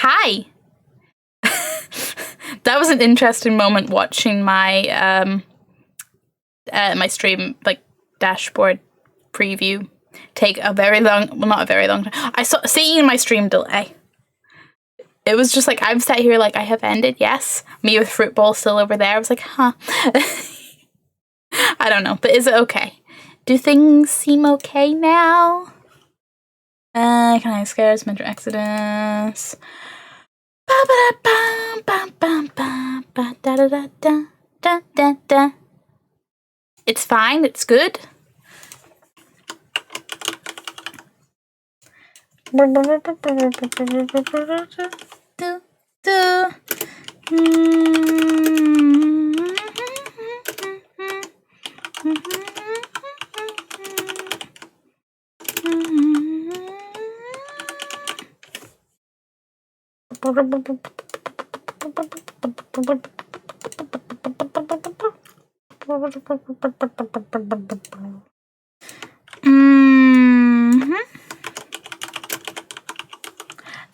Hi. That was an interesting moment watching my my stream, like, dashboard preview take a very long, well, not a very long time. I saw seeing my stream delay. It was just like, I'm sat here like, I have ended, yes. Me with fruit bowl still over there. I was like, huh. I don't know, but is it okay? Do things seem okay now? Can I scare Mentor Exodus? It's fine, it's good.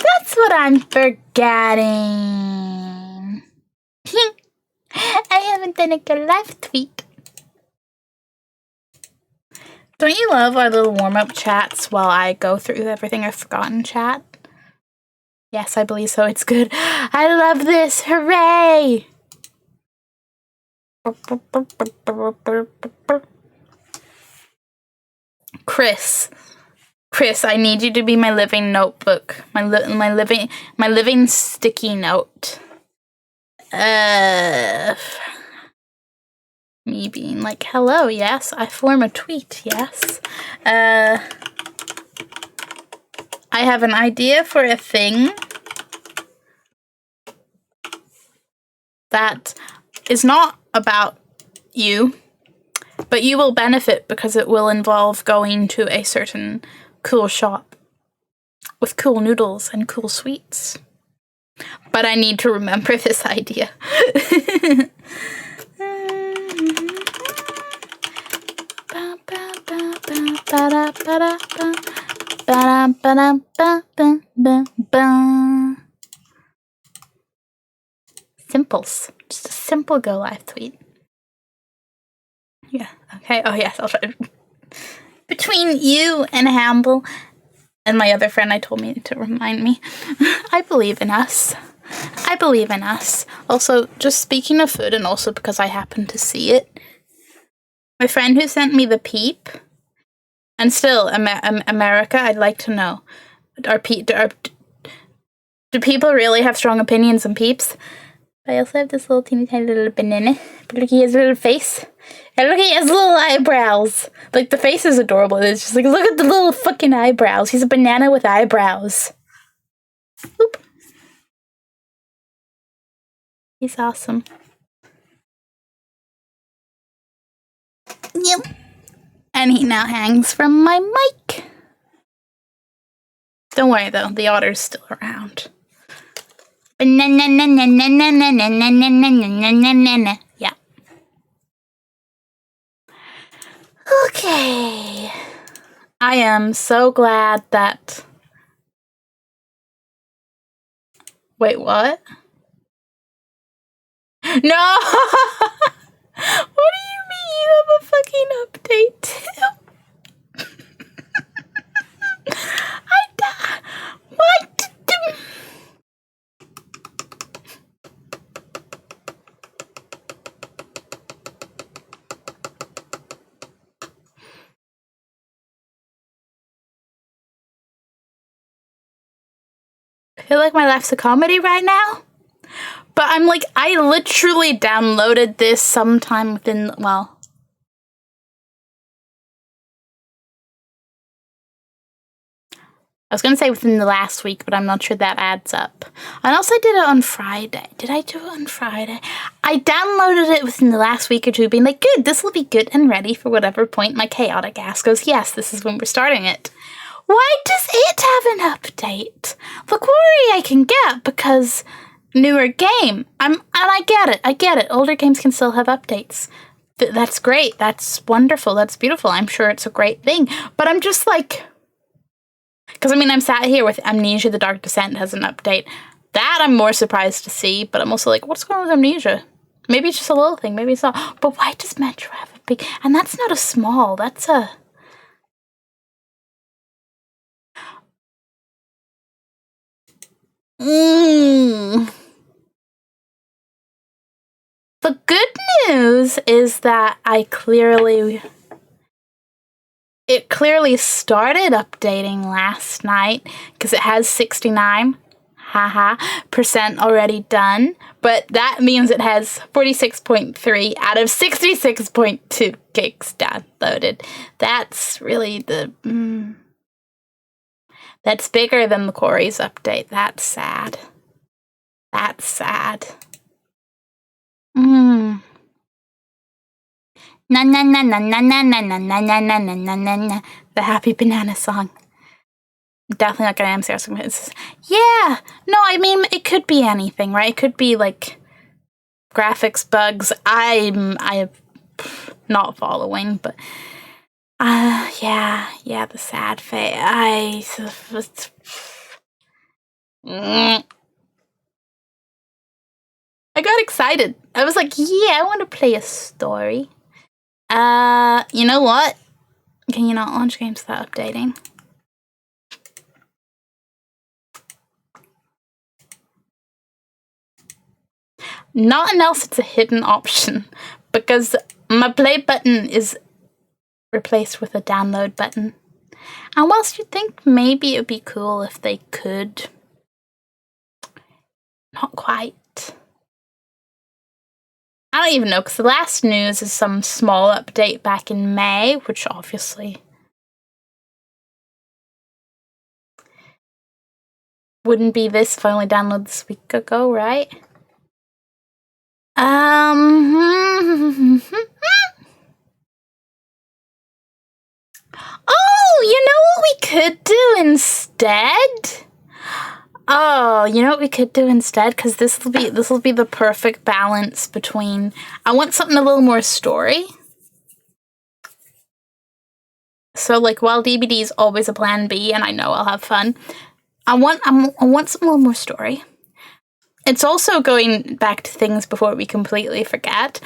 That's what I'm forgetting. I haven't done a good live tweet. Don't you love our little warm-up chats while I go through everything I've forgotten chat? Yes, I believe so. It's good. I love this. Hooray! Chris, I need you to be my living notebook. My living sticky note. Me being like, hello, yes. I form a tweet, yes. I have an idea for a thing that is not about you, but you will benefit because it will involve going to a certain cool shop with cool noodles and cool sweets. But I need to remember this idea. Simples. Just a simple go live tweet. Yeah, okay. Oh, yes, I'll try to. Between you and Hamble and my other friend, I told me to remind me. I believe in us. I believe in us. Also, just speaking of food, and also because I happened to see it, my friend who sent me the Peep, and still, America, I'd like to know, do people really have strong opinions on Peeps? I also have this little teeny tiny little banana. But look at his little face. And look at his little eyebrows. Like, the face is adorable. It's just like, look at the little fucking eyebrows. He's a banana with eyebrows. Oop. He's awesome. Yep. And he now hangs from my mic. Don't worry, though. The otter's still around. Yeah. Okay. I am so glad that... Wait, what? No! What do you mean you have a fucking update too? What? I feel like my life's a comedy right now. But I'm like, I literally downloaded this sometime within, well... I was going to say within the last week, but I'm not sure that adds up. And also I did it on Friday. Did I do it on Friday? I downloaded it within the last week or two, being like, good, this will be good and ready for whatever point my chaotic ass goes, yes, this is when we're starting it. Why does it have an update? Look, worry I can get because newer game. And I get it. Older games can still have updates. That's great. That's wonderful. That's beautiful. I'm sure it's a great thing. But I'm just like... Because, I mean, I'm sat here with Amnesia: The Dark Descent has an update. That I'm more surprised to see, but I'm also like, what's going on with Amnesia? Maybe it's just a little thing, maybe it's not. But why does Metro have a big... And that's not a small, that's a... The good news is that it clearly started updating last night because it has 69 percent already done, but that means it has 46.3 out of 66.2 gigs downloaded. That's really that's bigger than the Corey's update. That's sad. That's sad. Na na na na na na na na na na na na na na na. The Happy Banana song. Definitely not gonna answer some. Yeah, no, I mean it could be anything, right? It could be like graphics bugs. I'm not following, but yeah, the sad face. I got excited. I was like, yeah, I want to play a story. You know what? Can you not launch games without updating? Not unless it's a hidden option, because my play button is replaced with a download button. And whilst you think maybe it would be cool if they could, not quite. I don't even know, because the last news is some small update back in May, which obviously wouldn't be this if I only downloaded this week ago, right? Oh, you know what we could do instead? Oh, you know what we could do instead? Because this will be the perfect balance between... I want something a little more story. So, like, while DBD is always a plan B, and I know I'll have fun, I want something a little more story. It's also going back to things before we completely forget.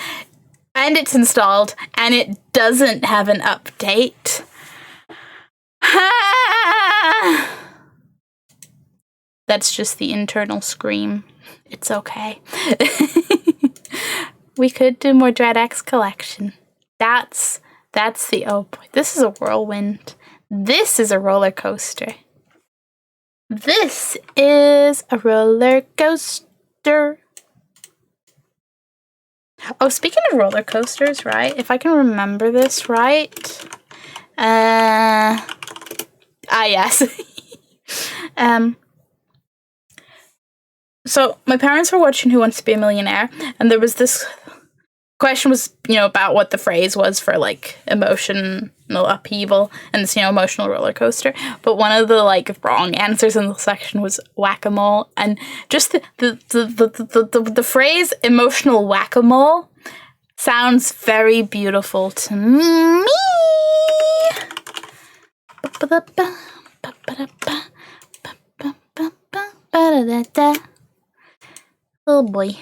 And it's installed, and it doesn't have an update. That's just the internal scream. It's okay. We could do more Dread X collection. That's the... Oh boy, this is a whirlwind. This is a roller coaster. This is a roller coaster. Oh, speaking of roller coasters, right? If I can remember this right. Yes. So my parents were watching Who Wants to Be a Millionaire, and there was this question was, about what the phrase was for, like, emotional upheaval and this, emotional roller coaster. But one of the, like, wrong answers in the section was whack-a-mole. And just the phrase emotional whack-a-mole sounds very beautiful to me. Oh boy.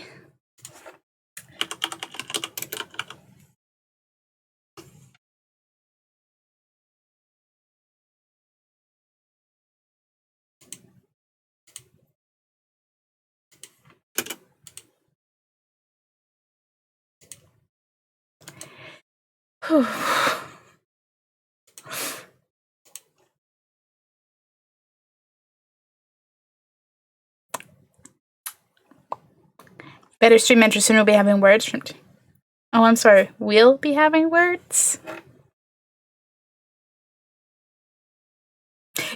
Better stream entry soon. We'll be having words from... Oh, I'm sorry. We'll be having words?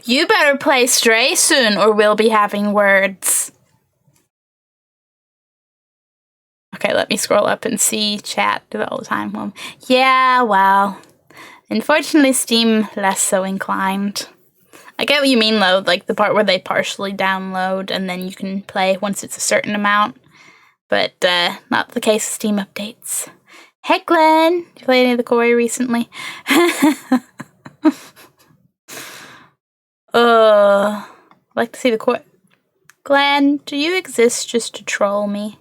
You better play Stray soon, or we'll be having words. Okay, let me scroll up and see chat. Do that all the time. Well, yeah, well. Unfortunately, Steam less so inclined. I get what you mean, though. Like, the part where they partially download, and then you can play once it's a certain amount. But not the case with Steam updates. Hey, Glenn! Did you play any of the Corey recently? I'd like to see the Corey. Glenn, do you exist just to troll me?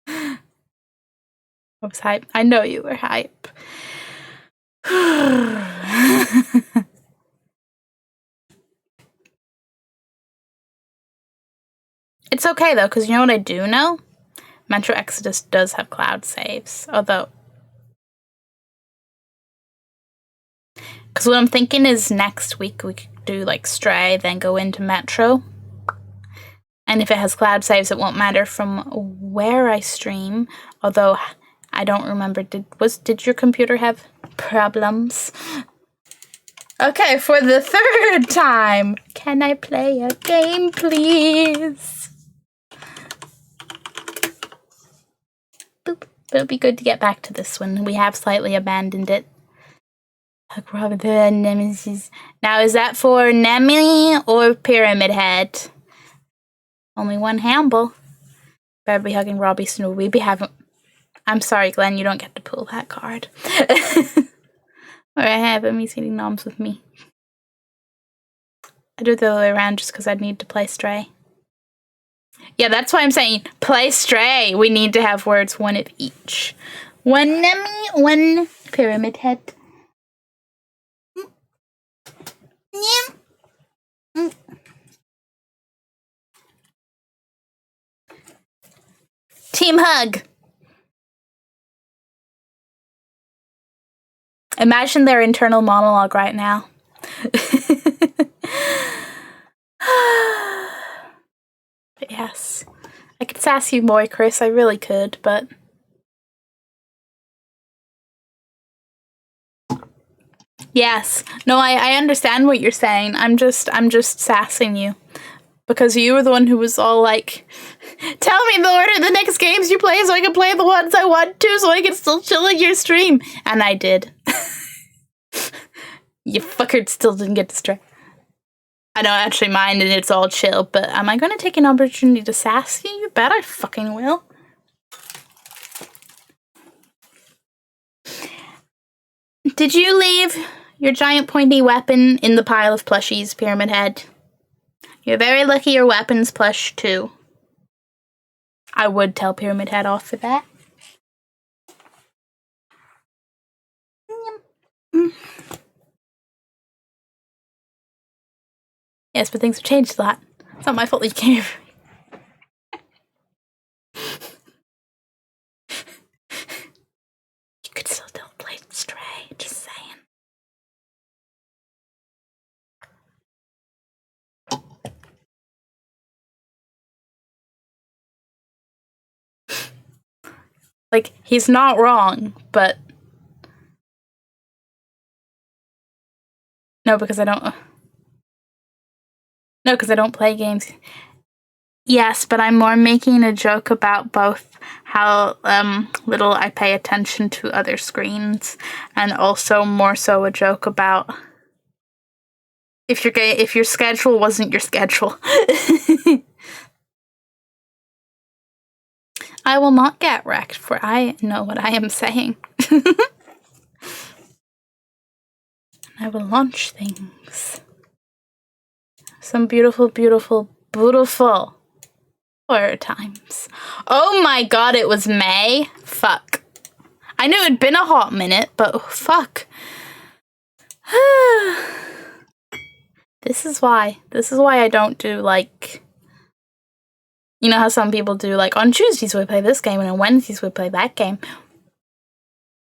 I was hype. I know you were hype. It's okay though, because you know what I do know? Metro Exodus does have cloud saves, although... Because what I'm thinking is next week we could do like Stray, then go into Metro. And if it has cloud saves, it won't matter from where I stream. Although I don't remember, did your computer have problems? Okay, for the third time, can I play a game, please? Boop. But it'll be good to get back to this one. We have slightly abandoned it. The Nemesis. Now, is that for Nemi or Pyramid Head? Only one Hamble. Better be hugging Robbie soon. We be having... I'm sorry, Glenn, you don't get to pull that card. Or I have him, he's eating noms with me. I do it the other way around just because I'd need to play Stray. Yeah, that's why I'm saying play Stray. We need to have words, one of each. One Nemi, one Pyramid Head. Team hug. Imagine their internal monologue right now. But yes. I could sass you more, Chris. I really could, but... Yes. No, I understand what you're saying. I'm just sassing you. Because you were the one who was all like, tell me the order of the next games you play so I can play the ones I want to so I can still chill at your stream. And I did. You fucker still didn't get to stray. I don't actually mind and it's all chill, but am I going to take an opportunity to sass you? You bet I fucking will. Did you leave your giant pointy weapon in the pile of plushies, Pyramid Head? You're very lucky your weapon's plush, too. I would tell Pyramid Head off for that. Yes, but things have changed a lot. It's not my fault that you came here. You could still play Stray, just saying. Like, he's not wrong, but... No, because I don't... No, because I don't play games. Yes, but I'm more making a joke about both how little I pay attention to other screens, and also more so a joke about if your schedule wasn't your schedule. I will not get wrecked, for I know what I am saying. I will launch things. Some beautiful, beautiful, beautiful horror times. Oh my god, it was May? Fuck. I knew it'd been a hot minute, but fuck. This is why I don't do, like... You know how some people do, like, on Tuesdays we play this game, and on Wednesdays we play that game.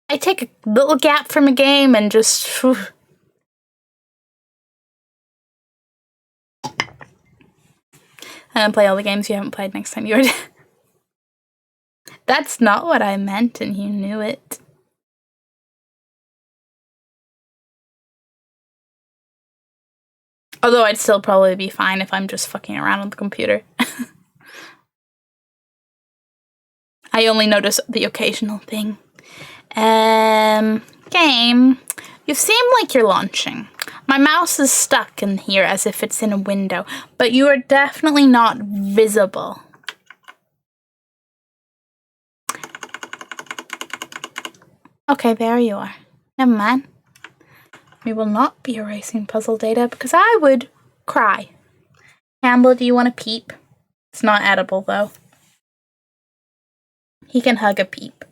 I take a little gap from a game and just... Whew. And then play all the games you haven't played next time you're... That's not what I meant, and you knew it. Although I'd still probably be fine if I'm just fucking around on the computer. I only notice the occasional thing. Game. You seem like you're launching. My mouse is stuck in here as if it's in a window, but you are definitely not visible. Okay, there you are. Never mind. We will not be erasing puzzle data because I would cry. Hamble, do you want a peep? It's not edible, though. He can hug a peep.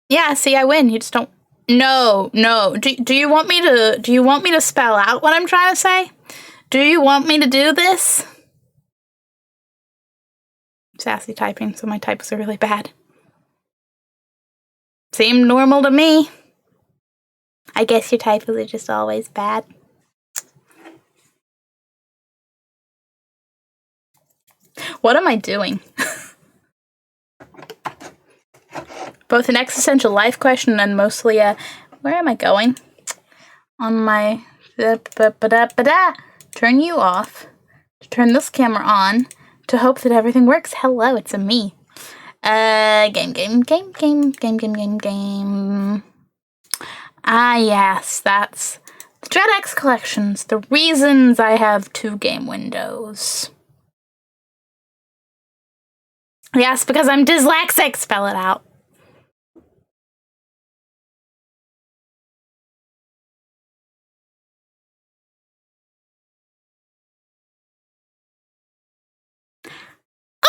Yeah, see, I win. You just don't... No. Do you want me to spell out what I'm trying to say? Do you want me to do this? Sassy typing, so my types are really bad. Seemed normal to me. I guess your typos are just always bad. What am I doing? Both an existential life question and mostly a, where am I going? On my, turn you off, to turn this camera on, to hope that everything works. Hello, it's a me. Game. Ah, yes, that's the DreadX collections. The reasons I have 2 game windows. Yes, because I'm dyslexic. Spell it out.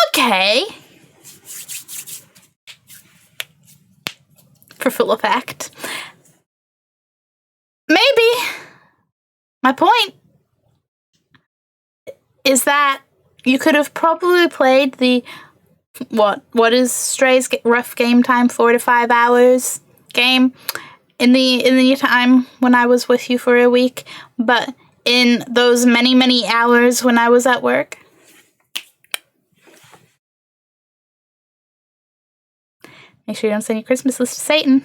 Okay. For full effect. Maybe. My point is that you could have probably played the what is Stray's rough game time, 4 to 5 hours game in the time when I was with you for a week, but in those many hours when I was at work. Make sure you don't send your Christmas list to Satan.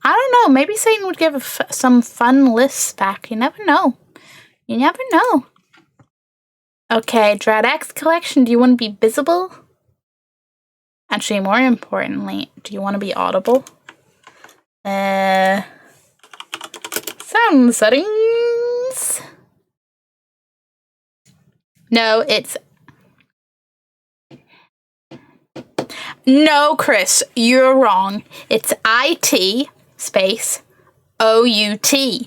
I don't know. Maybe Satan would give some fun lists back. You never know. You never know. Okay, DreadX collection. Do you want to be visible? Actually, more importantly, do you want to be audible? Sound settings. No, it's... No, Chris, you're wrong. It's IT space OUT. You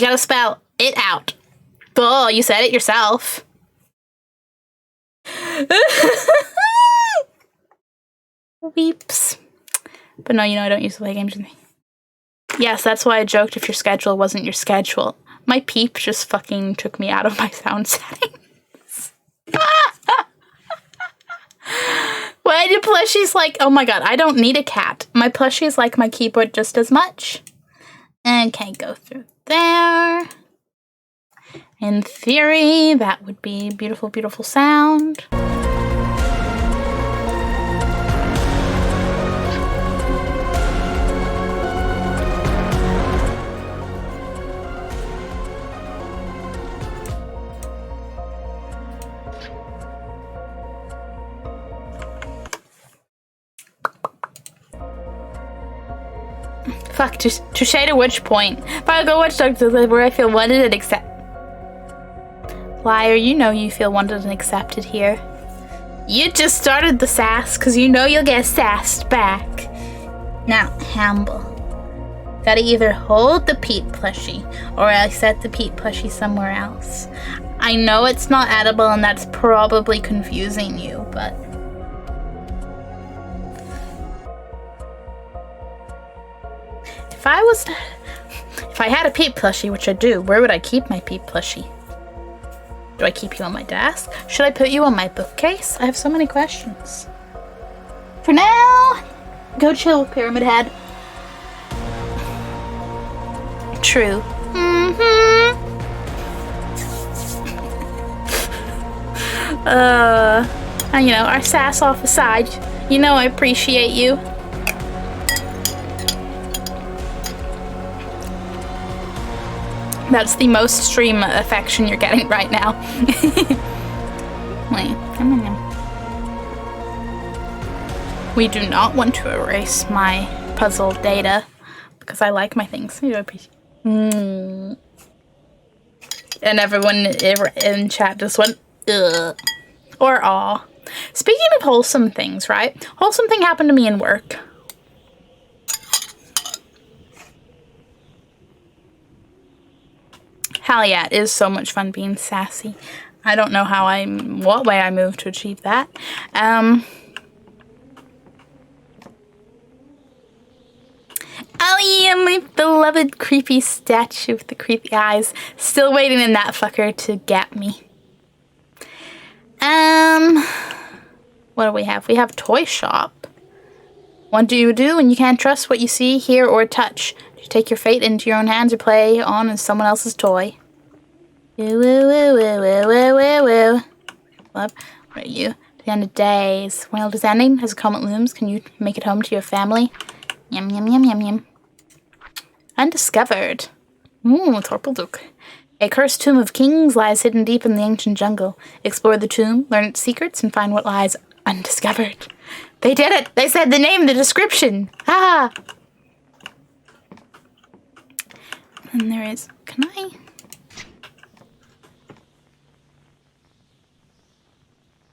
gotta spell it out. Oh, you said it yourself. Weeps. But no, I don't used to play games with me. Yes, that's why I joked if your schedule wasn't your schedule. My peep just fucking took me out of my sound settings. Why do plushies like... Oh my god, I don't need a cat. My plushies like my keyboard just as much. Okay, go through there. In theory, that would be beautiful, beautiful sound. Fuck, touche to which point? If I go Watch Dogs where I feel wanted and accepted. Liar, you feel wanted and accepted here. You just started the sass, because you'll get sassed back. Now, Hamble. Gotta either hold the Pete plushie, or I set the Pete plushie somewhere else. I know it's not edible, and that's probably confusing you, but... If I had a Pete plushie, which I do, where would I keep my Pete plushie? Do I keep you on my desk? Should I put you on my bookcase? I have so many questions. For now, go chill with Pyramid Head. True. Our sass off aside, I appreciate you. That's the most stream affection you're getting right now. Wait, come on now. We do not want to erase my puzzle data because I like my things. And everyone in chat just went, ugh. Or aw. Speaking of wholesome things, right? Wholesome thing happened to me in work. Hell yeah, it is so much fun being sassy. I don't know what way I moved to achieve that. Oh yeah, my beloved creepy statue with the creepy eyes. Still waiting in that fucker to get me. What do we have? We have toy shop. What do you do when you can't trust what you see, hear, or touch? Do you take your fate into your own hands or play on as someone else's toy? Woo woo woo woo woo woo woo woo. Love, what are you? The end of days. World is ending. As a comet looms, can you make it home to your family? Yum yum yum yum yum. Undiscovered. Torpelduk. A cursed tomb of kings lies hidden deep in the ancient jungle. Explore the tomb, learn its secrets, and find what lies undiscovered. They did it! They said the name, the description! Ah! And there is... Can I...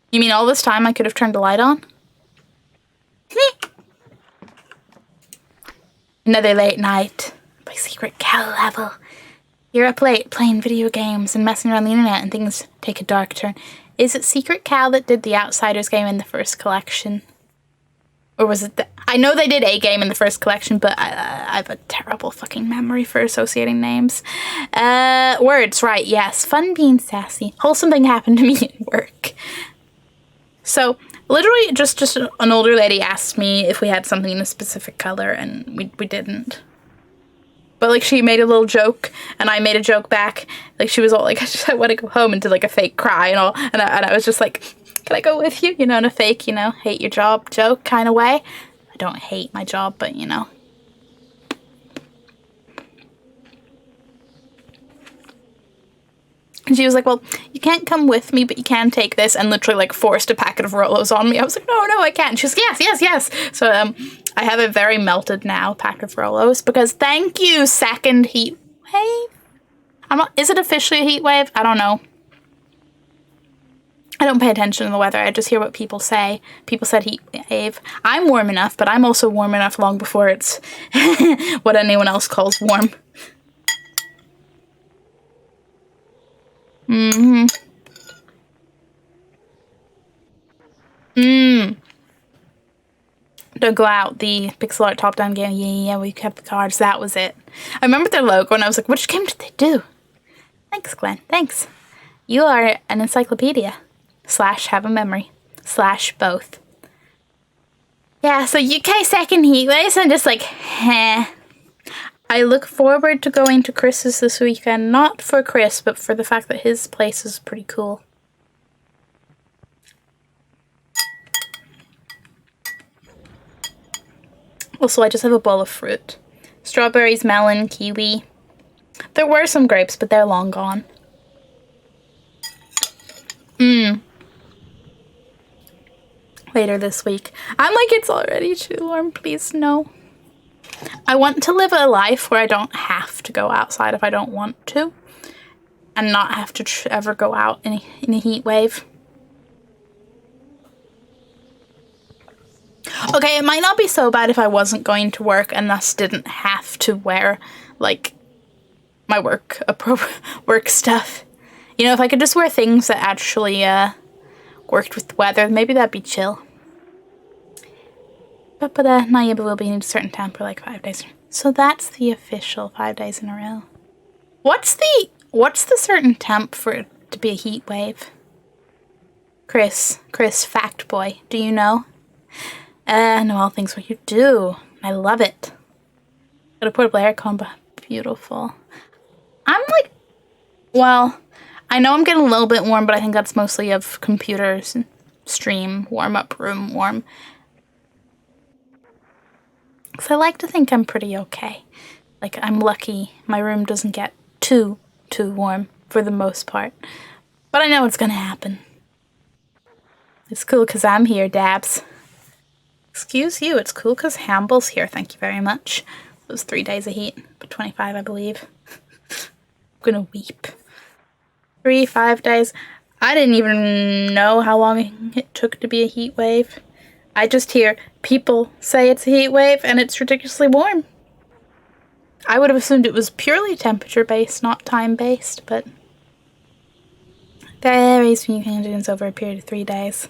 You mean all this time I could have turned the light on? Another late night. By secret cow level. You're up late playing video games and messing around the internet and things take a dark turn. Is it Secret Cal that did the Outsiders game in the first collection? Or was it I know they did a game in the first collection, but I have a terrible fucking memory for associating names. Words, right, yes. Fun being sassy. Wholesome thing happened to me at work. So, literally, just an older lady asked me if we had something in a specific color, and we didn't. But, like, she made a little joke, and I made a joke back. Like, she was all like, I want to go home, and did, like, a fake cry and all. And I was just like, can I go with you? You know, in a fake, hate your job joke kind of way. I don't hate my job, but, And she was like, well, you can't come with me, but you can take this, and literally, like, forced a packet of Rolos on me. I was like, no, I can't. And she was like, yes. So, I have a very melted now pack of Rolos, because thank you, second heat wave? Is it officially a heat wave? I don't know. I don't pay attention to the weather. I just hear what people say. People said heat wave. I'm warm enough, but I'm also warm enough long before it's what anyone else calls warm. Don't go out. The pixel art top-down game. Yeah, we kept the cards. That was it. I remember their logo, and I was like, which game did they do? Thanks, Glenn. Thanks. You are an encyclopedia. / have a memory. / both. Yeah, so UK second heat waves, I'm just like, heh. I look forward to going to Chris's this weekend. Not for Chris, but for the fact that his place is pretty cool. Also, I just have a bowl of fruit. Strawberries, melon, kiwi. There were some grapes, but they're long gone. Later this week. I'm like, it's already too warm. Please, no. I want to live a life where I don't have to go outside if I don't want to. And not have to ever go out in a heat wave. Okay, it might not be so bad if I wasn't going to work and thus didn't have to wear, like, my work stuff. If I could just wear things that actually worked with the weather, maybe that'd be chill. But Nayib will be in a certain time for like 5 days. So that's the official 5 days in a row. What's the certain temp for it to be a heat wave? Chris, fact boy, do you know? Know all things what you do. I love it. Got a portable aircon, but beautiful. I'm like, well, I know I'm getting a little bit warm, but I think that's mostly of computers and stream, warm-up room warm. Because I like to think I'm pretty okay. Like, I'm lucky my room doesn't get too warm for the most part. But I know it's gonna happen. It's cool because I'm here, Dabs. Excuse you, it's cool because Hamble's here, thank you very much. It was 3 days of heat, but 25, I believe. I'm gonna weep. 5 days. I didn't even know how long it took to be a heat wave. I just hear people say it's a heat wave and it's ridiculously warm. I would have assumed it was purely temperature-based, not time-based, but varies when you can do this over a period of 3 days.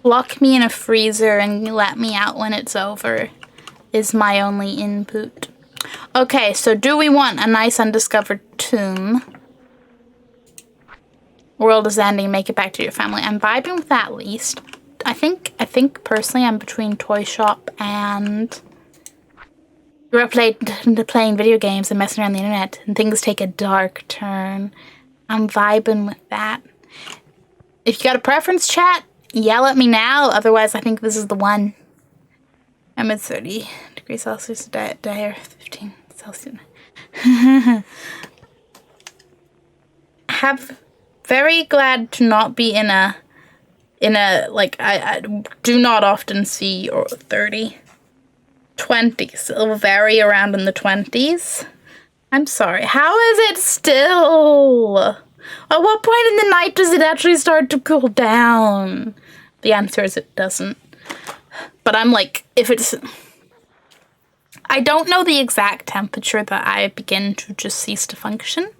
Lock me in a freezer and let me out when it's over is my only input. Okay, so do we want a nice undiscovered tomb? World is ending, make it back to your family. I'm vibing with that least. I think personally I'm between Toy Shop and grew up playing video games and messing around the internet and things take a dark turn. I'm vibing with that. If you got a preference, chat, yell at me now. Otherwise, I think this is the one. I'm at 30 degrees Celsius day or 15 Celsius. Very glad to not be in a like I do not often see 30. 20s. It'll vary around in the 20s. I'm sorry. How is it still? At what point in the night does it actually start to cool down? The answer is it doesn't. But I'm like, if it's... I don't know the exact temperature that I begin to just cease to function.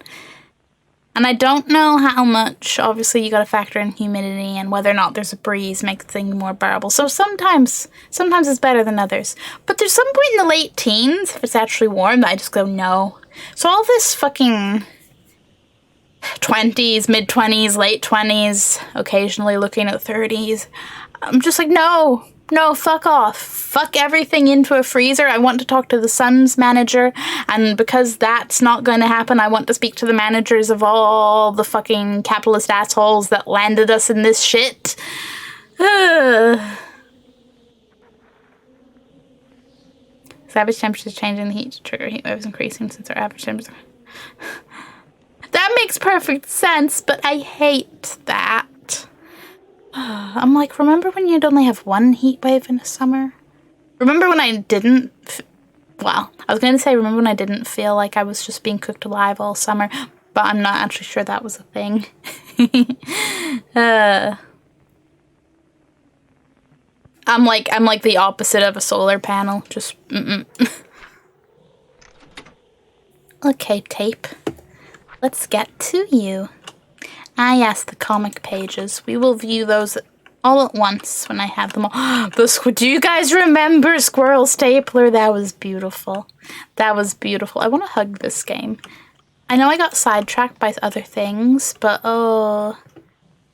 And I don't know how much, obviously you gotta factor in humidity and whether or not there's a breeze makes things more bearable. So sometimes it's better than others. But there's some point in the late teens, if it's actually warm, that I just go, no. So all this fucking 20s, mid-20s, late 20s, occasionally looking at 30s, I'm just like, no, fuck off. Fuck everything into a freezer. I want to talk to the Suns manager, and because that's not going to happen, I want to speak to the managers of all the fucking capitalist assholes that landed us in this shit. Average temperature changing the heat to trigger heat waves increasing since our average temperature. That makes perfect sense, but I hate that. I'm like, remember when you'd only have one heat wave in a summer? Remember when I didn't... Well, I was going to say remember when I didn't feel like I was just being cooked alive all summer, but I'm not actually sure that was a thing. I'm like the opposite of a solar panel. Just, Okay, tape. Let's get to you. Ah, yes, the comic pages. We will view those all at once when I have them all. Do you guys remember Squirrel Stapler? That was beautiful. That was beautiful. I want to hug this game. I know I got sidetracked by other things, but oh,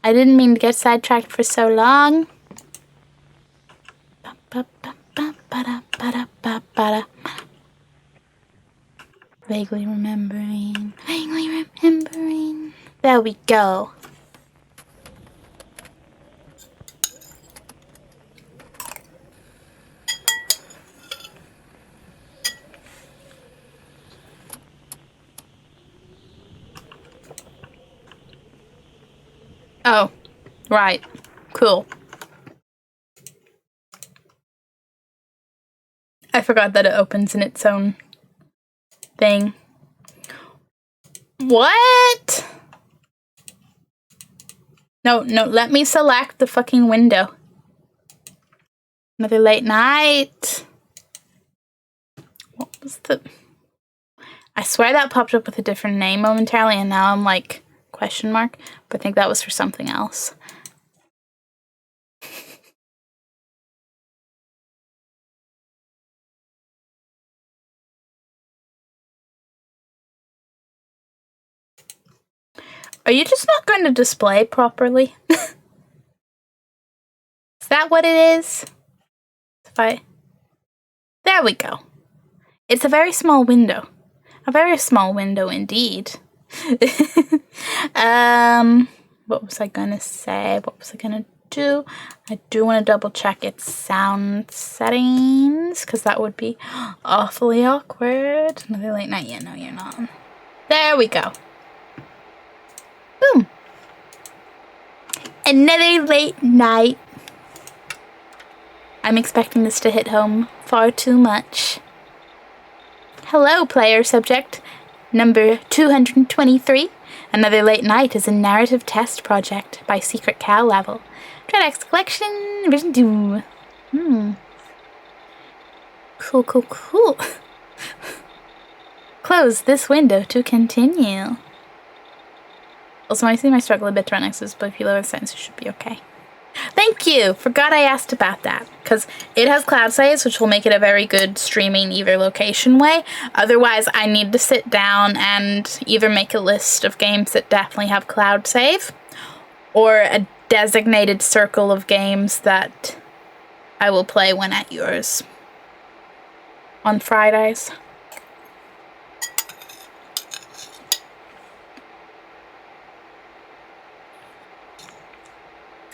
I didn't mean to get sidetracked for so long. Vaguely remembering. There we go. Oh, right. Cool. I forgot that it opens in its own thing. What? No, let me select the fucking window. Another late night. What was the... I swear that popped up with a different name momentarily, and now I'm like, question mark, but I think that was for something else. Are you just not going to display properly? Is that what it is? There we go. It's a very small window. A very small window indeed. What was I gonna say? What was I gonna do? I do want to double check its sound settings, because that would be awfully awkward. Another late night? Yeah, no, you're not. There we go. Boom. Another late night. I'm expecting this to hit home far too much. Hello, player subject. Number 223. Another Late Night is a narrative test project by Secret Cow Level. DreadX Collection Version 2. Cool. Close this window to continue. Also, I see my struggle a bit to run next to this, but if you lower the settings, it should be okay. Thank you! Forgot I asked about that, because it has cloud saves, which will make it a very good streaming either location way. Otherwise, I need to sit down and either make a list of games that definitely have cloud save, or a designated circle of games that I will play when at yours on Fridays.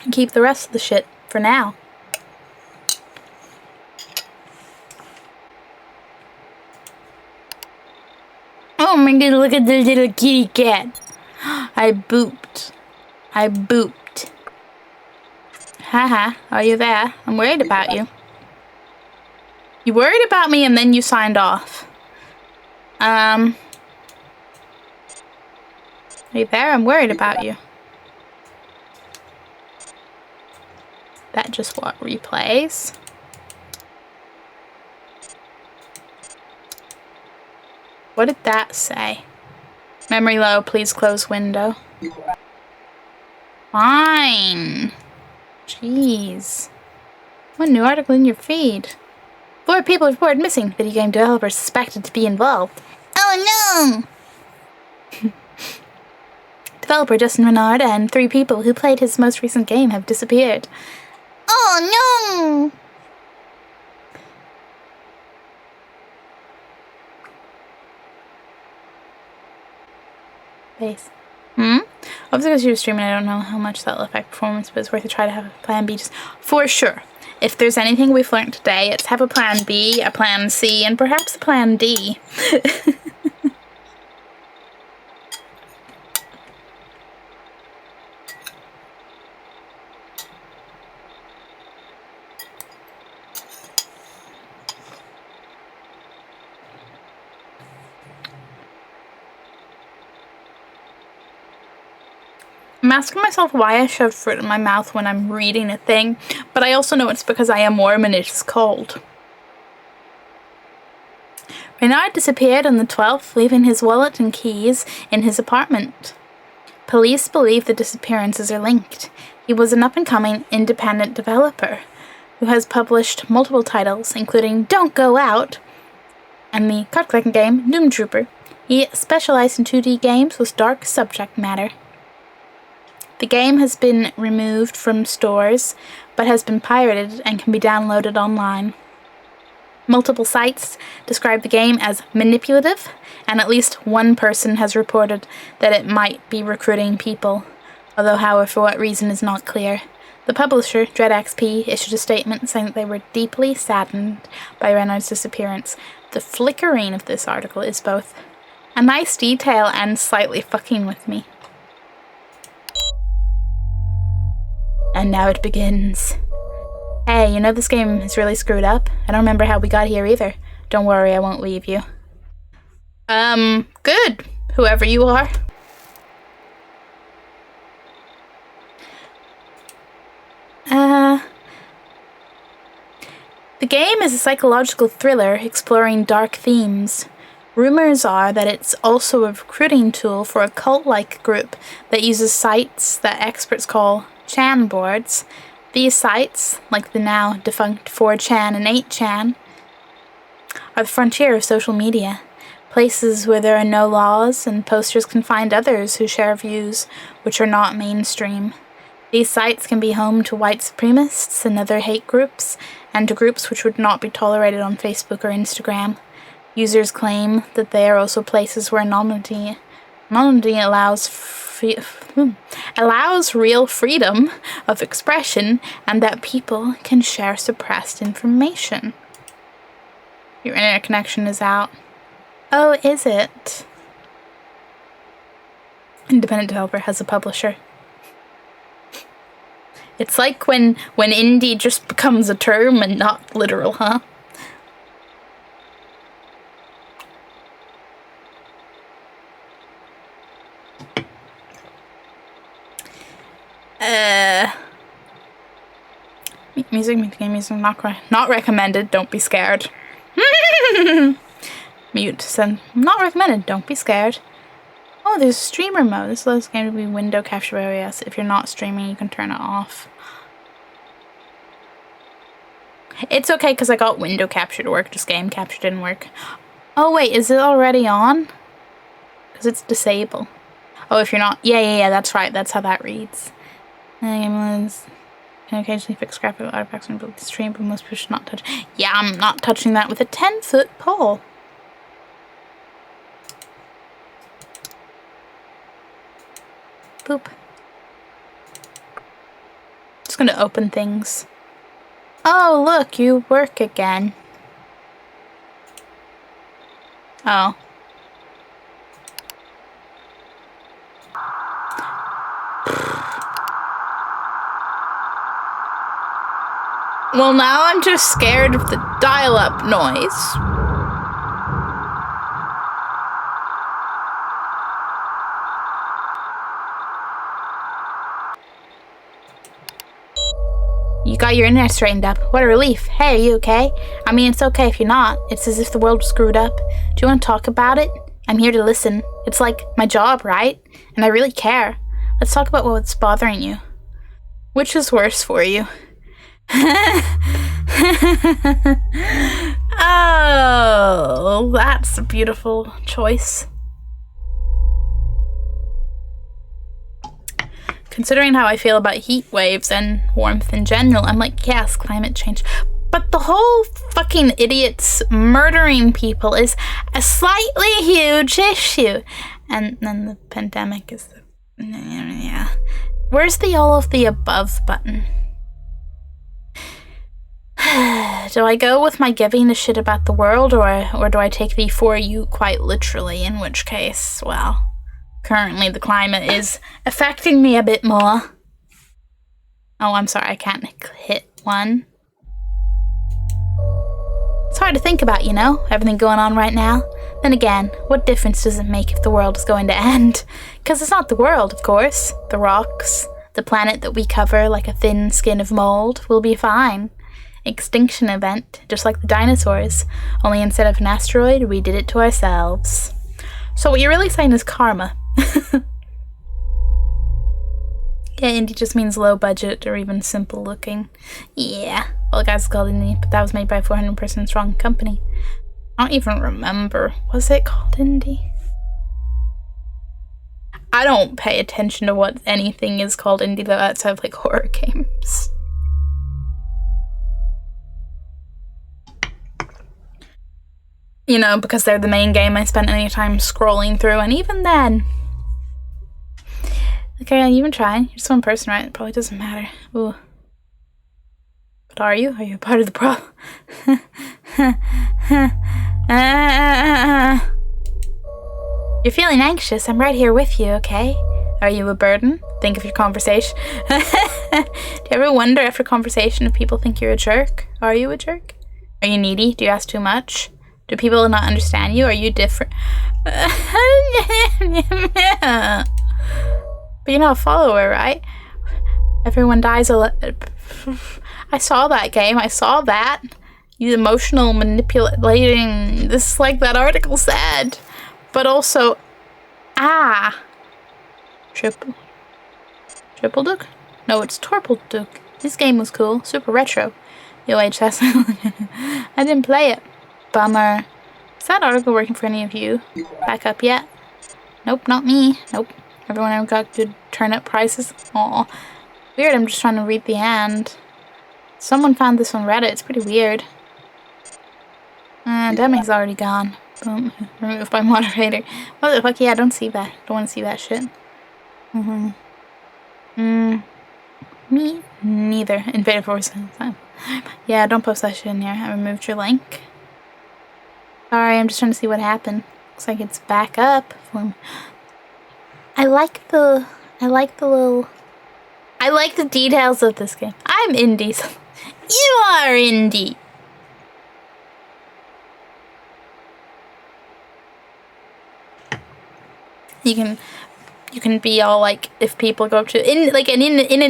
And keep the rest of the shit for now. Oh my god, look at the little kitty cat. I booped. Haha, are you there? I'm worried about you. You worried about me and then you signed off. Are you there? I'm worried about you. That just what replays. What did that say? Memory low, please close window. Fine. Jeez. One new article in your feed. 4 people reported missing. Video game developers suspected to be involved. Oh no! Developer Justin Renard and 3 people who played his most recent game have disappeared. Oh no! Base. Obviously, because you're streaming, I don't know how much that'll affect performance, but it's worth a try to have a plan B just for sure. If there's anything we've learned today, it's have a plan B, a plan C, and perhaps a plan D. I'm asking myself why I shove fruit in my mouth when I'm reading a thing, but I also know it's because I am warm and it's cold. Renard disappeared on the 12th, leaving his wallet and keys in his apartment. Police believe the disappearances are linked. He was an up-and-coming independent developer who has published multiple titles, including Don't Go Out and the card-collecting game Doom Trooper. He specialized in 2D games with dark subject matter. The game has been removed from stores, but has been pirated and can be downloaded online. Multiple sites describe the game as manipulative, and at least one person has reported that it might be recruiting people, although however for what reason is not clear. The publisher, DreadXP, issued a statement saying that they were deeply saddened by Renard's disappearance. The flickering of this article is both a nice detail and slightly fucking with me. And now it begins. Hey, you know this game is really screwed up? I don't remember how we got here either. Don't worry, I won't leave you. Good. Whoever you are. The game is a psychological thriller exploring dark themes. Rumors are that it's also a recruiting tool for a cult-like group that uses sites that experts call Chan boards. These sites, like the now defunct 4chan and 8chan, are the frontier of social media, places where there are no laws and posters can find others who share views which are not mainstream. These sites can be home to white supremacists and other hate groups, and to groups which would not be tolerated on Facebook or Instagram. Users claim that they are also places where anonymity allows real freedom of expression, and that people can share suppressed information. Your internet connection is out. Oh, is it? Independent developer has a publisher. It's like when indie just becomes a term and not literal, huh? Music, game music, not recommended. Don't be scared. Mute. Send. Not recommended. Don't be scared. Oh, there's streamer mode. This allows the game to be window capture by OBS. If you're not streaming, you can turn it off. It's okay because I got window capture to work. Just game capture didn't work. Oh wait, is it already on? Because it's disabled. Oh, if you're not... Yeah, that's right. That's how that reads. Can occasionally fix graphical artifacts and build the stream, but most people should not touch. Yeah, I'm not touching that with a 10-foot pole. Boop. Just gonna open things. Oh, look, you work again. Oh. Well, now I'm just scared of the dial-up noise. You got your internet straightened up. What a relief. Hey, are you okay? I mean, it's okay if you're not. It's as if the world was screwed up. Do you want to talk about it? I'm here to listen. It's like my job, right? And I really care. Let's talk about what's bothering you. Which is worse for you? Oh, that's a beautiful choice. Considering how I feel about heat waves and warmth in general, I'm like, yes, climate change. But the whole fucking idiots murdering people is a slightly huge issue. And then the pandemic is the... Yeah. Where's the all of the above button? Do I go with my giving a shit about the world, or do I take the for you quite literally, in which case, well, currently the climate is affecting me a bit more. Oh, I'm sorry, I can't hit one. It's hard to think about, you know, everything going on right now. Then again, what difference does it make if the world is going to end? Because it's not the world, of course. The rocks, the planet that we cover like a thin skin of mold, will be fine. Extinction event, just like the dinosaurs, only instead of an asteroid, we did it to ourselves. So what you're really saying is karma. Yeah, indie just means low budget or even simple looking. Yeah, well, guys, it's called indie, but that was made by a 400-person strong company. I don't even remember. Was it called indie? I don't pay attention to what anything is called indie though outside of like horror games. You know, because they're the main game I spent any time scrolling through, and even then... Okay, I'll even try. You're just one person, right? It probably doesn't matter. Ooh. But are you? Are you a part of the problem? You're feeling anxious. I'm right here with you, okay? Are you a burden? Think of your conversation. Do you ever wonder after conversation if people think you're a jerk? Are you a jerk? Are you needy? Do you ask too much? Do people not understand you? Are you different? But you're not a follower, right? Everyone dies I saw that game. I saw that. You emotional manipulating. This is like that article said. But also, Triple Duke? No, it's Torple Duke. This game was cool. Super retro. UHS. I didn't play it. Bummer. Is that article working for any of you? Back up yet? Nope, not me. Nope. Everyone ever got good turnip prices? Aw. Weird, I'm just trying to read the end. Someone found this on Reddit. It's pretty weird. Demi's already gone. Boom. Removed by moderator. What the fuck? Yeah, I don't see that. Don't want to see that shit. Me? Neither. Invader Force. Yeah, don't post that shit in here. I removed your link. Sorry, I'm just trying to see what happened. Looks like it's back up. I like the details of this game. I'm indie. So you are indie. You can You can be all like, if people go up to in an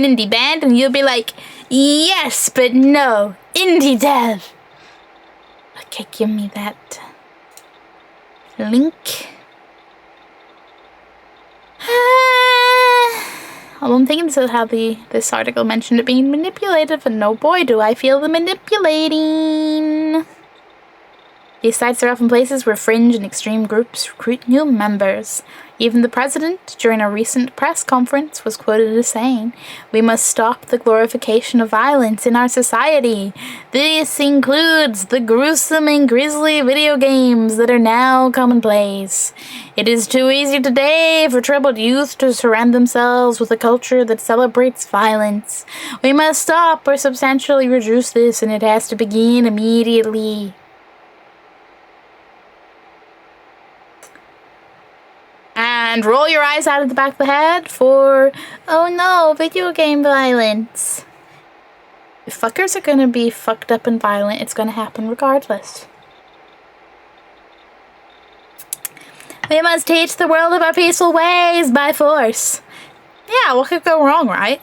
indie band, and you'll be like, yes, but no, indie dev. Okay, give me that link. All I'm thinking is how this article mentioned it being manipulative, and no boy do I feel the manipulating. These sites are often places where fringe and extreme groups recruit new members. Even the president, during a recent press conference, was quoted as saying, "We must stop the glorification of violence in our society. This includes the gruesome and grisly video games that are now commonplace. It is too easy today for troubled youth to surround themselves with a culture that celebrates violence. We must stop or substantially reduce this, and it has to begin immediately." And roll your eyes out of the back of the head for, oh no, video game violence. If fuckers are gonna be fucked up and violent, it's gonna happen regardless. We must teach the world of our peaceful ways by force. Yeah, what could go wrong, right?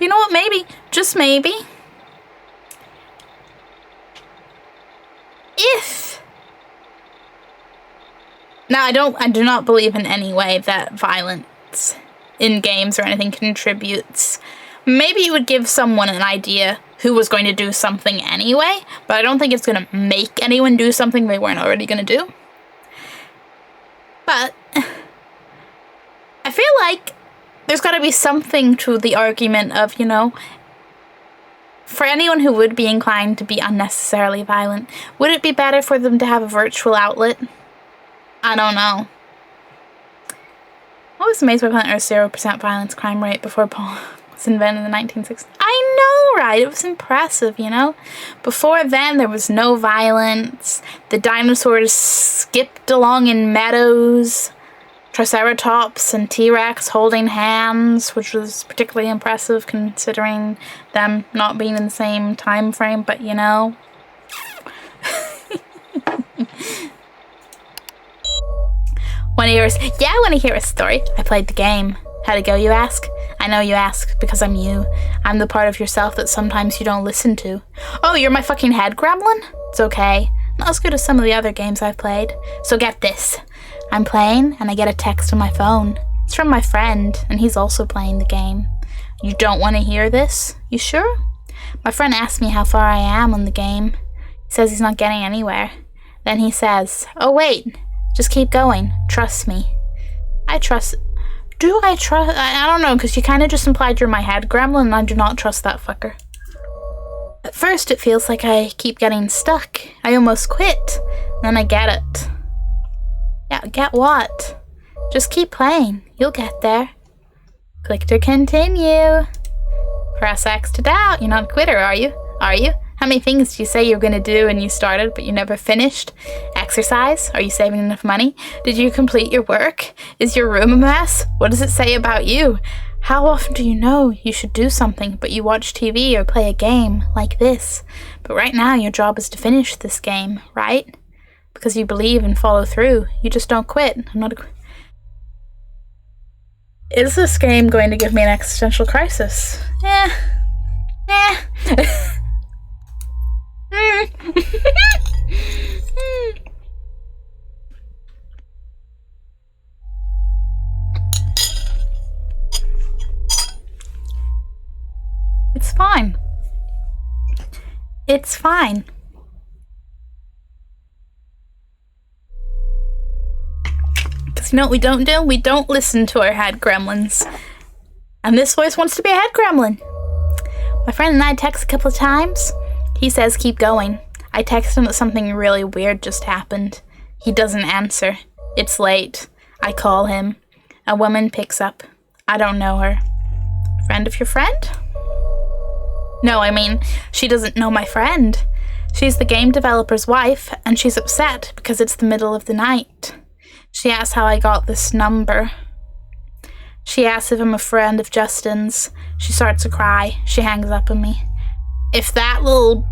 You know what, maybe, just maybe, Now, I do not believe in any way that violence in games or anything contributes. Maybe it would give someone an idea who was going to do something anyway, but I don't think it's going to make anyone do something they weren't already going to do. But I feel like there's got to be something to the argument of, you know, for anyone who would be inclined to be unnecessarily violent, would it be better for them to have a virtual outlet? I don't know. I was amazed by Planet's 0% violence crime rate before Paul was invented in the 1960s. I know, right? It was impressive, you know? Before then, there was no violence. The dinosaurs skipped along in meadows. Triceratops and T-Rex holding hands, which was particularly impressive considering them not being in the same time frame, but you know. Want to hear a story? I played the game. How'd it go, you ask? I know you ask, because I'm you. I'm the part of yourself that sometimes you don't listen to. Oh, you're my fucking head gremlin? It's okay. Not as good as some of the other games I've played. So get this. I'm playing, and I get a text on my phone. It's from my friend, and he's also playing the game. You don't want to hear this? You sure? My friend asks me how far I am on the game. He says he's not getting anywhere. Then he says, oh wait, just keep going. Trust me. I trust... Do I trust... I don't know, because you kind of just implied you're my head gremlin, and I do not trust that fucker. At first, it feels like I keep getting stuck. I almost quit. Then I get it. Yeah, get what? Just keep playing. You'll get there. Click to continue. Press X to doubt. You're not a quitter, are you? Are you? How many things do you say you were going to do and you started but you never finished? Exercise? Are you saving enough money? Did you complete your work? Is your room a mess? What does it say about you? How often do you know you should do something but you watch TV or play a game like this? But right now your job is to finish this game, right? Because you believe and follow through. You just don't quit. I'm not a... Is this game going to give me an existential crisis? It's fine. It's fine. Because you know what we don't do? We don't listen to our head gremlins. And this voice wants to be a head gremlin. My friend and I text a couple of times. He says keep going. I text him that something really weird just happened. He doesn't answer. It's late. I call him. A woman picks up. I don't know her. Friend of your friend? No, I mean, she doesn't know my friend. She's the game developer's wife, and she's upset because it's the middle of the night. She asks how I got this number. She asks if I'm a friend of Justin's. She starts to cry. She hangs up on me. If that little...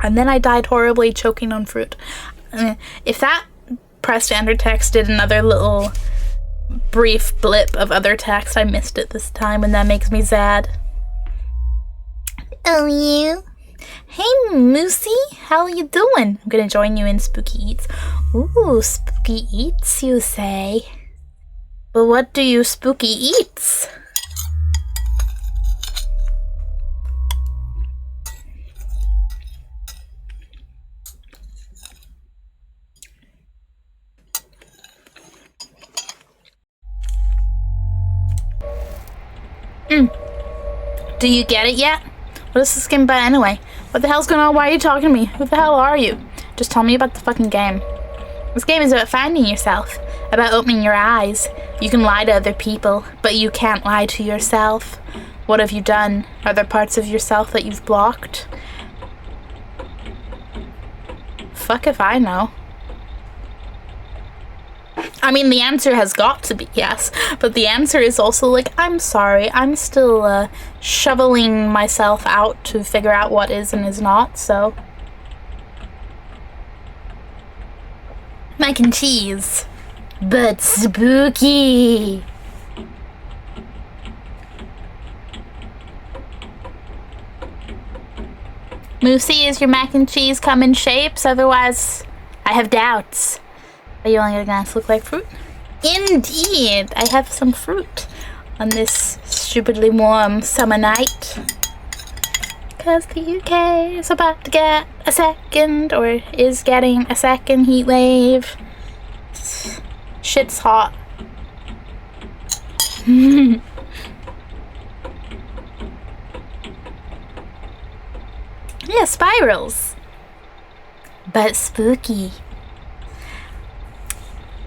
And then I died horribly choking on fruit. If that pressed enter text did another little brief blip of other text. I missed it this time, and that makes me sad. Oh, you? Hey, Moosey, how are you doing? I'm gonna join you in Spooky Eats. Ooh, Spooky Eats, you say? But what do you Spooky Eats? Do you get it yet? What is this game about anyway? What the hell's going on? Why are you talking to me? Who the hell are you? Just tell me about the fucking game. This game is about finding yourself, about opening your eyes. You can lie to other people, but you can't lie to yourself. What have you done? Are there parts of yourself that you've blocked? Fuck if I know. I mean, the answer has got to be yes, but the answer is also like, I'm sorry, I'm still shoveling myself out to figure out what is and is not, so. Mac and cheese, but spooky. Moosey, is your mac and cheese come in shapes? Otherwise, I have doubts. Are you only gonna look like fruit? Indeed! I have some fruit on this stupidly warm summer night. Because the UK is about to get a second, or is getting a second heat wave. Shit's hot. Yeah, spirals. But spooky.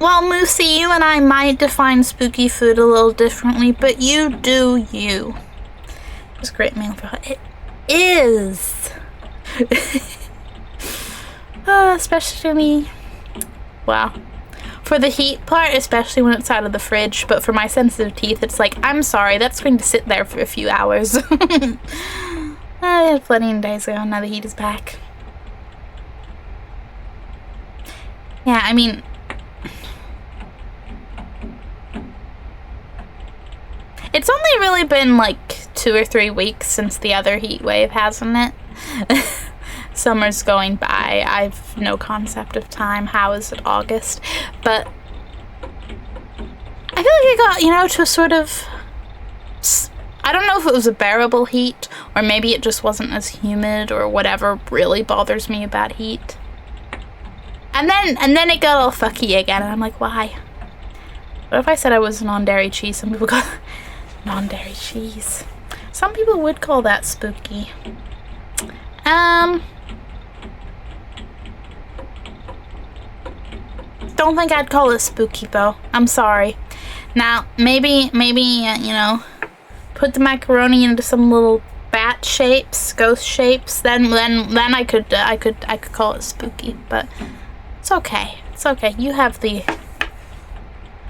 Well, Moosey, you and I might define spooky food a little differently, but you do you. It's a great meal for it is. Especially me. Wow. For the heat part, especially when it's out of the fridge, but for my sensitive teeth, it's like, I'm sorry, that's going to sit there for a few hours. I had plenty of days ago, now the heat is back. Yeah, I mean, it's only really been like 2 or 3 weeks since the other heat wave, hasn't it? Summer's going by. I've no concept of time. How is it August? But I feel like I got, you know, to a sort of, I don't know if it was a bearable heat, or maybe it just wasn't as humid, or whatever really bothers me about heat. And then it got all fucky again, and I'm like, why? What if I said I was non-dairy cheese? Some people go, non-dairy cheese. Some people would call that spooky. Don't think I'd call it spooky though. I'm sorry. Now, maybe, you know, put the macaroni into some little bat shapes, ghost shapes. Then I could call it spooky. But it's okay. It's okay. You have the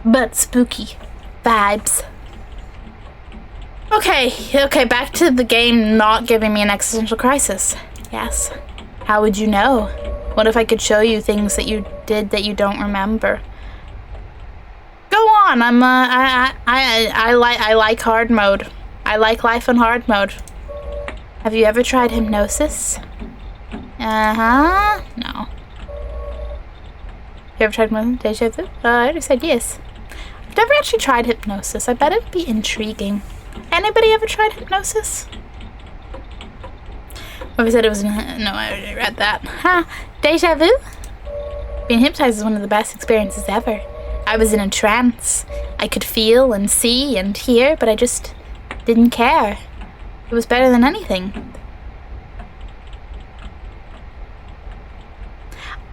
but spooky vibes. Okay, back to the game not giving me an existential crisis. Yes. How would you know? What if I could show you things that you did that you don't remember? Go on. I like hard mode. I like life in hard mode. Have you ever tried hypnosis? No. You ever tried deja vu? I already said yes. I've never actually tried hypnosis. I bet it'd be intriguing. Anybody ever tried hypnosis? Or I said it was no, I already read that. Deja vu? Being hypnotized is one of the best experiences ever. I was in a trance. I could feel and see and hear, but I just didn't care. It was better than anything.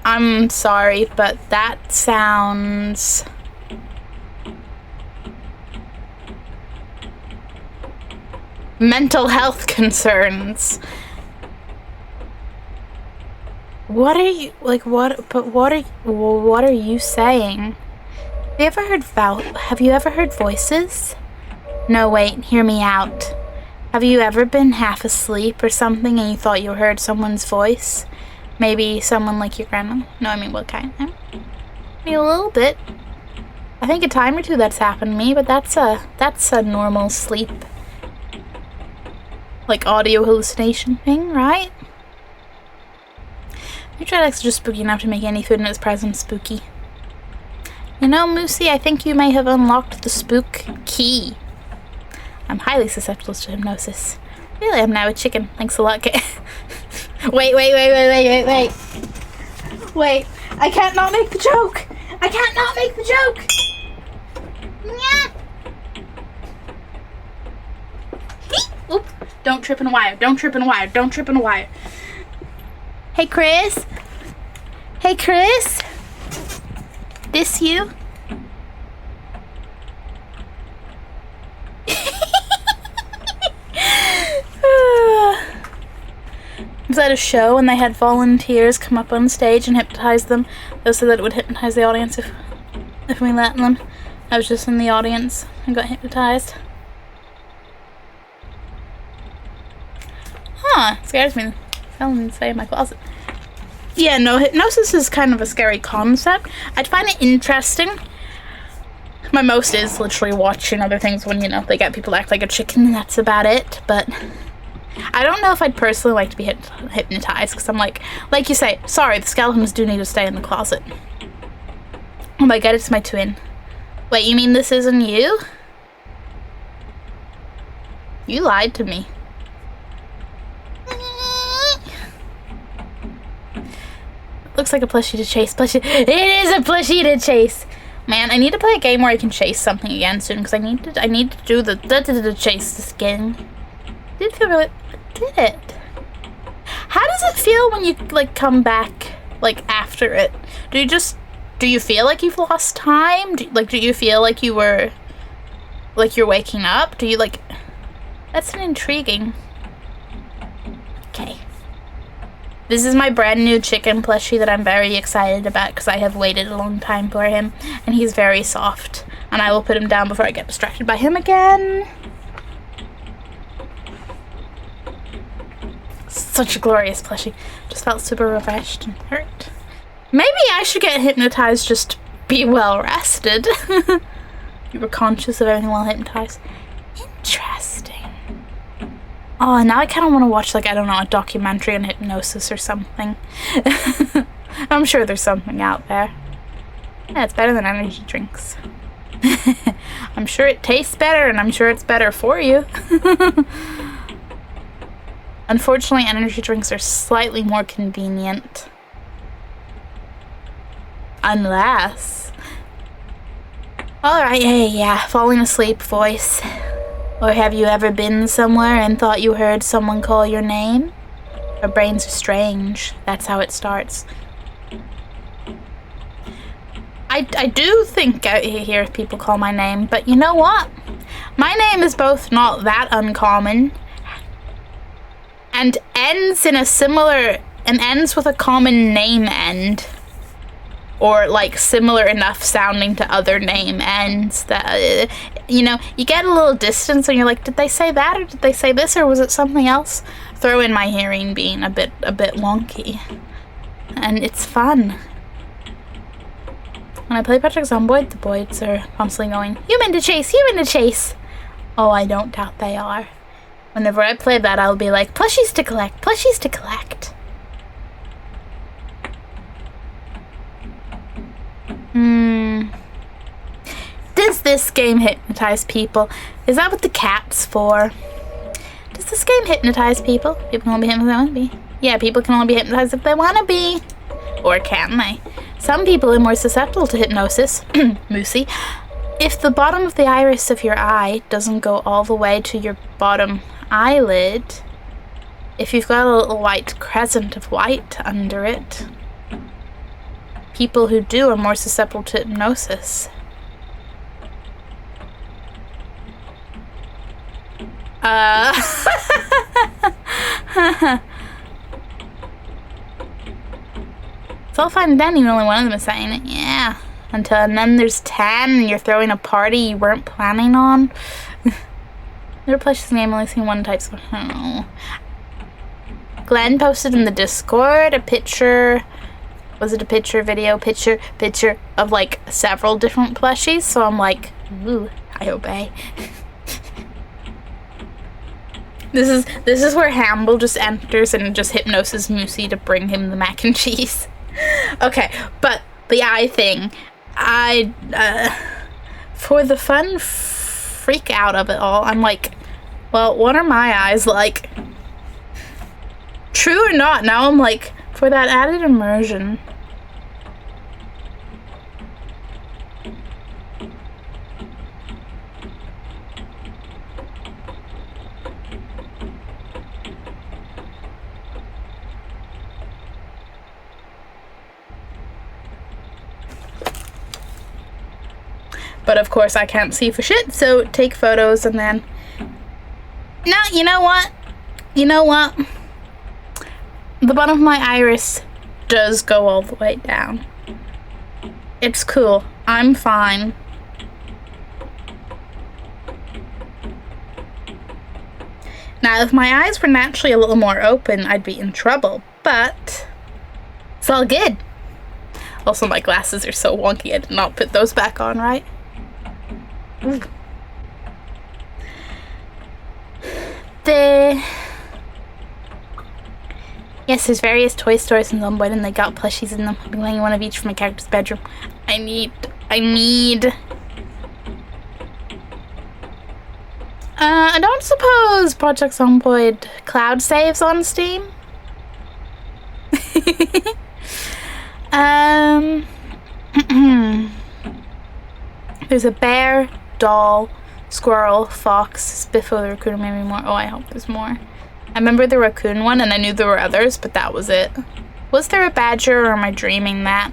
I'm sorry, but that sounds mental health concerns. What are you, like, what are you saying? Have you ever heard voices? No, wait, hear me out. Have you ever been half asleep or something and you thought you heard someone's voice? Maybe someone like your grandma? No, I mean, what kind? me a little bit. I think a time or two that's happened to me, but that's a normal sleep, like, audio hallucination thing, right? Your Dreadx are just spooky enough to make any food in its presence spooky. You know, Moosey, I think you may have unlocked the spook key. I'm highly susceptible to hypnosis. Really, I'm now a chicken. Thanks a lot, Wait. Wait, I can't not make the joke! I can't not make the joke! Oop, don't trip in a wire, don't trip in a wire, don't trip in a wire. Hey, Chris? Hey, Chris? This you? Was at a show and they had volunteers come up on stage and hypnotize them. They said that it would hypnotize the audience if we let them. I was just in the audience and got hypnotized. Huh, scares me. Fell inside my closet. Yeah, no, hypnosis is kind of a scary concept. I'd find it interesting. My most is literally watching other things when, you know, they get people to act like a chicken and that's about it, but I don't know if I'd personally like to be hypnotized, because I'm like you say, sorry, the skeletons do need to stay in the closet. Oh my god, it's my twin. Wait, you mean this isn't you? You lied to me. Looks like a plushie to chase. It is a plushie to chase. Man, I need to play a game where I can chase something again soon, because I need to do the chase this game. Did it feel really? Did it? How does it feel when you like come back like after it? Do you feel like you've lost time? Do you feel like you were like you're waking up? Do you like? That's an intriguing. Okay. This is my brand new chicken plushie that I'm very excited about because I have waited a long time for him, and he's very soft. And I will put him down before I get distracted by him again. Such a glorious plushie. Just felt super refreshed and hurt. Maybe I should get hypnotized just to be well rested. You were conscious of everything while hypnotized. Interesting. Oh, now I kind of want to watch, like, I don't know, a documentary on hypnosis or something. I'm sure there's something out there. Yeah, it's better than energy drinks. I'm sure it tastes better, and I'm sure it's better for you. Unfortunately, energy drinks are slightly more convenient. Unless... Alright, yeah, falling asleep voice. Or have you ever been somewhere and thought you heard someone call your name? Our brains are strange. That's how it starts. I do think I hear people call my name, but you know what? My name is both not that uncommon and ends with a common name end. Or, like, similar enough sounding to other name ends that, you know, you get a little distance and you're like, did they say that or did they say this or was it something else? Throw in my hearing being a bit wonky. And it's fun. When I play Patrick Zomboid, the boys are constantly going, human to chase, human to chase. Oh, I don't doubt they are. Whenever I play that, I'll be like, plushies to collect, plushies to collect. Does this game hypnotize people? Is that what the cat's for? Does this game hypnotize people? People can only be hypnotized if they want to be. Yeah, people can only be hypnotized if they want to be. Or can they? Some people are more susceptible to hypnosis. Moosey. If the bottom of the iris of your eye doesn't go all the way to your bottom eyelid, if you've got a little white crescent of white under it, people who do are more susceptible to hypnosis. It's all fine and dandy when only one of them is saying it. Yeah. And then there's 10 and you're throwing a party you weren't planning on. Their plushie's name, only seen one type, so I don't know. Glenn posted in the Discord a picture was it a picture of like several different plushies? So I'm like, ooh, I obey. This is where Hamble just enters and just hypnoses Moosey to bring him the mac and cheese. Okay, but the eye thing, for the fun freak out of it all, I'm like, well, what are my eyes like? True or not, now I'm like, for that added immersion. But of course I can't see for shit, so take photos and then... No, you know what? You know what? The bottom of my iris does go all the way down. It's cool. I'm fine. Now, if my eyes were naturally a little more open, I'd be in trouble, but it's all good. Also, my glasses are so wonky, I did not put those back on right. Ooh. Yes, there's various toy stores in Zomboid and they got plushies in them. I've been getting one of each for my character's bedroom. I need... I don't suppose Project Zomboid cloud saves on Steam? There's a bear, doll, squirrel, fox, Spiffo the raccoon, maybe more. Oh, I hope there's more. I remember the raccoon one, and I knew there were others, but that was it. Was there a badger, or am I dreaming that?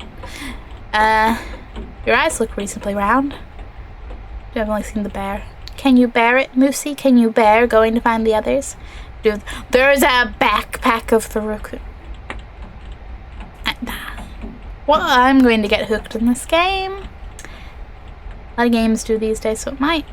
Your eyes look reasonably round. You haven't only seen the bear. Can you bear it, Moosey? Can you bear going to find the others? Dude, there's a backpack of the raccoon. Well, I'm going to get hooked in this game. A lot of games do these days, so it might.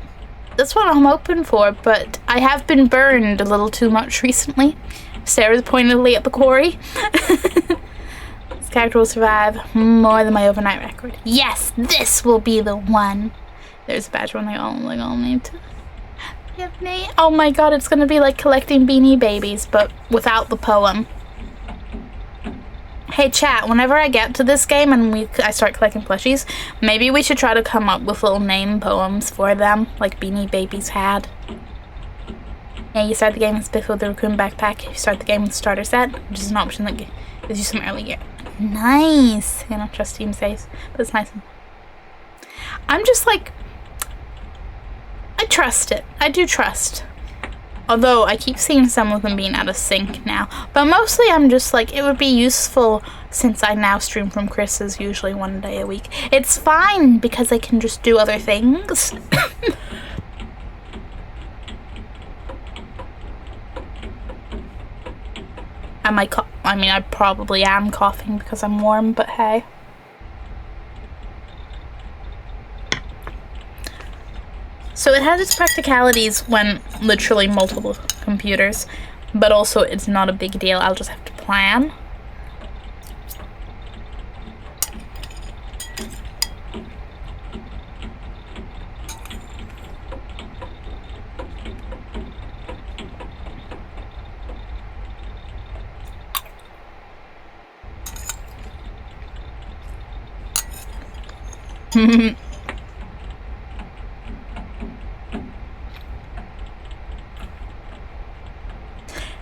That's what I'm hoping for, but I have been burned a little too much recently. Sarah's pointedly at the quarry. This character will survive more than my overnight record. Yes, this will be the one. There's a badge one they all need to give me. Oh my god, it's gonna be like collecting Beanie Babies, but without the poem. Hey chat, whenever I get to this game and I start collecting plushies, maybe we should try to come up with little name poems for them, like Beanie Babies had. Yeah, you start the game with Spiffo the raccoon backpack. You start the game with starter set, which is an option that gives you some early gear. Nice! I don't trust Steam saves, but it's nice. I'm just like... I trust it. I do trust. Although I keep seeing some of them being out of sync now. But mostly I'm just like, it would be useful since I now stream from Chris's usually one day a week. It's fine because I can just do other things. I mean, I probably am coughing because I'm warm, but hey. So it has its practicalities when literally multiple computers, but also it's not a big deal. I'll just have to plan.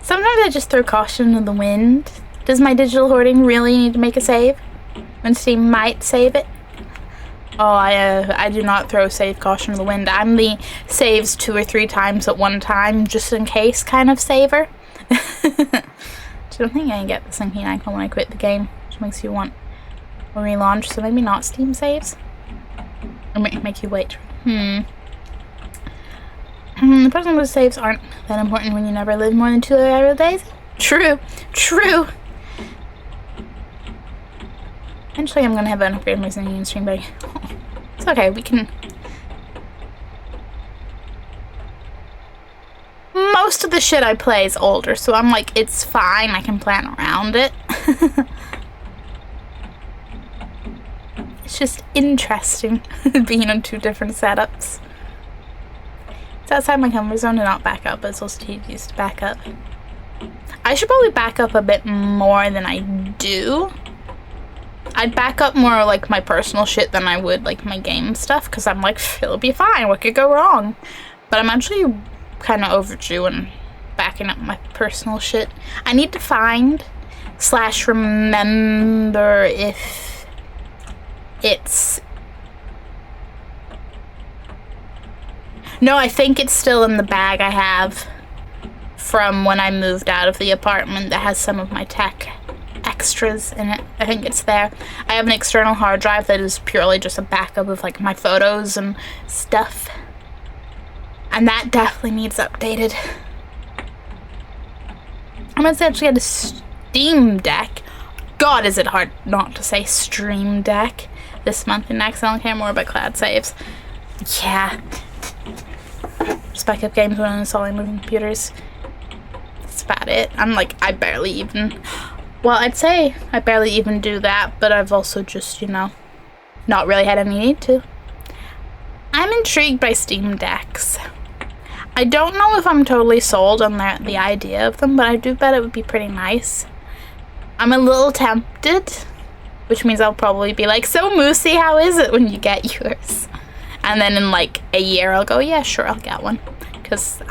Sometimes I just throw caution to the wind. Does my digital hoarding really need to make a save? When Steam might save it? Oh, I do not throw save caution to the wind. I'm the saves 2 or 3 times at one time, just in case kind of saver. I don't think I can get the syncing icon when I quit the game, which makes you want a relaunch, so maybe not Steam saves. Or make you wait. The problem with saves aren't that important when you never live more than 2 hour days. True. True. Eventually I'm gonna have an upgrade my singing stream, but it's okay, we can... Most of the shit I play is older, so I'm like, it's fine, I can plan around it. It's just interesting being on 2 different setups. It's outside my comfort zone to not back up, but it's also tedious to back up. I should probably back up a bit more than I do. I'd back up more like my personal shit than I would like my game stuff, because I'm like, it'll be fine, what could go wrong? But I'm actually kind of overdue in backing up my personal shit. I need to find / remember if it's... No, I think it's still in the bag I have from when I moved out of the apartment that has some of my tech extras in it. I think it's there. I have an external hard drive that is purely just a backup of like my photos and stuff. And that definitely needs updated. I'm gonna actually get a Steam Deck. God, is it hard not to say Stream Deck this month and next. I don't care more about cloud saves. Yeah. Just back up games when installing moving computers. That's about it. I'm like, I barely even... Well, I'd say I barely even do that, but I've also just, you know, not really had any need to. I'm intrigued by Steam Decks. I don't know if I'm totally sold on the idea of them, but I do bet it would be pretty nice. I'm a little tempted, which means I'll probably be like, so Moosey, how is it when you get yours? And then in like a year I'll go, yeah, sure, I'll get one. Because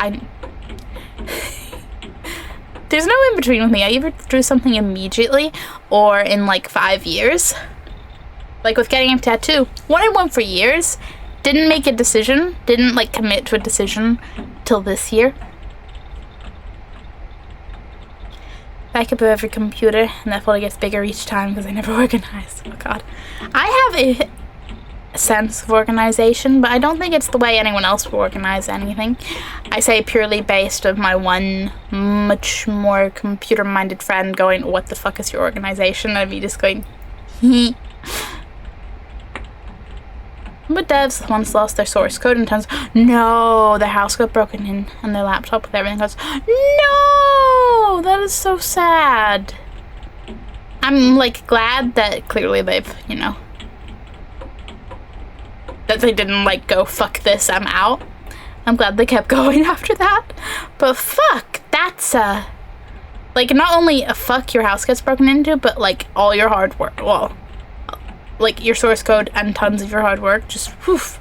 there's no in between with me. I either do something immediately or in like 5 years. Like with getting a tattoo. Wanted one for years. Didn't make a decision. Didn't like commit to a decision till this year. Backup of every computer, and that folder gets bigger each time because I never organize. Oh god. I have a sense of organization, but I don't think it's the way anyone else will organize anything. I say purely based of my one much more computer-minded friend going, what the fuck is your organization? And me just going, hee. But devs once lost their source code and tons. No, their house got broken in and their laptop with everything goes. No, that is so sad. I'm like glad that clearly they've, you know, that they didn't like go fuck this, I'm out. I'm glad they kept going after that. But fuck, that's like not only a fuck your house gets broken into, but like all your hard work. Well, like your source code and tons of your hard work just woof.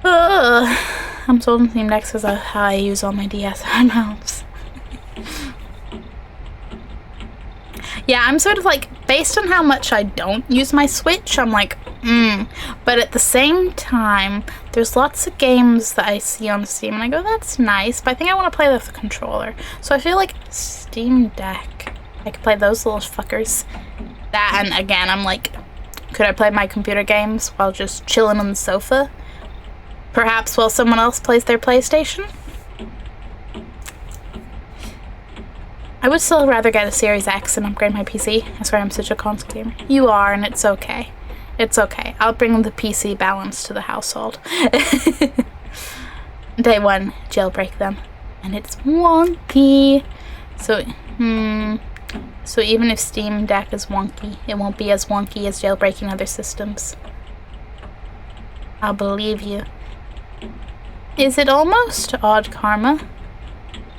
I'm sold on Steam Decks because of how I use all my DSi mounts. Yeah, I'm sort of like, based on how much I don't use my Switch, I'm like, But at the same time, there's lots of games that I see on Steam and I go, that's nice, but I think I want to play with the controller. So I feel like Steam Deck, I could play those little fuckers. That, and again, I'm like, could I play my computer games while just chilling on the sofa? Perhaps while someone else plays their PlayStation? I would still rather get a Series X and upgrade my PC. I swear I'm such a console gamer. You are, and it's okay. It's okay. I'll bring the PC balance to the household. Day one, jailbreak them. And it's wonky. So even if Steam Deck is wonky, it won't be as wonky as jailbreaking other systems. I'll believe you. Is it almost odd karma?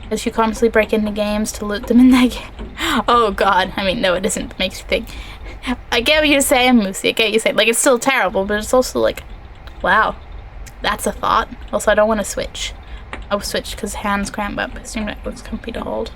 As you constantly break into games to loot them in that game. Oh god, I mean, no, it isn't. It makes you think. I get what you're saying, Moosey. I get what you're saying. Like, it's still terrible, but it's also like, wow, that's a thought. Also, I don't want to switch. I'll switch because hands cramp up. Steam Deck looks comfy to hold.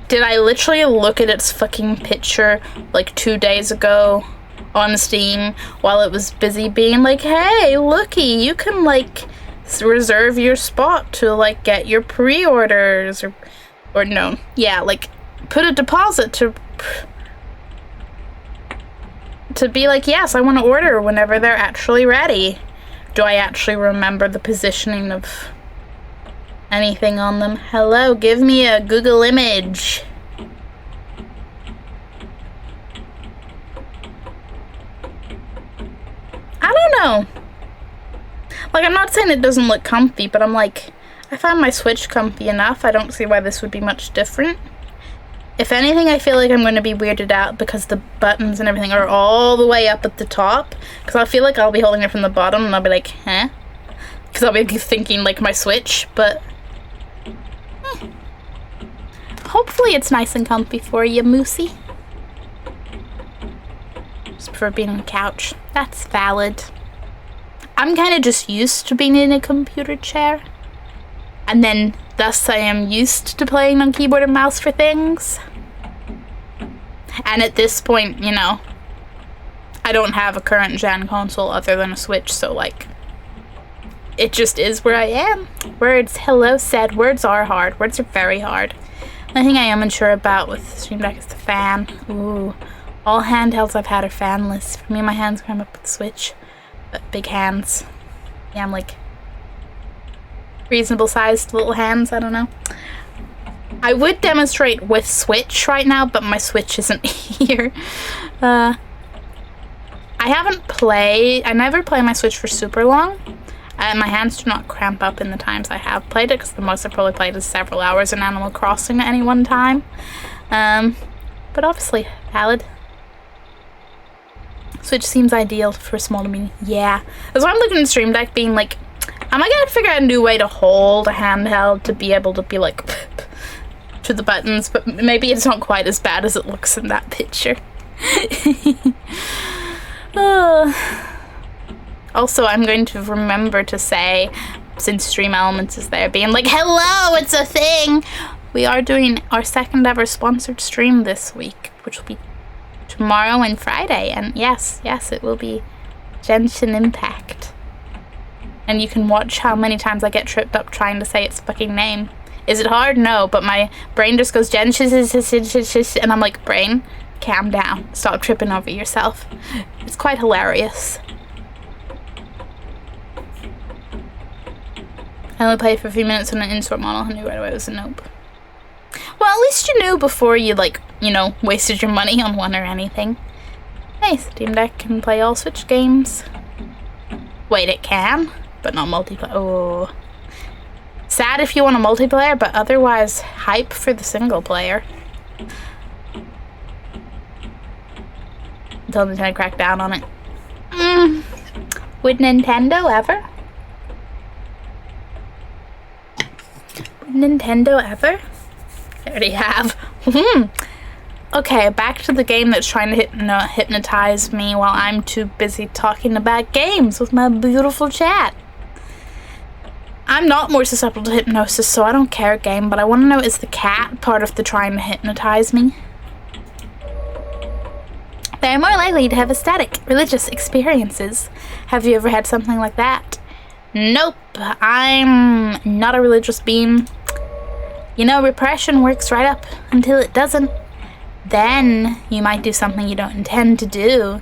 Did I literally look at its fucking picture like 2 days ago on Steam while it was busy being like, hey, looky, you can like reserve your spot to like get your pre-orders or no, yeah, like put a deposit to be like, yes, I want to order whenever they're actually ready. Do I actually remember the positioning of anything on them? Hello, give me a Google image. I don't know. Like, I'm not saying it doesn't look comfy, but I'm like, I find my Switch comfy enough. I don't see why this would be much different. If anything, I feel like I'm going to be weirded out because the buttons and everything are all the way up at the top. Because I feel like I'll be holding it from the bottom and I'll be like, huh? Because I'll be thinking like my Switch, but hopefully it's nice and comfy for you, Moosey. Just prefer being on the couch. That's valid. I'm kind of just used to being in a computer chair. And then, thus, I am used to playing on keyboard and mouse for things. And at this point, you know, I don't have a current gen console other than a Switch, so, like, it just is where I am. Words, hello said, words are hard. Words are very hard. The thing I am unsure about with Stream Deck is the fan. Ooh. All handhelds I've had are fanless. For me, my hands climb up with the Switch. But big hands. Yeah, I'm like reasonable sized little hands, I don't know. I would demonstrate with Switch right now, but my Switch isn't here. I never play my Switch for super long. My hands do not cramp up in the times I have played it, because the most I've probably played is several hours in Animal Crossing at any one time. But obviously, valid. Switch seems ideal for small to medium. Yeah. That's why I'm looking at Stream Deck being like, am I gonna figure out a new way to hold a handheld to be able to be like to the buttons, but maybe it's not quite as bad as it looks in that picture. Also, I'm going to remember to say, since Stream Elements is there, being like, hello, it's a thing! We are doing our second ever sponsored stream this week, which will be tomorrow and Friday, and yes, it will be Genshin Impact. And you can watch how many times I get tripped up trying to say its fucking name. Is it hard? No, but my brain just goes Genshin, and I'm like, brain, calm down. Stop tripping over yourself. It's quite hilarious. I only played for a few minutes on an in-store model. I knew right away it was a nope. Well, at least you knew before you, like, you know, wasted your money on one or anything. Hey, Steam Deck can play all Switch games. Wait, it can? But not multiplayer. Oh. Sad if you want a multiplayer, but otherwise hype for the single player. Until Nintendo cracked down on it. Would Nintendo ever? Would Nintendo ever? They already have. Okay, back to the game that's trying to hypnotize me while I'm too busy talking about games with my beautiful chat. I'm not more susceptible to hypnosis, so I don't care game, but I want to know, is the cat part of the trying to hypnotize me? They're more likely to have ecstatic, religious experiences. Have you ever had something like that? Nope, I'm not a religious being. You know, repression works right up until it doesn't. Then you might do something you don't intend to do.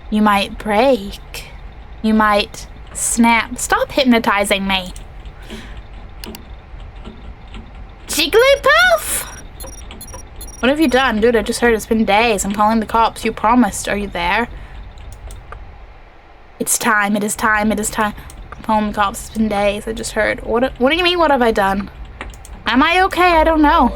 You might break. You might snap. Stop hypnotizing me. Jigglypuff! What have you done? Dude, I just heard it's been days. I'm calling the cops. You promised. Are you there? It's time. It is time. It is time. I'm calling the cops. It's been days. I just heard. What do you mean, what have I done? Am I okay? I don't know.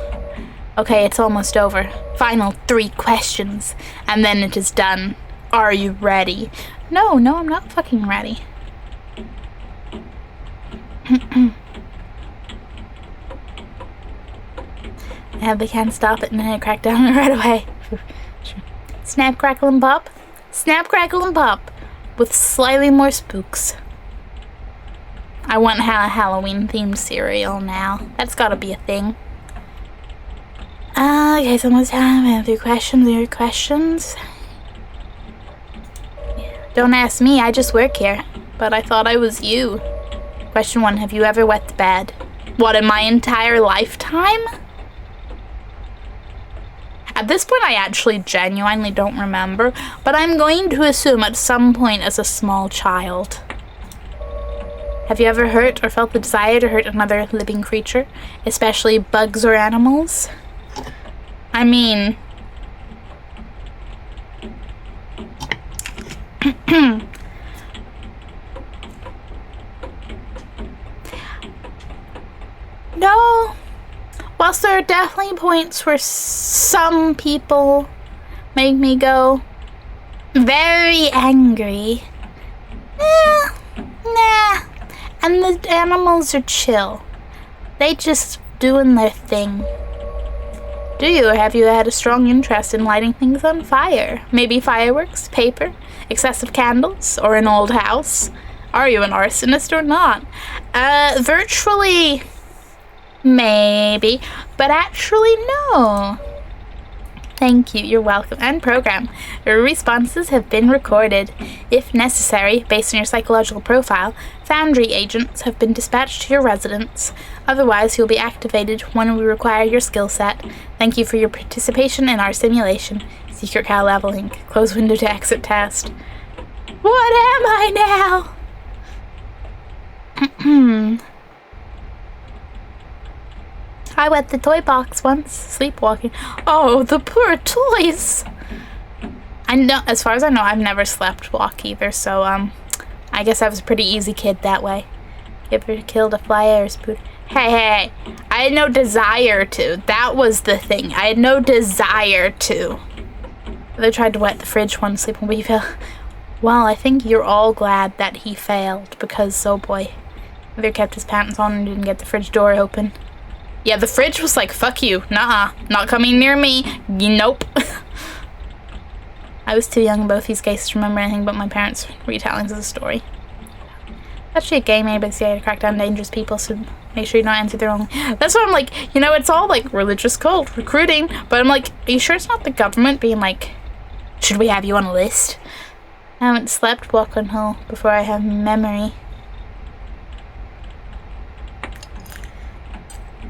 Okay, it's almost over. Final 3 questions. And then it is done. Are you ready? No, I'm not fucking ready. Yeah, they can't stop it and then crack down right away. Snap, crackle, and pop. Snap, crackle, and pop. With slightly more spooks. I want a Halloween-themed cereal now. That's gotta be a thing. Okay, so almost time. I have 3 questions. Your questions? Don't ask me, I just work here. But I thought I was you. Question 1, have you ever wet the bed? What, in my entire lifetime? At this point, I actually genuinely don't remember, but I'm going to assume at some point as a small child. Have you ever hurt or felt the desire to hurt another living creature, especially bugs or animals? I mean... No. Whilst there are definitely points where some people make me go very angry, nah. And the animals are chill. They just doing their thing. Do you, or have you had a strong interest in lighting things on fire? Maybe fireworks, paper, excessive candles, or an old house? Are you an arsonist or not? Virtually, maybe, but actually no. Thank you, you're welcome. End program. Your responses have been recorded. If necessary, based on your psychological profile, Foundry agents have been dispatched to your residence. Otherwise, you'll be activated when we require your skill set. Thank you for your participation in our simulation. Secret Cow leveling. Close window to exit test. What am I now? I wet the toy box once, sleepwalking. Oh, the poor toys! I know, as far as I know, I've never slept walk either, so, I guess I was a pretty easy kid that way. You ever killed a fly or a spoon? Hey, I had no desire to. That was the thing. I had no desire to. They tried to wet the fridge one sleeping we fell. Well, I think you're all glad that he failed, because, oh boy, either kept his pants on and didn't get the fridge door open. Yeah, the fridge was like, fuck you. Nuh-uh. Not coming near me. Nope. I was too young in both these cases to remember anything but my parents' retellings of the story. Actually a game made by the CIA to crack down dangerous people, so make sure you don't answer their own. That's why I'm like, you know, it's all like religious cult, recruiting, but I'm like, are you sure it's not the government being like, should we have you on a list? I haven't slept walk on hill before I have memory.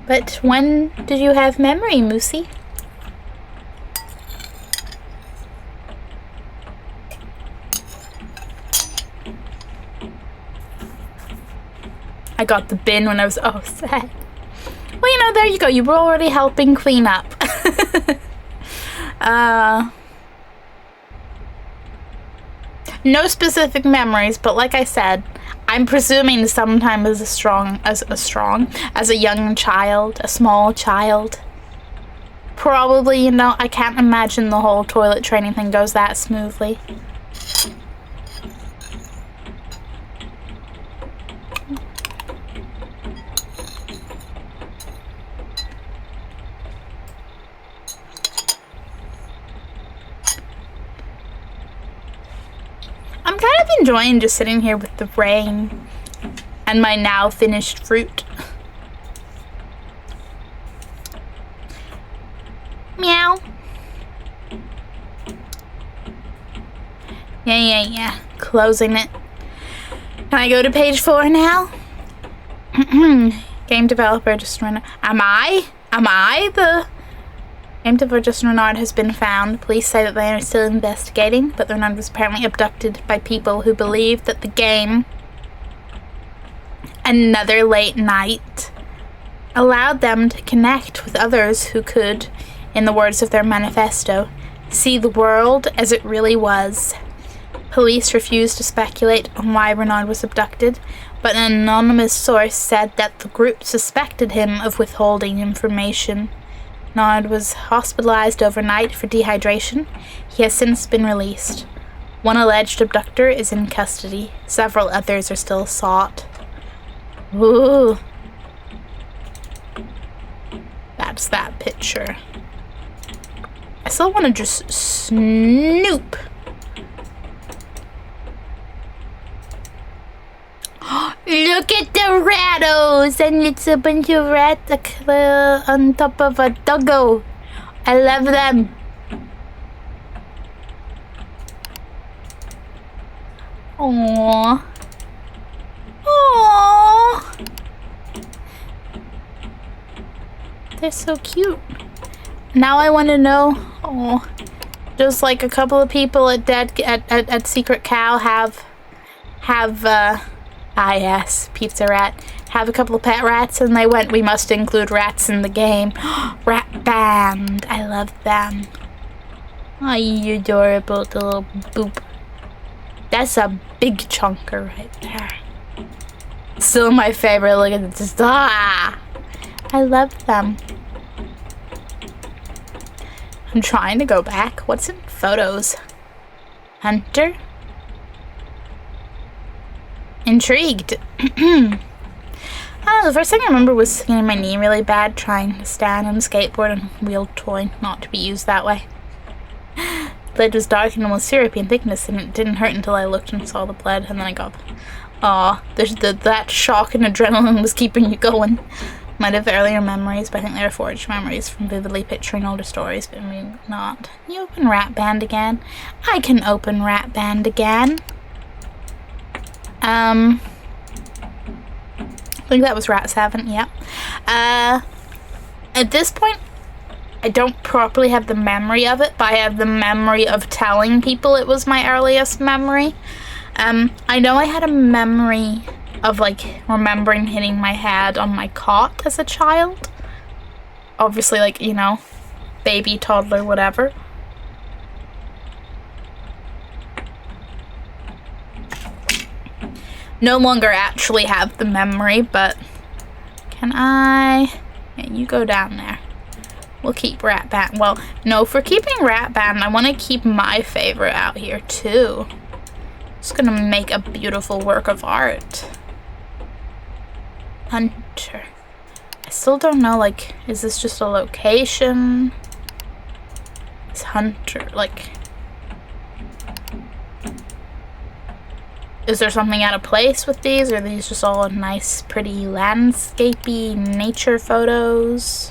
But when did you have memory, Moosey? I got the bin when I was sad. Well, you know, there you go. You were already helping clean up. No specific memories, but like I said, I'm presuming sometime as a young child, a small child. Probably, you know, I can't imagine the whole toilet training thing goes that smoothly. I'm kind of enjoying just sitting here with the rain and my now finished fruit. Meow. Yeah. Closing it. Can I go to page 4 now? Game developer Justin Renard. Am I the... Game developer Justin Renard has been found. Police say that they are still investigating, but Renard was apparently abducted by people who believe that the game, Another Late Night, allowed them to connect with others who could, in the words of their manifesto, see the world as it really was. Police refused to speculate on why Renard was abducted, but an anonymous source said that the group suspected him of withholding information. Renard was hospitalized overnight for dehydration. He has since been released. One alleged abductor is in custody. Several others are still sought. Ooh. That's that picture. I still want to just snoop. Look at the rattos, and it's a bunch of rats on top of a doggo. I love them. Aww. Aww. They're so cute. Now I want to know. Oh, just like a couple of people at Secret Cow have yes, Pizza Rat, have a couple of pet rats, and they went, we must include rats in the game. Rat Band, I love them. Oh, you adorable little boop. That's a big chunker right there. Still my favorite, look at this. I love them. I'm trying to go back. What's in photos? Hunter? Intrigued. I don't know, the first thing I remember was skinning my knee really bad trying to stand on a skateboard and wheeled toy, not to be used that way. The blade was dark and almost syrupy in thickness, and it didn't hurt until I looked and saw the blood, and then I got... Aw, that shock and adrenaline was keeping you going. Might have earlier memories, but I think they were forged memories from vividly picturing older stories, but maybe not. Can you open Rat Band again? I can open Rat Band again. I think that was Rat 7, yeah. At this point, I don't properly have the memory of it, but I have the memory of telling people it was my earliest memory. I know I had a memory of, like, remembering hitting my head on my cot as a child. Obviously, like, you know, baby, toddler, whatever. No longer actually have the memory, but can I... Yeah, you go down there. We'll keep Rat Band. Well, no, for keeping Rat Band, I want to keep my favorite out here, too. It's gonna make a beautiful work of art. Hunter. I still don't know, like, is this just a location? Is Hunter, like... Is there something out of place with these? Or are these just all nice, pretty landscapey nature photos?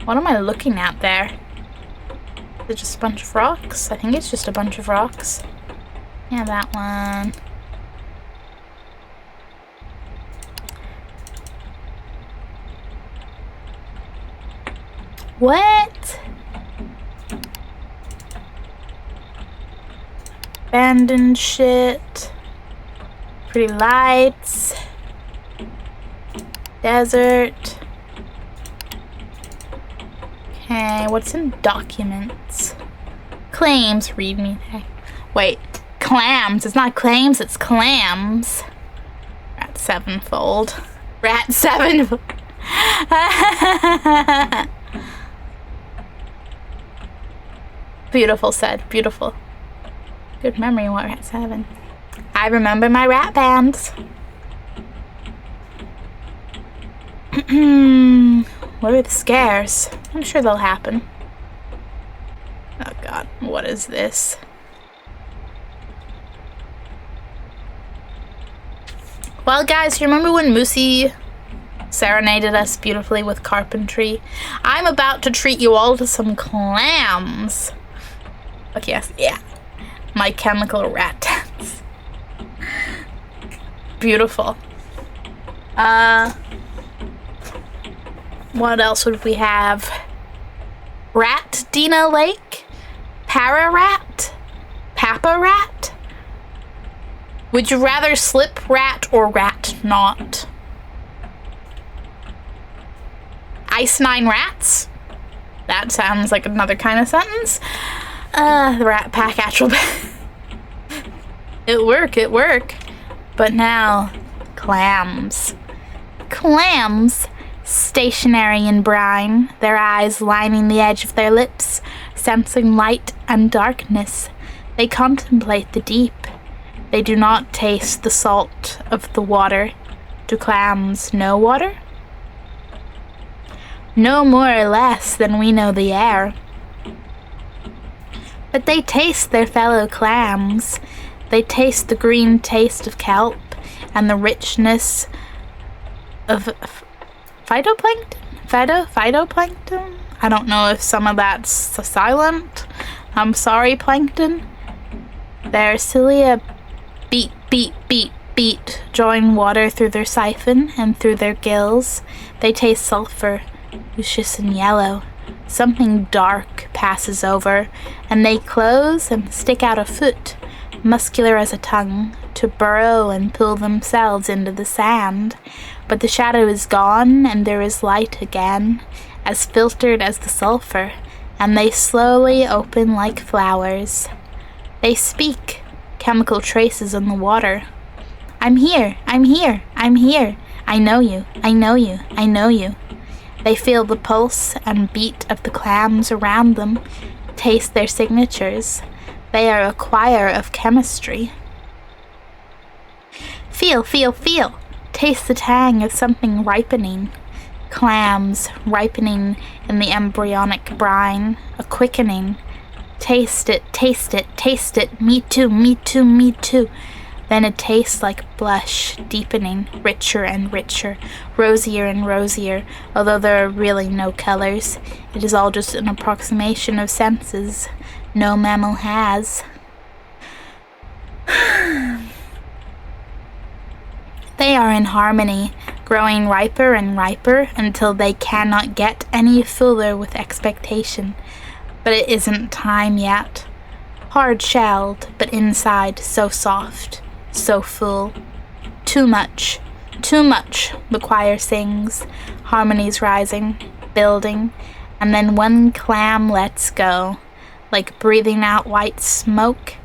What am I looking at there? Is it just a bunch of rocks? I think it's just a bunch of rocks. Yeah, that one. What? Abandoned shit. Pretty lights. Desert. Okay, what's in documents? Claims, read me. Wait, clams. It's not claims, it's clams. Rat Sevenfold. Rat Sevenfold. Beautiful said, beautiful. Good memory, what Rat 7. I remember my Rat Bands. What are the scares? I'm sure they'll happen. Oh god, what is this? Well guys, you remember when Moosey serenaded us beautifully with carpentry? I'm about to treat you all to some clams. Okay, yes, yeah. My chemical rat dance. Beautiful. What else would we have? Rat Dina Lake? Para-rat? Papa-rat? Would you rather slip rat or rat not? Ice 9 rats? That sounds like another kind of sentence. The Rat Pack actual. It work. But now, clams. Clams, stationary in brine, their eyes lining the edge of their lips, sensing light and darkness. They contemplate the deep. They do not taste the salt of the water. Do clams know water? No more or less than we know the air. But they taste their fellow clams. They taste the green taste of kelp and the richness of phytoplankton? Phytoplankton? I don't know if some of that's silent. I'm sorry, plankton. Their cilia beat, beat, beat, beat, drawing water through their siphon and through their gills. They taste sulfur, luscious and yellow. Something dark passes over, and they close and stick out a foot, muscular as a tongue, to burrow and pull themselves into the sand. But the shadow is gone, and there is light again, as filtered as the sulfur, and they slowly open like flowers. They speak, chemical traces on the water. I'm here, I'm here, I'm here. I know you, I know you, I know you. They feel the pulse and beat of the clams around them, taste their signatures. They are a choir of chemistry. Feel, feel, feel. Taste the tang of something ripening. Clams ripening in the embryonic brine, a quickening. Taste it, taste it, taste it. Me too, me too, me too. Then it tastes like blush, deepening, richer and richer, rosier and rosier, although there are really no colors. It is all just an approximation of senses no mammal has. They are in harmony, growing riper and riper until they cannot get any fuller with expectation. But it isn't time yet. Hard-shelled, but inside so soft, so full. Too much, the choir sings, harmonies rising, building, and then one clam lets go, like breathing out white smoke,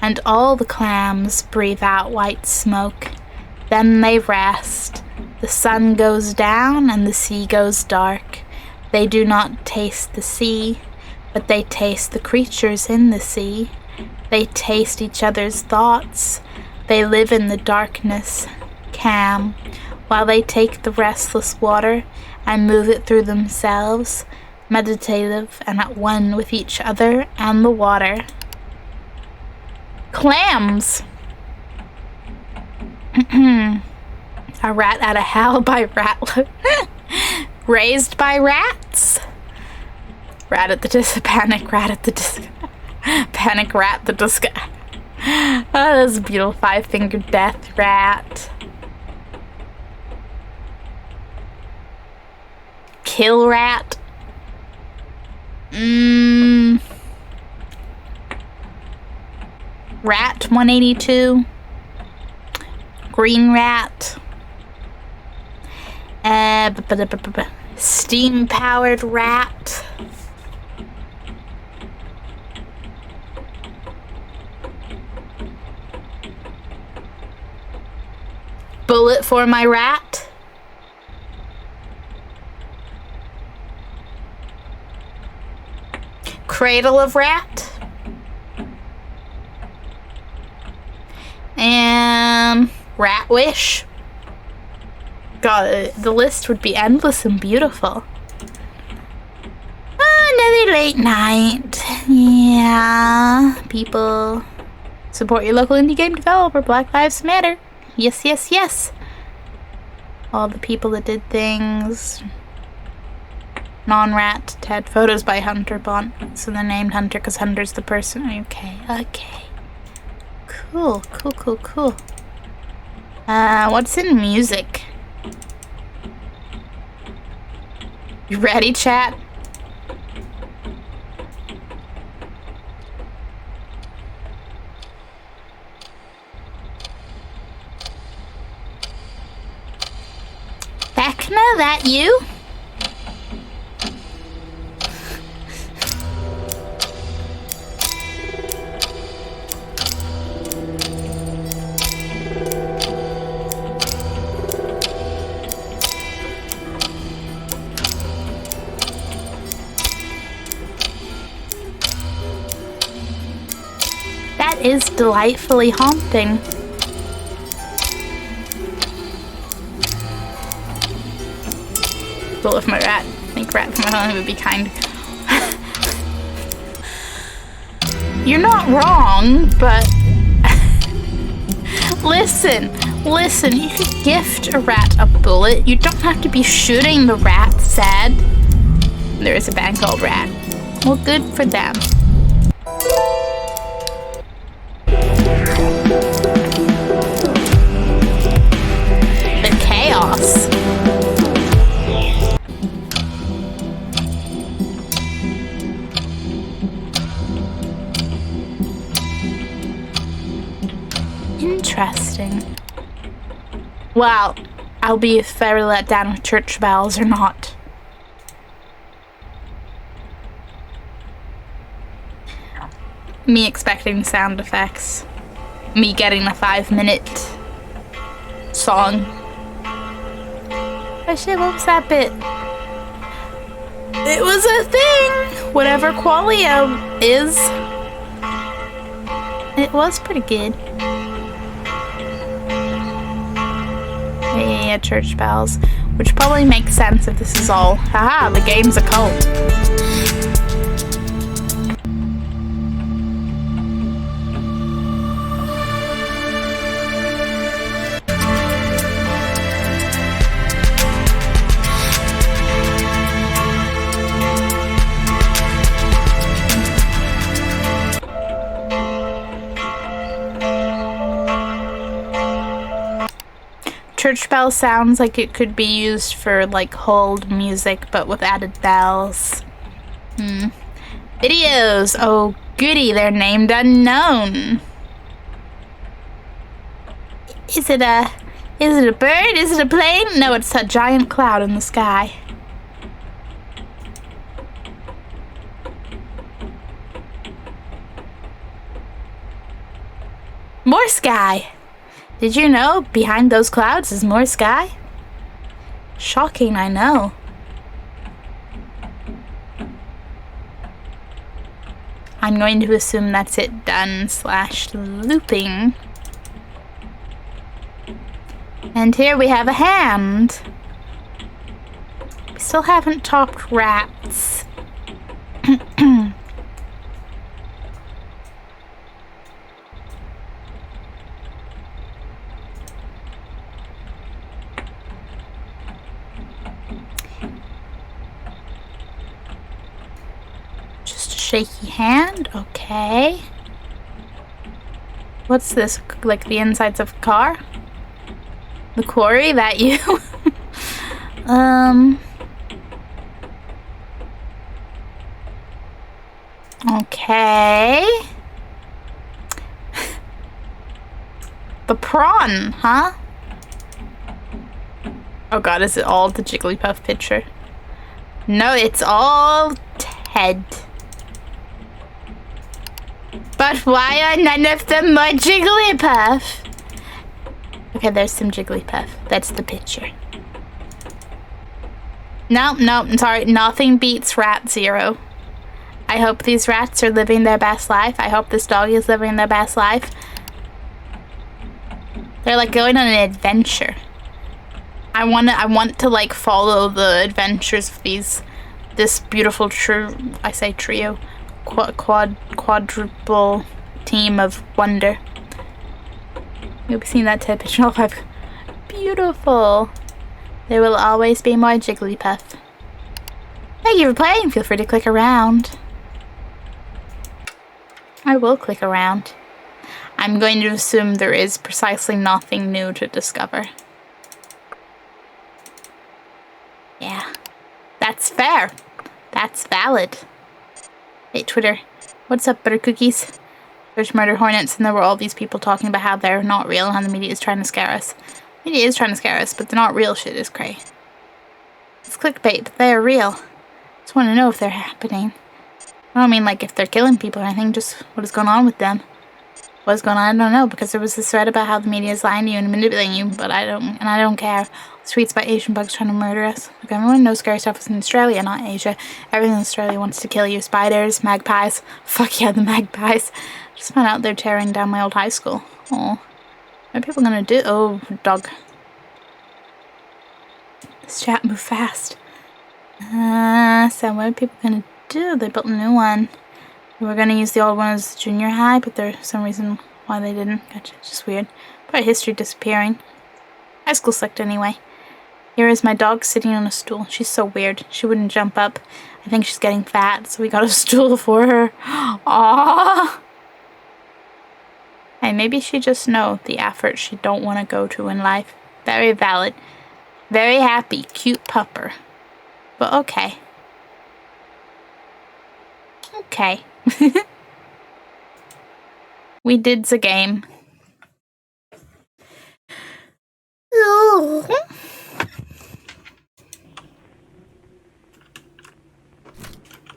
and all the clams breathe out white smoke. Then they rest. The sun goes down and the sea goes dark. They do not taste the sea, but they taste the creatures in the sea. They taste each other's thoughts. They live in the darkness, calm, while they take the restless water and move it through themselves, meditative and at one with each other and the water. Clams! A rat out of hell by Rattler. Raised by rats. Rat at the disco. Panic rat at the disco. Panic rat the disco. Oh, that's a beautiful 5-fingered death rat. Kill rat. Rat 182. Green rat. Steam-powered rat. Bullet for my rat. Cradle of rat. And rat wish. God, the list would be endless and beautiful. Another late night. Yeah. People, support your local indie game developer. Black Lives Matter. Yes, yes, yes. All the people that did things. Non-rat. Ted. Photos by Hunter Bont. So they're named Hunter because Hunter's the person. Okay, okay. Cool, cool, cool, cool. What's in music? You ready, chat? Vecna, that you? That is delightfully haunting. Well, if my rat, I think rat from my home would be kind. You're not wrong, but listen, you could gift a rat a bullet. You don't have to be shooting the rat, said. There is a band called Rat. Well, good for them. The chaos. Interesting. Well, I'll be very let down with church bells or not. Me expecting sound effects. Me getting a 5-minute song. Oh shit, what was that bit? It was a thing! Whatever Qualia is. It was pretty good. Yeah, church bells. Which probably makes sense if this is all. Haha, the game's a cult. Church bell sounds like it could be used for like hold music, but with added bells. Videos. Oh goody, they're named unknown. Is it a bird? Is it a plane? No, it's a giant cloud in the sky. More sky. Did you know behind those clouds is more sky? Shocking, I know. I'm going to assume that's it done / looping. And here we have a hand. We still haven't topped rats. Shaky hand, okay. What's this? Like the insides of a car? The quarry? That you? Okay. The prawn, huh? Oh god, is it all the Jigglypuff picture? No, it's all Ted. But why are none of them more Jigglypuff? Okay, there's some Jigglypuff. That's the picture. No, I'm sorry. Nothing beats Rat Zero. I hope these rats are living their best life. I hope this dog is living their best life. They're like going on an adventure. I want to like follow the adventures of this beautiful trio. Quadruple team of wonder. You'll be seeing that Ted picture. Oh, beautiful. There will always be more Jigglypuff. Thank you for playing. Feel free to click around. I will click around. I'm going to assume there is precisely nothing new to discover. Yeah. That's fair. That's valid. Hey, Twitter. What's up, butter cookies? There's murder hornets, and there were all these people talking about how they're not real and how the media is trying to scare us. The media is trying to scare us, but the not real shit is cray. It's clickbait, but they're real. Just want to know if they're happening. I don't mean like if they're killing people or anything, just what is going on with them. What's going on, I don't know, because there was this thread about how the media is lying to you and manipulating you, but I don't care. Tweets about Asian bugs trying to murder us. Like, everyone knows scary stuff is in Australia, not Asia. Everything in Australia wants to kill you. Spiders, magpies. Fuck yeah, the magpies. Just found out they're tearing down my old high school. Oh, what are people gonna do? Oh, dog. This chat moved fast. So what are people gonna do? They built a new one. We were gonna use the old one as junior high, but there's some reason why they didn't. Gotcha, it's just weird. Probably history disappearing. High school sucked anyway. Here is my dog sitting on a stool. She's so weird. She wouldn't jump up. I think she's getting fat, so we got a stool for her. Aww. Hey, maybe she just know the effort she don't want to go to in life. Very valid. Very happy. Cute pupper. But okay. Okay. We did the game.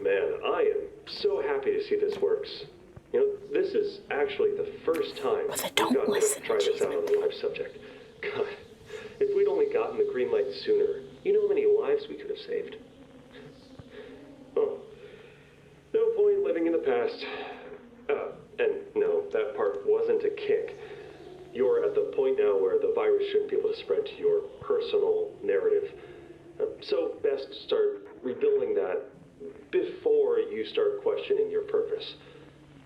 Man, I am so happy to see this works. You know, this is actually the first time But don't listen. try this out on a live subject. God, if we'd only gotten the green light sooner, you know how many lives we could have saved. past. And no, that part wasn't a kick. You're at the point now where the virus shouldn't be able to spread to your personal narrative. So best start rebuilding that before you start questioning your purpose.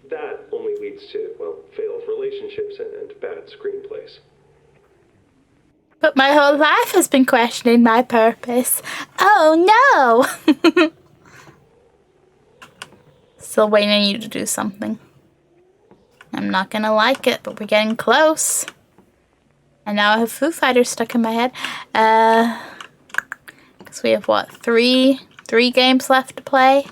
That only leads to, well, failed relationships and bad screenplays. But my whole life has been questioning my purpose. Oh no! Still waiting on you to do something. I'm not gonna like it, but we're getting close. And now I have Foo Fighters stuck in my head. Because we have what, three games left to play?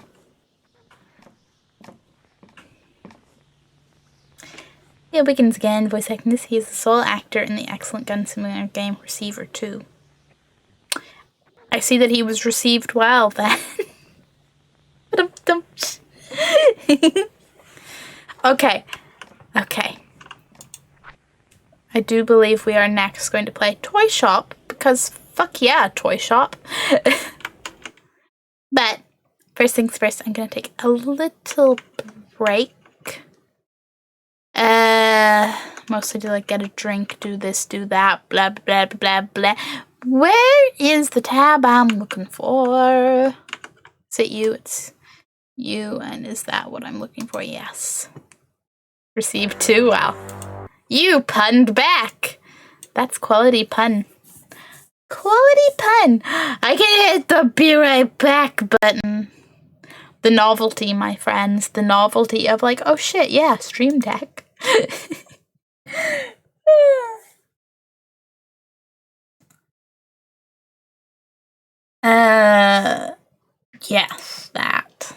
Theo Wiggins again, voice acting this. He is the sole actor in the excellent gun simulator game Receiver 2. I see that he was received well then. Okay. I do believe we are next going to play Toy Shop, because fuck yeah, Toy Shop. But first things first, I'm going to take a little break. Mostly to like get a drink, do this, do that, blah, blah, blah, blah. Where is the tab I'm looking for? Is it you? It's you, and is that what I'm looking for? Yes. Received 2, wow. You punned back. That's quality pun. Quality pun. I can hit the be right back button. The novelty, my friends. The novelty of like, oh shit, yeah, Stream Deck. Yes, that.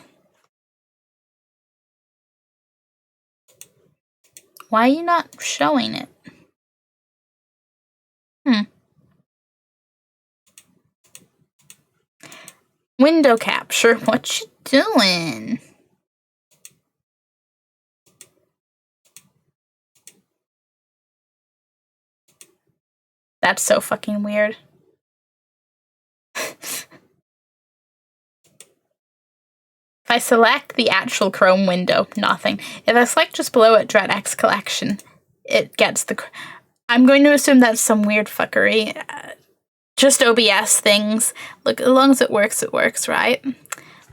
Why are you not showing it? Window capture, what you doing? That's so fucking weird. If I select the actual Chrome window, nothing. If I select just below it, DreadX Collection, it gets the... I'm going to assume that's some weird fuckery. Just OBS things. Look, as long as it works, right?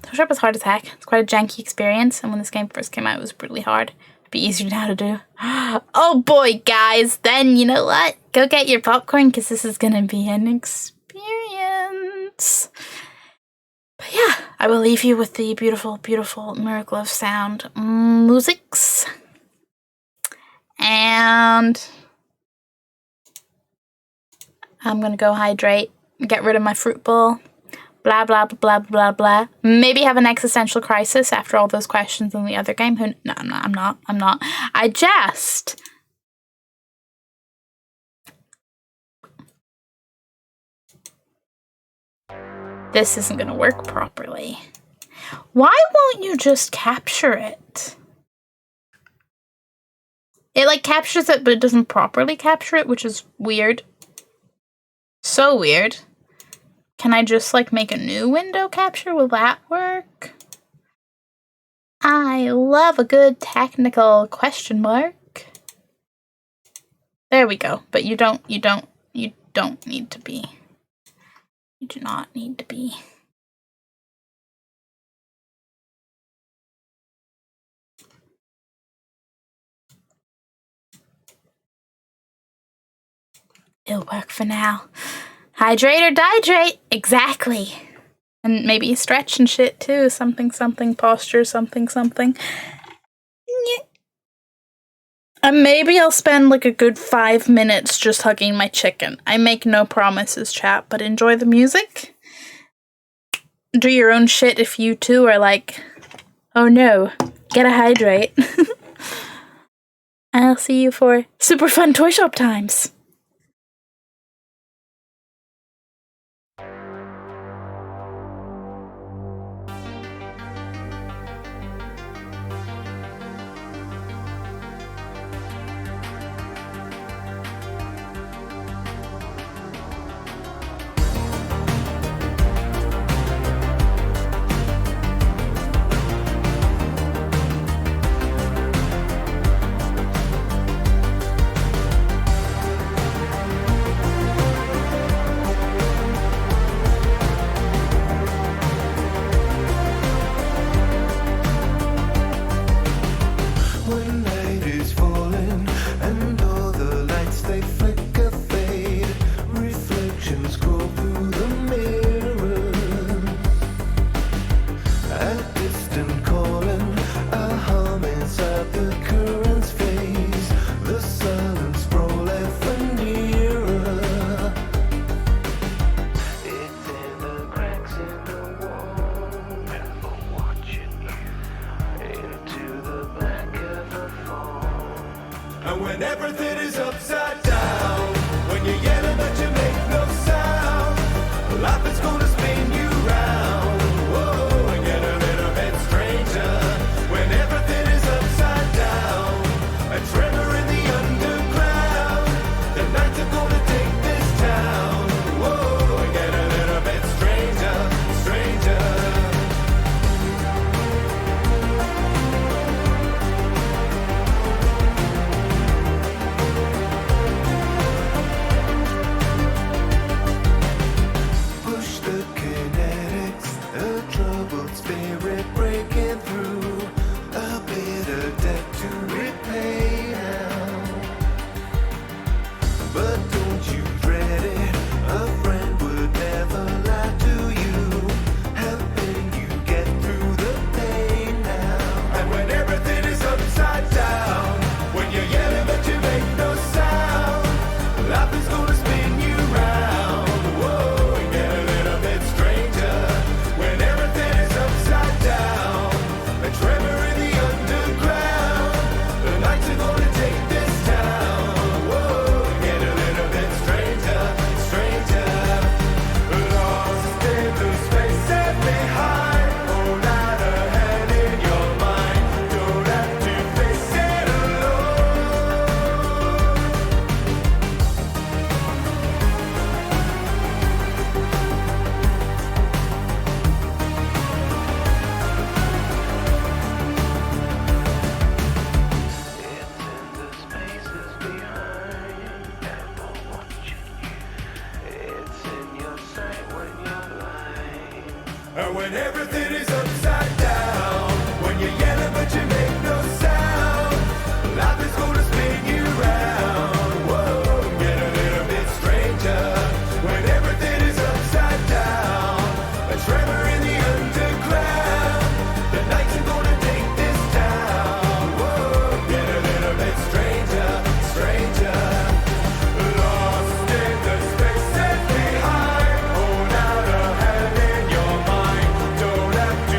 Photoshop is hard as heck. It's quite a janky experience, and when this game first came out, it was brutally hard. It'd be easier now to do. Oh boy, guys! Then, you know what? Go get your popcorn, because this is gonna be an experience. But yeah, I will leave you with the beautiful, beautiful Miracle of Sound musics. And I'm gonna go hydrate, get rid of my fruit bowl, blah, blah, blah, blah, blah. Maybe have an existential crisis after all those questions in the other game. No, I'm not. I just... This isn't gonna work properly. Why won't you just capture it? It, like, captures it, but it doesn't properly capture it, which is weird. So weird. Can I just, like, make a new window capture? Will that work? I love a good technical question mark. There we go. But you don't need to be. You do not need to be. It'll work for now. Hydrate or dihydrate. Exactly. And maybe stretch and shit too. Something, posture, something. And maybe I'll spend like a good 5 minutes just hugging my chicken. I make no promises, chat, but enjoy the music. Do your own shit if you too are like, oh no, get a hydrate. I'll see you for super fun toy shop times. Life is gonna spin you round, whoa, and get a little bit stranger when everything is upside down. A tremor in the underground. The nights are gonna take this town, whoa, and get a little bit stranger, stranger. Push the kinetics, a troubled spirit breaking through. A bitter debt to repay now. But don't you dread it, a friend would never lie to you, helping you get through the pain now. And when everything is upside down, when you're yelling but you make no sound, life is gonna spin you round, whoa, and get a little bit stranger. When everything is upside down, a tremor in the underground. The nights are gonna take this town, whoa, and get a little bit stranger, stranger. Lost in the spaces behind, hold out a hand in your mind. Don't have to face it alone. It's in the spaces behind, never watching you. It's in your sight when you're blind. And when everything is upside down, when you're yelling but you make no sound, life is gonna spin you round, whoa, get a little bit stranger. When everything is upside down, a tremor in the underground. The nights are gonna take this town, whoa, get a little bit stranger, stranger. Lost in the spaces behind, hold out a hand in your mind. Don't have to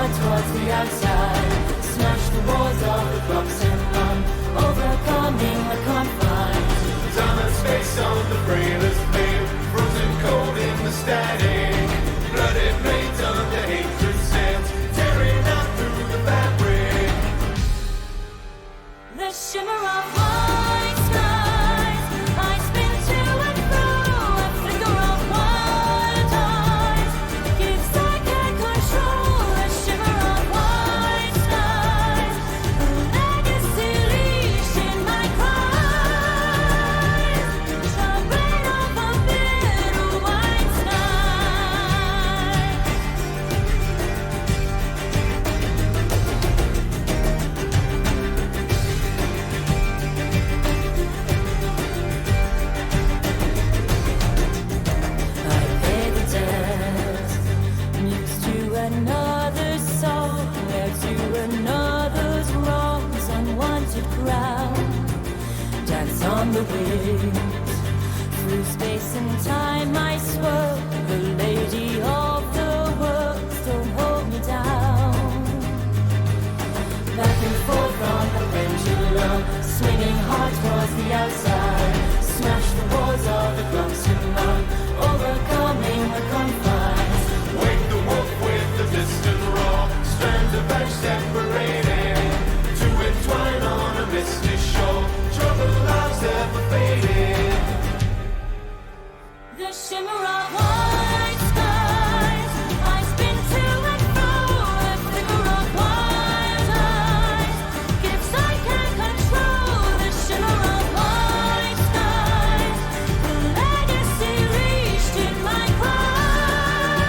hard towards the outside. Smash the walls of the blocks and run, overcoming the confines. Time and space on the frailest veil, frozen cold in the static. Blooded blades under hatred sails, tearing out through the fabric. The shimmer of white skies, I spin to and fro, a flicker of wild eyes. Gives I can control the shimmer of white skies, a legacy leashed in my cries. Shall reign over bitter white sky. I pay the debt, muse to another's soul, heir to another's wrongs, unwanted ground. Dance on the wind, through space and time I swirl. The lady of the world, don't hold me down. Back and forth on the pendulum, swinging hard towards the outside. Smash the walls of the blocks and run, overcoming the confines. Wake the wolf with the distant roar, strands of ash separated, to entwine on a misty shore. Troubled lives ever faded. The shimmer of white skies, I spin to and fro, a flicker of wild eyes. Gives I can control the shimmer of white skies, the legacy reached in my cries.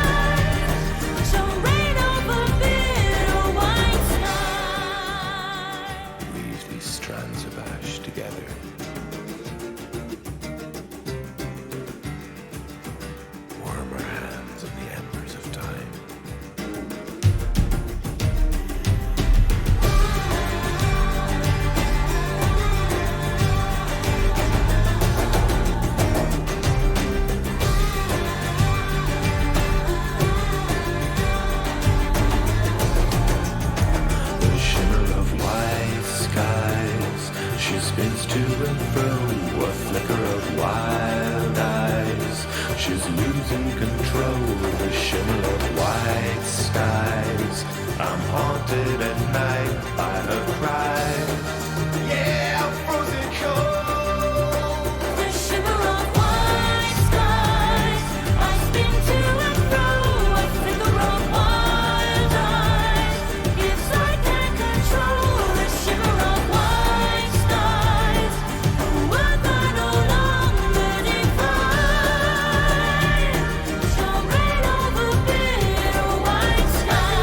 Shall reign over bitter white sky. Weave these strands of ash together. Warm our hands on the embers of time. The shimmer of white skies, she spins to and fro, a flicker of wild eyes. She's losing control, the shimmer of white skies. I'm haunted at night by her cries. Yeah, I'm frozen cold. The shimmer of white skies, I spin to and fro, a flicker of wild eyes. Gives I can control the shimmer of white skies, a world I no longer define. Shall reign over bitter white skies.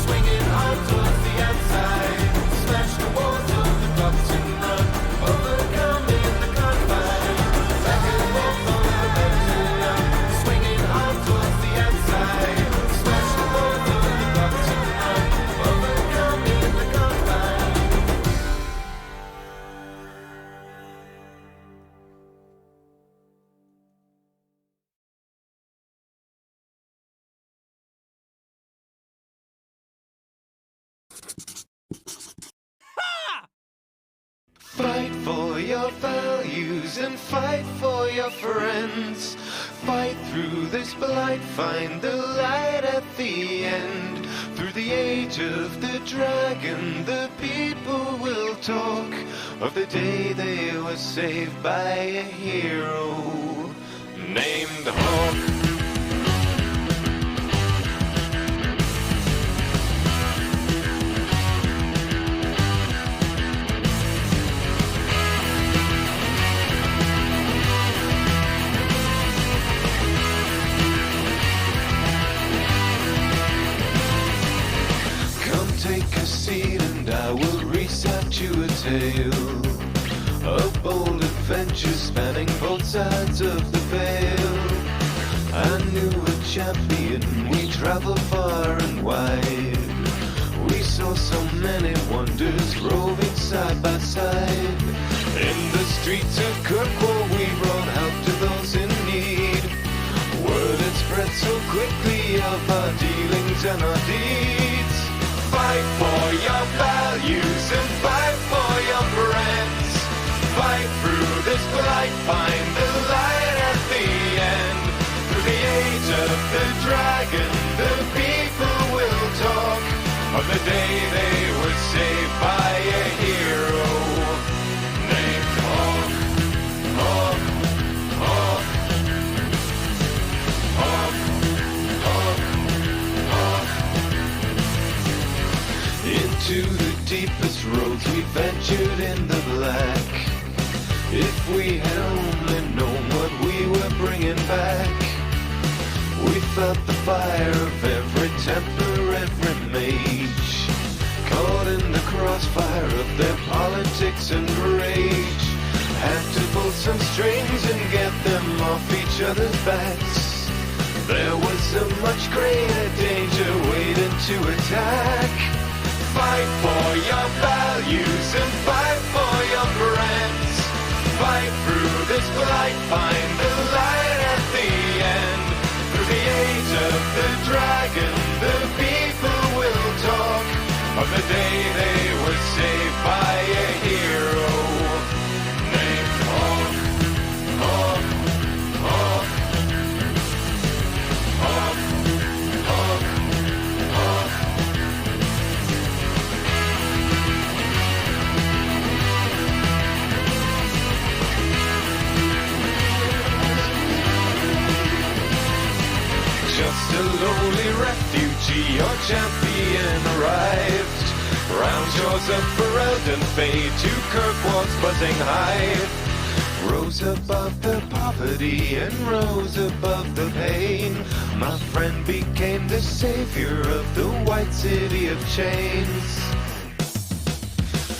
Swinging hard towards the outside, smash the walls of the blocks and run, overcoming the confines. Back and forth on the pendulum, swinging hard towards the outside, smash the walls of the blocks and run, overcoming the confines. Fight for your values and fight for your friends. Fight through this blight, find the light at the end. Through the age of the dragon, the people will talk of the day they were saved by a hero named Hawk. Come take a seat and I will recite you a tale of bold adventures spanning both sides of the veil. I knew a champion, we traveled far and wide. We saw so many wonders roving side by side. In the streets of Kirkwall we brought help to those in need. Word had spread so quickly of our dealings and our deeds. Fight for your values and fight for your friends. Fight through this blight, find the light at the end. Through the age of the dragon, the people will talk of the day they were saved by a hero named Hawk. Hawk, Hawk, Hawk, Hawk, Hawk. Into the deepest roads we ventured in the black. If we had only known what we were bringing back, we felt the fire of every templar, every mage, caught in the crossfire of their politics and rage. Had to pull some strings and get them off each other's backs. There was so much greater danger waiting to attack. Fight for your values and fight for your friends. Fight through this blight, find the light at the end. Through the age of the dragon, the people will talk of the day they were saved by a hero named Hawk. Hawk, Hawk, Hawk, Hawk, Hawk. Just a lowly refugee, your champion arrived. Round shores of Fereld and Fade to Kirkwald's buzzing hive. Rose above the poverty and rose above the pain. My friend became the savior of the white city of chains.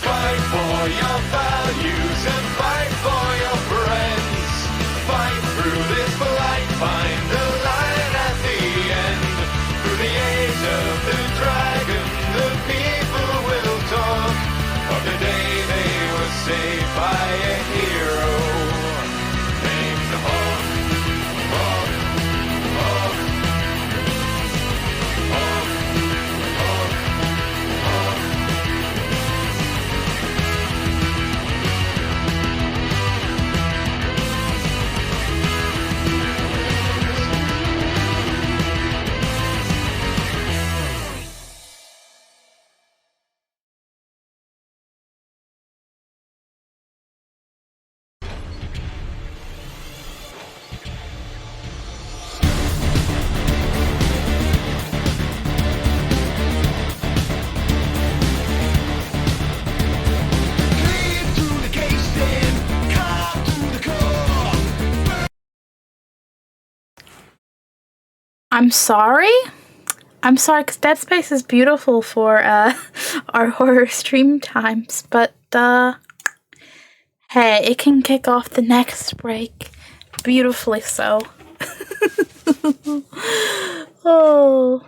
Fight for your values and fight for your friends. Fight through this blight, find the light at the end. Through the age of the dragon, the people will talk of the day they were saved by a hero named Hawk. Hawk, Hawk, Hawk, Hawk, Hawk. Clean through the gates, then come through the core. I'm sorry? I'm sorry, because Dead Space is beautiful for our horror stream times, but hey, it can kick off the next break beautifully so. Oh.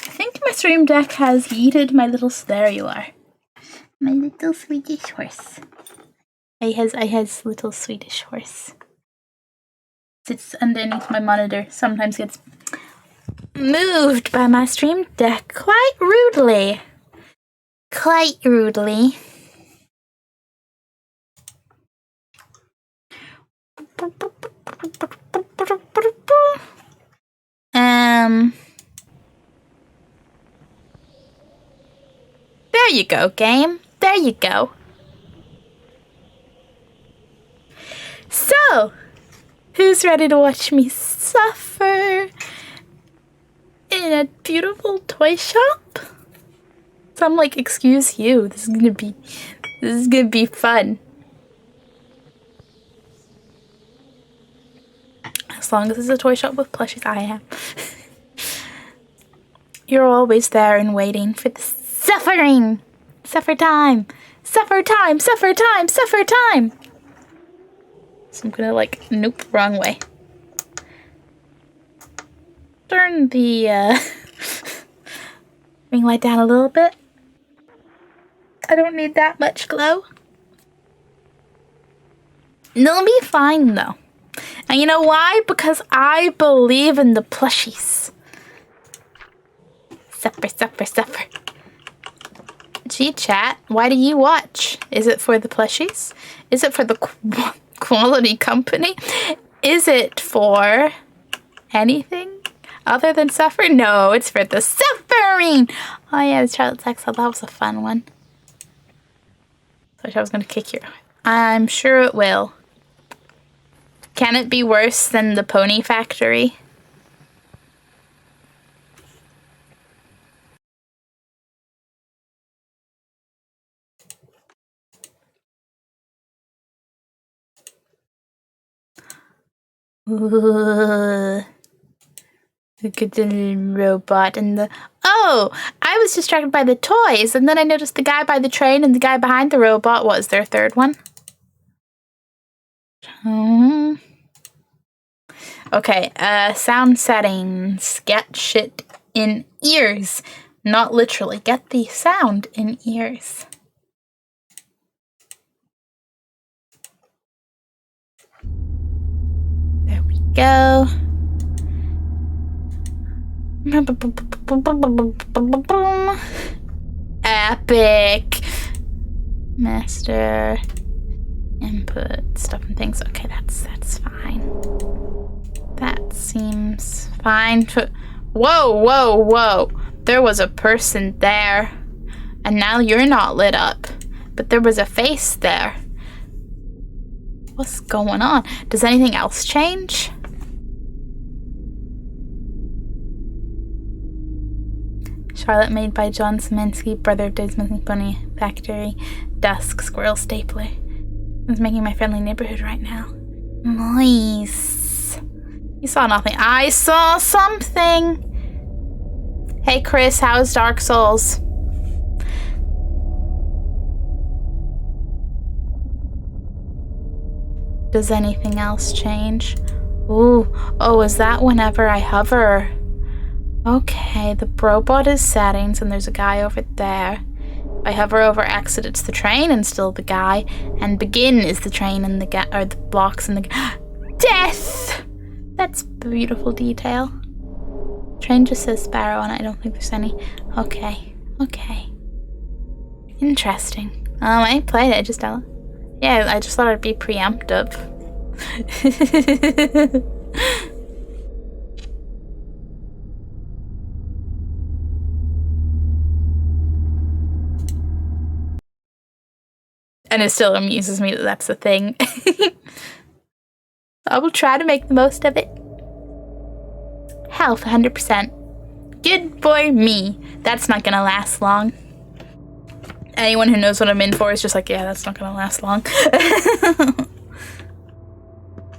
I think my stream deck has yeeted my little. There you are. My little Swedish horse. I has little Swedish horse. Sits underneath my monitor. Sometimes gets moved by my stream deck quite rudely. Quite rudely. There you go, game. There you go. So, who's ready to watch me suffer in a beautiful toy shop? So I'm like, excuse you. This is gonna be fun. As long as it's a toy shop with plushies, I am. You're always there and waiting for the suffering. Suffer time. Suffer time. Suffer time. Suffer time. So I'm gonna nope, wrong way. turn the ring light down a little bit? I don't need that much glow. It'll be fine though. And you know why? Because I believe in the plushies. Suffer. Gee, chat, why do you watch? Is it for the plushies? Is it for the quality company? Is it for anything other than suffering? No, it's for the suffering. Oh yeah, the Charlotte's Exile, that was a fun one. I wish I was going to kick you. I'm sure it will. Can it be worse than the Pony Factory? Ooh. Look at the little robot and the... Oh! I was distracted by the toys, and then I noticed the guy by the train and the guy behind the robot. What was their third one? Okay, sound settings. Get shit in ears. Not literally. Get the sound in ears. There we go. Epic. Master. Input stuff and things. Okay, that's fine. That seems fine. Whoa. There was a person there. And now you're not lit up. But there was a face there. What's going on? Does anything else change? Charlotte made by John Szymanski, brother of Disney Pony Factory, Dusk Squirrel Stapler. It's making my friendly neighborhood right now. Nice. You saw nothing. I saw something. Hey Chris, how's Dark Souls? Does anything else change? Ooh, oh, is that whenever I hover? Okay, the robot is settings and there's a guy over there. If I hover over exit, it's the train and still the guy. And begin is the train and the guy, or the blocks and the death! That's beautiful detail. Train just says Sparrow and I don't think there's any. Okay. Interesting. I ain't played it, I just don't. Yeah, I just thought it'd be preemptive. And it still amuses me that that's the thing. I will try to make the most of it. Health, 100%. Good for me. That's not gonna last long. Anyone who knows what I'm in for is just like, yeah, that's not gonna last long.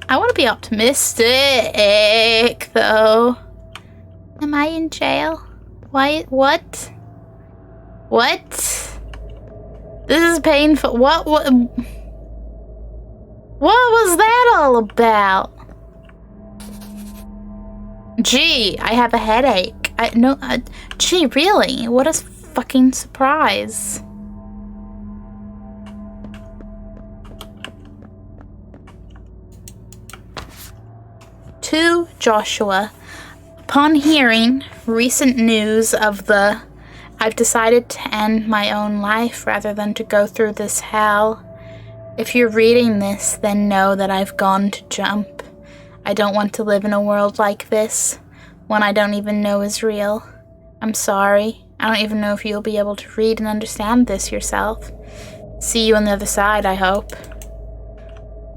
I want to be optimistic, though. Am I in jail? Why? What? This is painful. What was that all about? Gee, I have a headache. Gee, really? What a fucking surprise. To Joshua, upon hearing recent news of I've decided to end my own life rather than to go through this hell. If you're reading this, then know that I've gone to jump. I don't want to live in a world like this, one I don't even know is real. I'm sorry. I don't even know if you'll be able to read and understand this yourself. See you on the other side, I hope.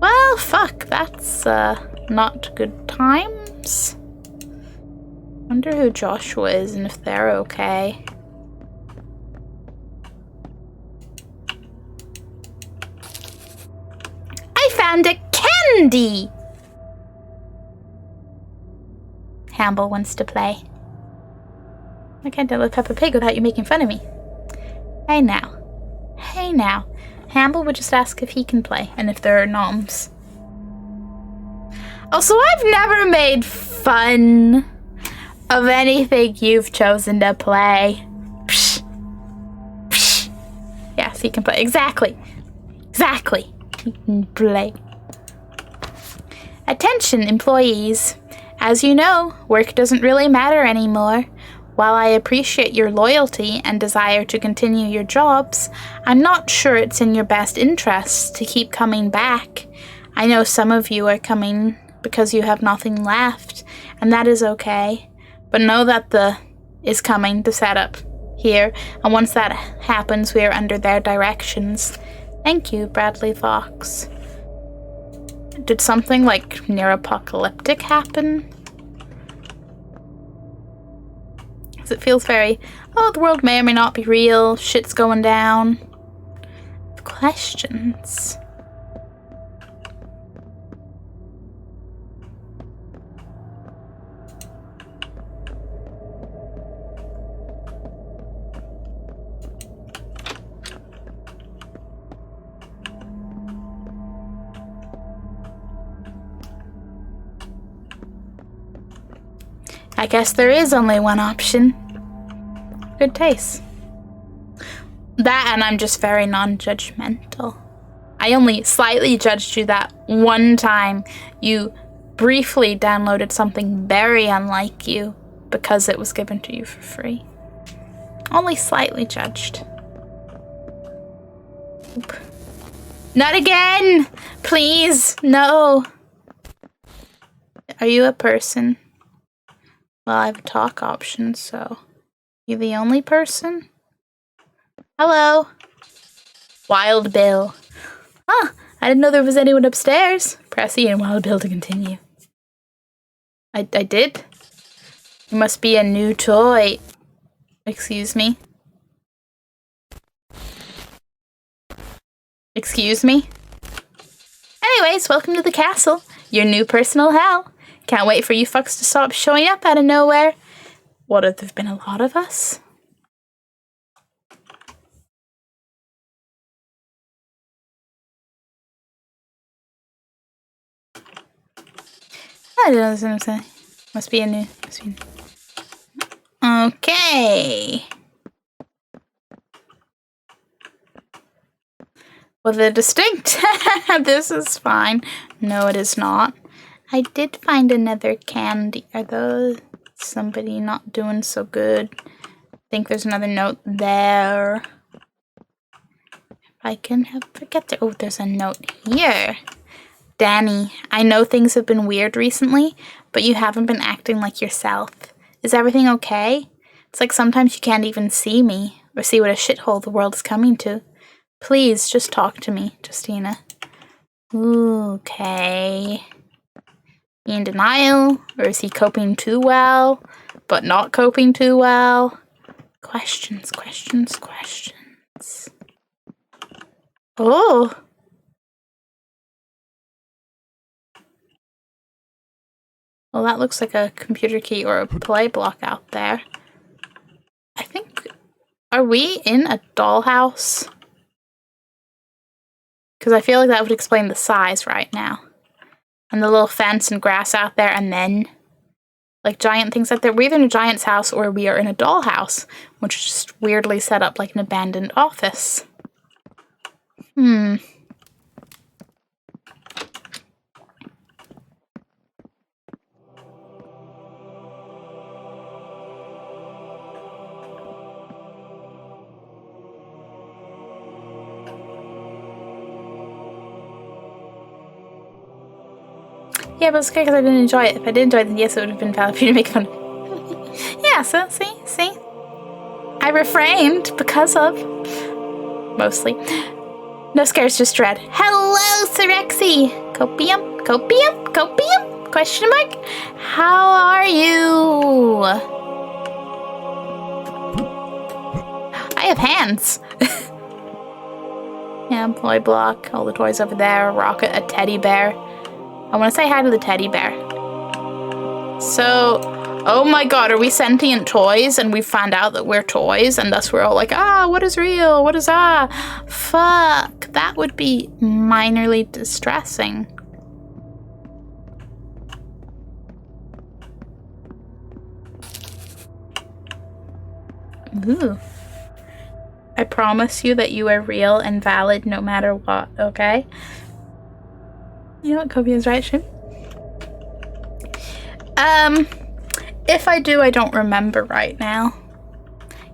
Well, fuck, that's, not good times. Wonder who Joshua is and if they're okay. I found a candy! Hamble wants to play. I can't deal with Peppa Pig without you making fun of me. Hey now. Hamble would just ask if he can play and if there are noms. Also, I've never made fun of anything you've chosen to play. Psh. Psh. Yes, he can play. Exactly. Exactly. He can play. Attention, employees. As you know, work doesn't really matter anymore. While I appreciate your loyalty and desire to continue your jobs, I'm not sure it's in your best interests to keep coming back. I know some of you are coming because you have nothing left, and that is okay. But know that the is coming to set up here, and once that happens, we are under their directions. Thank you, Bradley Fox. Did something like near-apocalyptic happen? Because it feels very, oh, the world may or may not be real, shit's going down. Questions. I guess there is only one option. Good taste. That, and I'm just very non-judgmental. I only slightly judged you that one time you briefly downloaded something very unlike you because it was given to you for free. Only slightly judged. Oop. Not again! Please, no. Are you a person? Well, I have a talk option, so... You the only person? Hello? Wild Bill. Huh, I didn't know there was anyone upstairs. Press E and Wild Bill to continue. I did? You must be a new toy. Excuse me? Excuse me? Anyways, welcome to the castle. Your new personal hell. Can't wait for you fucks to stop showing up out of nowhere. What, have there been a lot of us? I don't know what I'm saying. Must be a new. Okay. Well, they're distinct. This is fine. No, it is not. I did find another candy. Are those somebody not doing so good? I think there's another note there. If I can forget to. Oh, there's a note here. Danny, I know things have been weird recently, but you haven't been acting like yourself. Is everything okay? It's like sometimes you can't even see me or see what a shithole the world is coming to. Please, just talk to me, Justina. Okay. In denial? Or is he coping too well, but not coping too well? Questions. Oh! Well, that looks like a computer key or a play block out there. I think... Are we in a dollhouse? Because I feel like that would explain the size right now. And the little fence and grass out there, and then like giant things out there. We're either in a giant's house or we are in a dollhouse, which is just weirdly set up like an abandoned office. Yeah, but it's okay because I didn't enjoy it. If I did enjoy it, then yes, it would have been valid for you to make fun of. Yeah, so, see? I refrained because of... Mostly. No scares, just dread. Hello, Sirexi! Copium? Question mark? How are you? I have hands. Yeah, employee block, all the toys over there, Rocket, a teddy bear. I want to say hi to the teddy bear. So, oh my god, are we sentient toys and we found out that we're toys and thus we're all like, what is real? What is fuck, that would be minorly distressing. Ooh. I promise you that you are real and valid no matter what, okay? You know what, Kobe is right, Shim? If I do, I don't remember right now.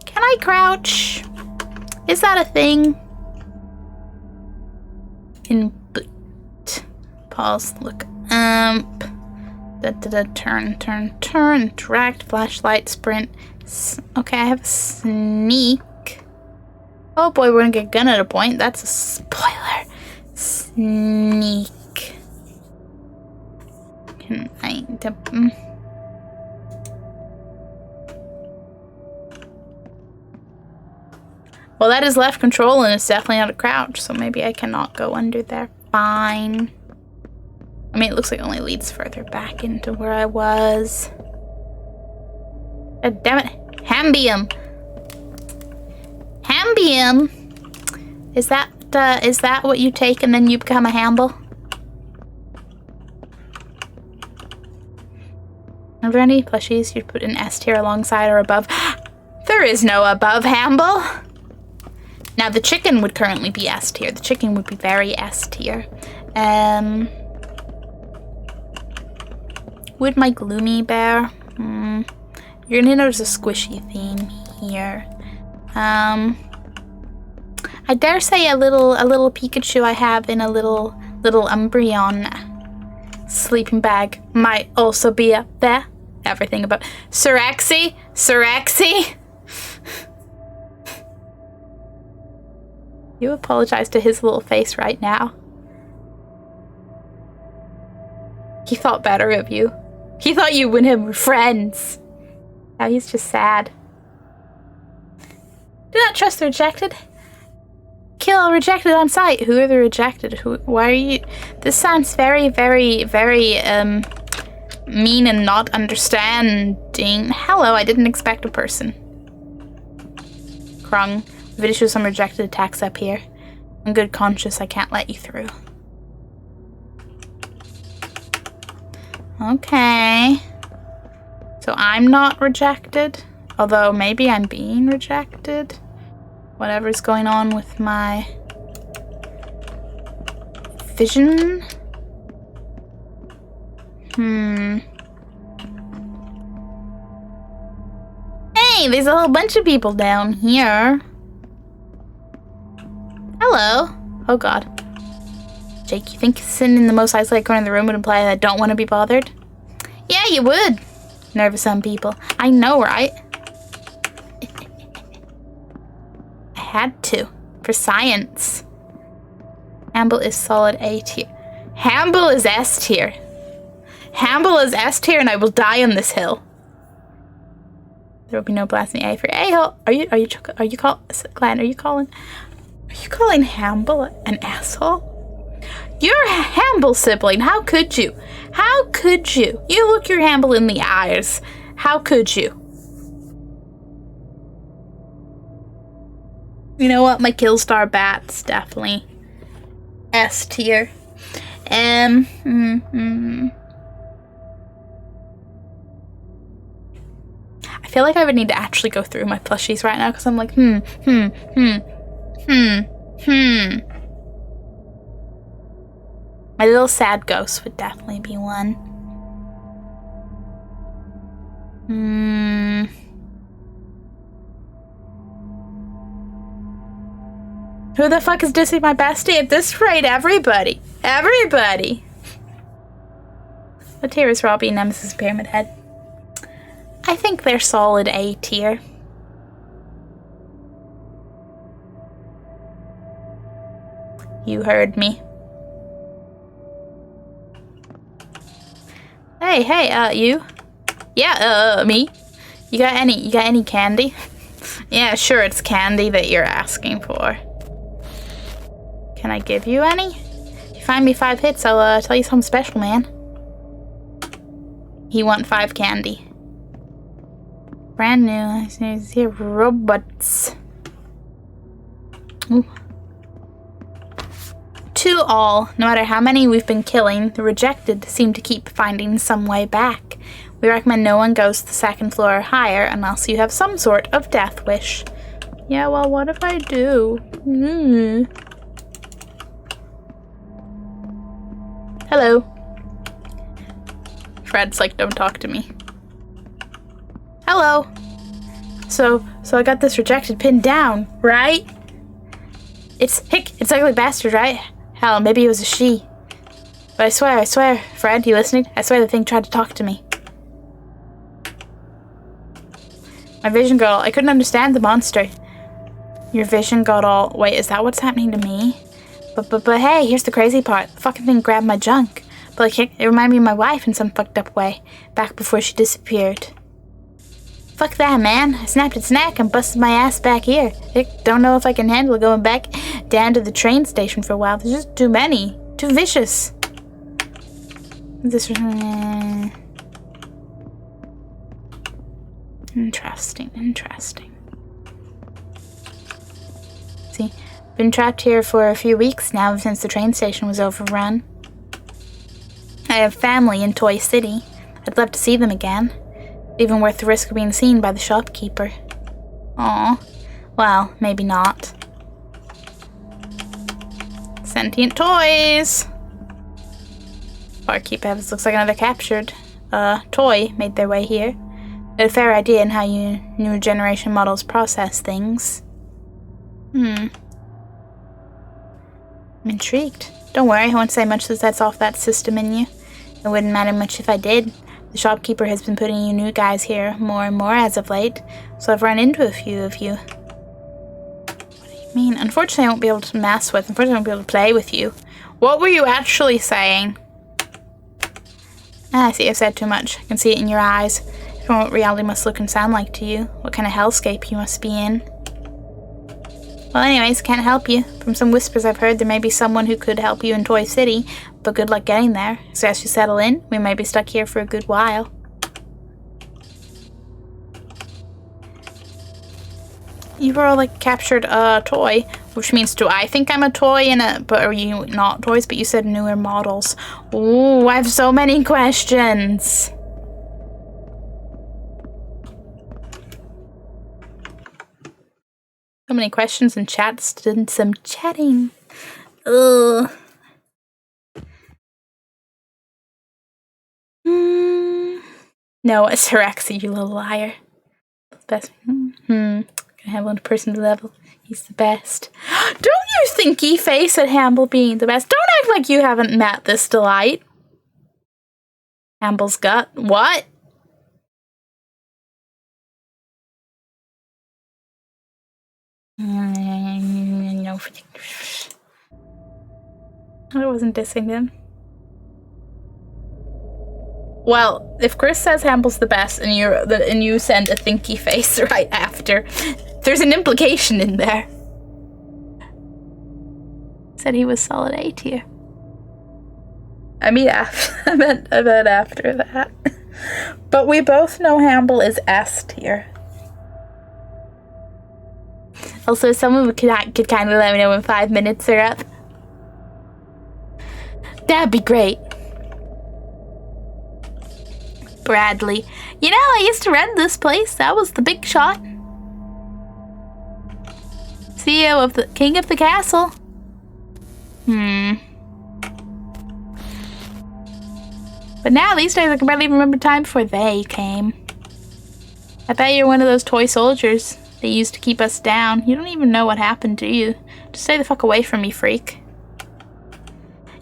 Can I crouch? Is that a thing? Input. Pause, look. Turn, interact, flashlight, sprint. Okay, I have a sneak. Oh boy, we're gonna get gun at a point. That's a spoiler. Sneak. Can I... Well, that is left control and it's definitely not a crouch, so maybe I cannot go under there. Fine. I mean, it looks like it only leads further back into where I was. God damn it. Hambium. Hambium? Is that what you take and then you become a Hamble? Are there any plushies you'd put in S tier alongside or above? There is no above Hamble. Now, the chicken would currently be S tier. The chicken would be very S tier. Would my gloomy bear? You're gonna notice a squishy theme here. I dare say a little Pikachu I have in a little Umbreon sleeping bag might also be up there. Everything about Siraxi. You apologize to his little face right now. He thought better of you. He thought you and him were friends. Now he's just sad. Do not trust the rejected. Kill rejected on sight. Who are the rejected? Why are you... This sounds very, very, very, mean and not understanding. Hello, I didn't expect a person. Krung. The video shows some rejected attacks up here. In good conscience, I can't let you through. Okay. So I'm not rejected. Although maybe I'm being rejected. Whatever's going on with my vision. Hey, there's a whole bunch of people down here. Hello. Oh god. Jake, you think sitting in the most isolated corner of the room would imply that I don't want to be bothered? Yeah, you would. Nervous some people. I know, right? I had to. For science. Hamble is solid A tier. Hamble is S tier. Hamble is S tier and I will die on this hill. There will be no blasting A for a-hole. Are you calling Hamble an asshole? You're a Hamble sibling. How could you? How could you? You look your Hamble in the eyes. How could you? You know what? My Killstar Bat's definitely S tier. I feel like I would need to actually go through my plushies right now because I'm like, My little sad ghost would definitely be one. Who the fuck is dissing my bestie? At this rate, everybody. Everybody. What tier is Robbie, Nemesis, Pyramid Head? I think they're solid A tier. You heard me. Hey, you? Yeah, me. You got any candy? Yeah, sure, it's candy that you're asking for. Can I give you any? If you find me 5 hits, I'll tell you something special, man. He want 5 candy. Brand new. I see robots. Ooh. To all, no matter how many we've been killing, the rejected seem to keep finding some way back. We recommend no one goes to the second floor or higher unless you have some sort of death wish. Yeah, well, what if I do? Hello. Fred's like, don't talk to me. Hello. So I got this rejected pinned down, right? It's Ugly Bastard, right? Hell, maybe it was a she. But I swear, Fred, you listening? I swear the thing tried to talk to me. My vision got all... I couldn't understand the monster. Your vision got all... Wait, is that what's happening to me? But hey, here's the crazy part. The fucking thing grabbed my junk. But like, it reminded me of my wife in some fucked up way. Back before she disappeared. Fuck that, man. I snapped its neck and busted my ass back here. I don't know if I can handle going back down to the train station for a while. There's just too many. Too vicious. This... Interesting. See, been trapped here for a few weeks now since the train station was overrun. I have family in Toy City. I'd love to see them again. Even worth the risk of being seen by the shopkeeper. Aw. Well, maybe not. Sentient toys! Barkeep Evans looks like another captured toy made their way here. A fair idea in how you new generation models process things. I'm intrigued. Don't worry, I won't say much since that's off that system in you. It wouldn't matter much if I did. The shopkeeper has been putting you new guys here more and more as of late, so I've run into a few of you. What do you mean? Unfortunately, I won't be able to mess with. Unfortunately, I won't be able to play with you. What were you actually saying? I see I've said too much. I can see it in your eyes. From what reality must look and sound like to you. What kind of hellscape you must be in. Well, anyways, can't help you. From some whispers I've heard, there may be someone who could help you in Toy City, but good luck getting there. So as you settle in, we may be stuck here for a good while. You were all like captured a toy, which means do I think I'm a toy in it? But are you not toys? But you said newer models. Ooh, I have so many questions. So many questions and chats and some chatting. Ugh. No, it's Haraxi, you little liar. Best. Gonna have one person to level. He's the best. Don't you thinky face at Hamble being the best. Don't act like you haven't met this delight. Hamble's gut. What? No. I wasn't dissing them. Well, if Chris says Hamble's the best and you send a thinky face right after, there's an implication in there. Said he was solid A tier. I mean, I meant after that. But we both know Hamble is S tier. Also, someone could kind of let me know when 5 minutes are up. That'd be great. Bradley. You know, I used to run this place. That was the big shot. CEO of the King of the Castle. But now, these days, I can barely remember time before they came. I bet you're one of those toy soldiers they used to keep us down. You don't even know what happened, do you? Just stay the fuck away from me, freak.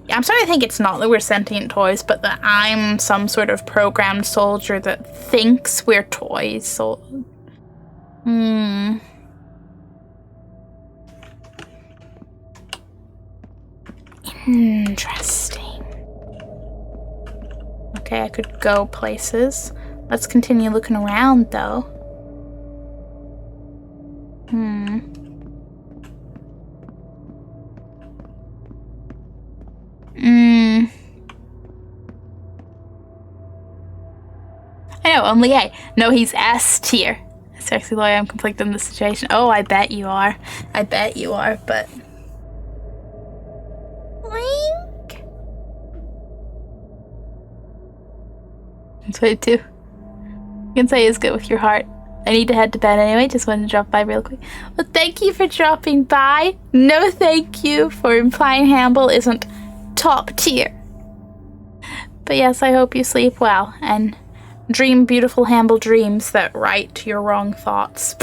Yeah, I'm starting to think it's not that we're sentient toys, but that I'm some sort of programmed soldier that thinks we're toys. So, Interesting. Okay, I could go places. Let's continue looking around, though. I know, only A. No, he's S tier. Sexy lawyer, I'm conflicted in this situation. Oh, I bet you are. I bet you are, but... Link? That's what I do. can say is good with your heart. I need to head to bed anyway, just wanted to drop by real quick. Well, thank you for dropping by. No thank you for implying Hamble isn't top tier. But yes, I hope you sleep well and dream beautiful Hamble dreams that right your wrong thoughts.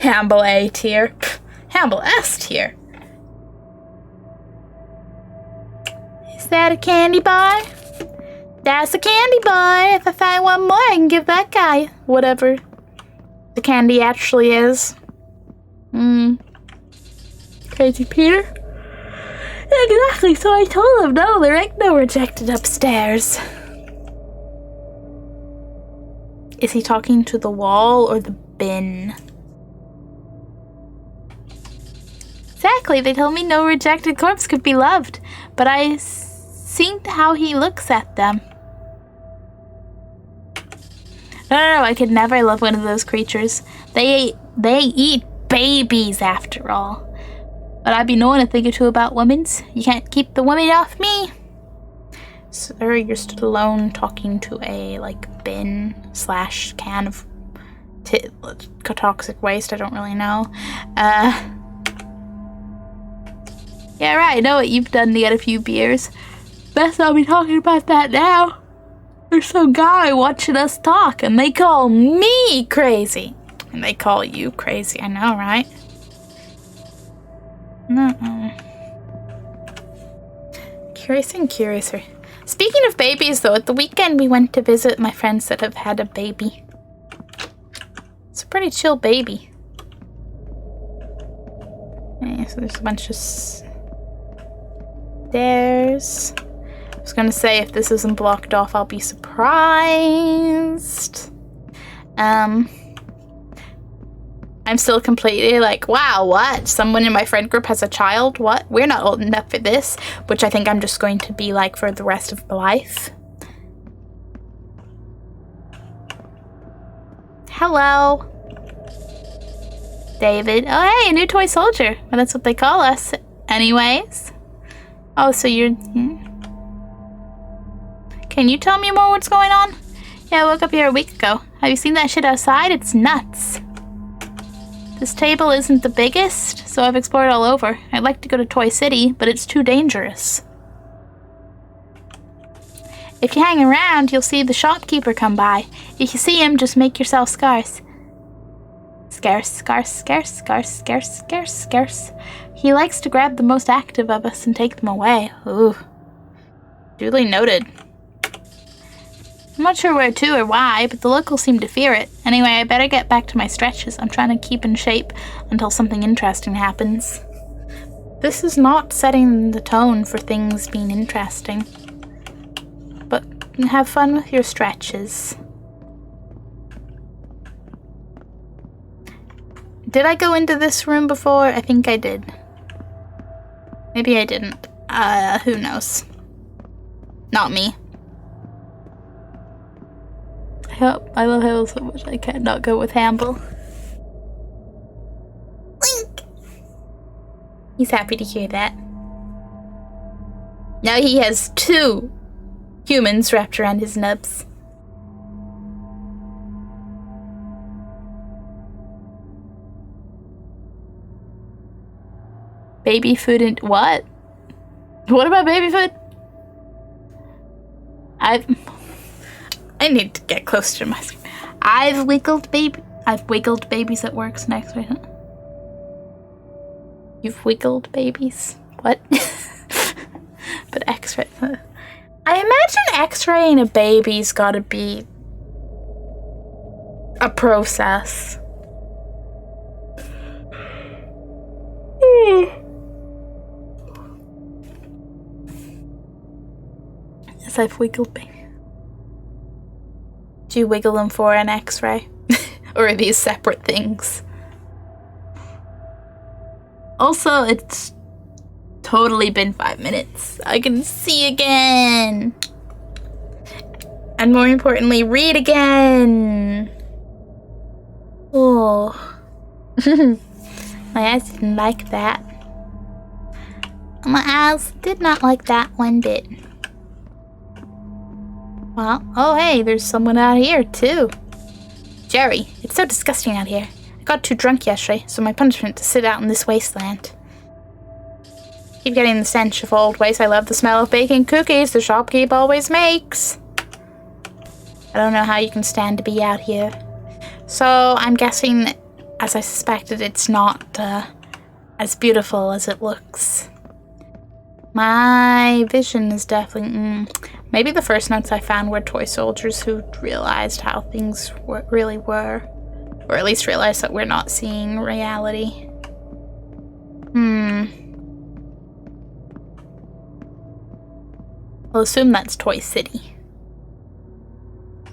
Hamble A tier. Hamble S tier. Is that a candy bar? That's a candy bar. If I find one more, I can give that guy whatever the candy actually is. Crazy Peter? Exactly, so I told him, no, there ain't no rejected upstairs. Is he talking to the wall or the bin? Exactly, they told me no rejected corpse could be loved, but I seen how he looks at them. No, I could never love one of those creatures. They eat babies after all. But I be knowing a thing or two about women's. You can't keep the women off me. Sir, you're stood alone talking to a, bin / can of toxic waste. I don't really know. Yeah, right. I know what you've done to get a few beers. Best not be talking about that now. There's some guy watching us talk, and they call me crazy. And they call you crazy. I know, right? Curiouser. Speaking of babies, though, at the weekend we went to visit my friends that have had a baby. It's a pretty chill baby. Yeah, so there's a bunch of stairs. I was gonna say, if this isn't blocked off, I'll be surprised. I'm still completely like, wow, what? Someone in my friend group has a child? What? We're not old enough for this. Which I think I'm just going to be like for the rest of my life. Hello. David. Oh, hey, a new toy soldier. Well, that's what they call us. Anyways. Oh, so you're... Can you tell me more what's going on? Yeah, I woke up here a week ago. Have you seen that shit outside? It's nuts. This table isn't the biggest, so I've explored all over. I'd like to go to Toy City, but it's too dangerous. If you hang around, you'll see the shopkeeper come by. If you see him, just make yourself scarce. Scarce. He likes to grab the most active of us and take them away. Ooh. Duly noted. I'm not sure where to or why, but the locals seem to fear it. Anyway, I better get back to my stretches. I'm trying to keep in shape until something interesting happens. This is not setting the tone for things being interesting. But have fun with your stretches. Did I go into this room before? I think I did. Maybe I didn't. Who knows? Not me. I love Hamble so much I can't not go with Hamble. Link! He's happy to hear that. Now he has 2 humans wrapped around his nubs. Baby food and what? What about baby food? I need to get closer to my screen. I've wiggled babies at work. Next, right? Huh? You've wiggled babies? What? But X-ray. I imagine X-raying a baby's gotta be a process. Yes, I've wiggled babies. Do you wiggle them for an X-ray? Or are these separate things? Also, it's totally been 5 minutes. I can see again. And more importantly, read again. Oh. My eyes didn't like that. My eyes did not like that one bit. Well, oh hey, there's someone out here too. Jerry, it's so disgusting out here. I got too drunk yesterday, so my punishment is to sit out in this wasteland. Keep getting the stench of old waste. I love the smell of baking cookies the shopkeep always makes. I don't know how you can stand to be out here. So I'm guessing, as I suspected, it's not as beautiful as it looks. My vision is definitely... maybe the first notes I found were toy soldiers who realized how things really were. Or at least realized that we're not seeing reality. I'll assume that's Toy City.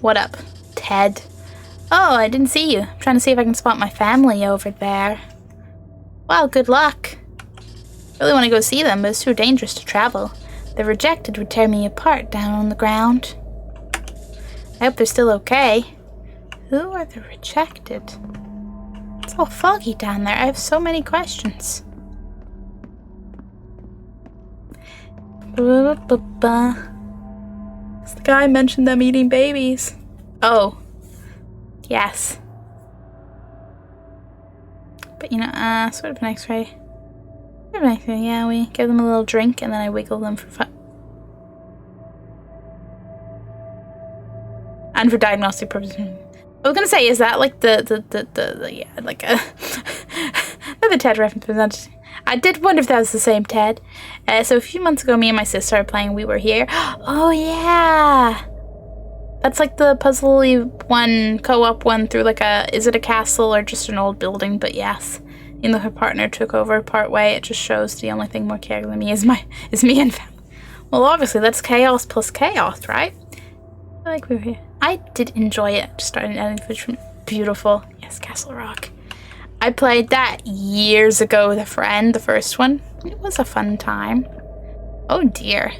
What up, Ted? Oh, I didn't see you. I'm trying to see if I can spot my family over there. Well, good luck. Really want to go see them, but it's too dangerous to travel. The rejected would tear me apart down on the ground. I hope they're still okay. Who are the rejected? It's all foggy down there. I have so many questions. It's the guy mentioned them eating babies. Oh. Yes. But you know, sort of an x-ray. Yeah, we give them a little drink and then I wiggle them for fun. And for diagnostic purposes. I was gonna say, is that like yeah, like a another Ted reference? I did wonder if that was the same Ted. So a few months ago, me and my sister are playing We Were Here. Oh yeah, that's like the puzzle-y one, co-op one through like is it a castle or just an old building? But yes, even though her partner took over part way, it just shows the only thing more caring than me is me and family. Well, obviously that's chaos plus chaos, right? I like We Were Here. I did enjoy it. Just started editing footage from beautiful. Yes, Castle Rock. I played that years ago with a friend, the first one. It was a fun time. Oh dear.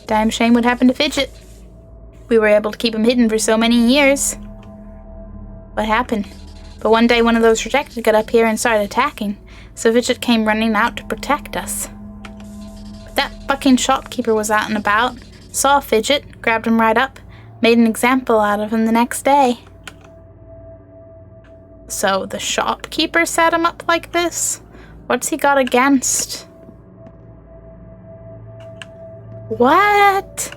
Damn shame what happened to Fidget. We were able to keep him hidden for so many years. What happened? But one day one of those rejected got up here and started attacking, so Fidget came running out to protect us. But that fucking shopkeeper was out and about, saw Fidget, grabbed him right up, made an example out of him the next day. So the shopkeeper set him up like this? What's he got against? What?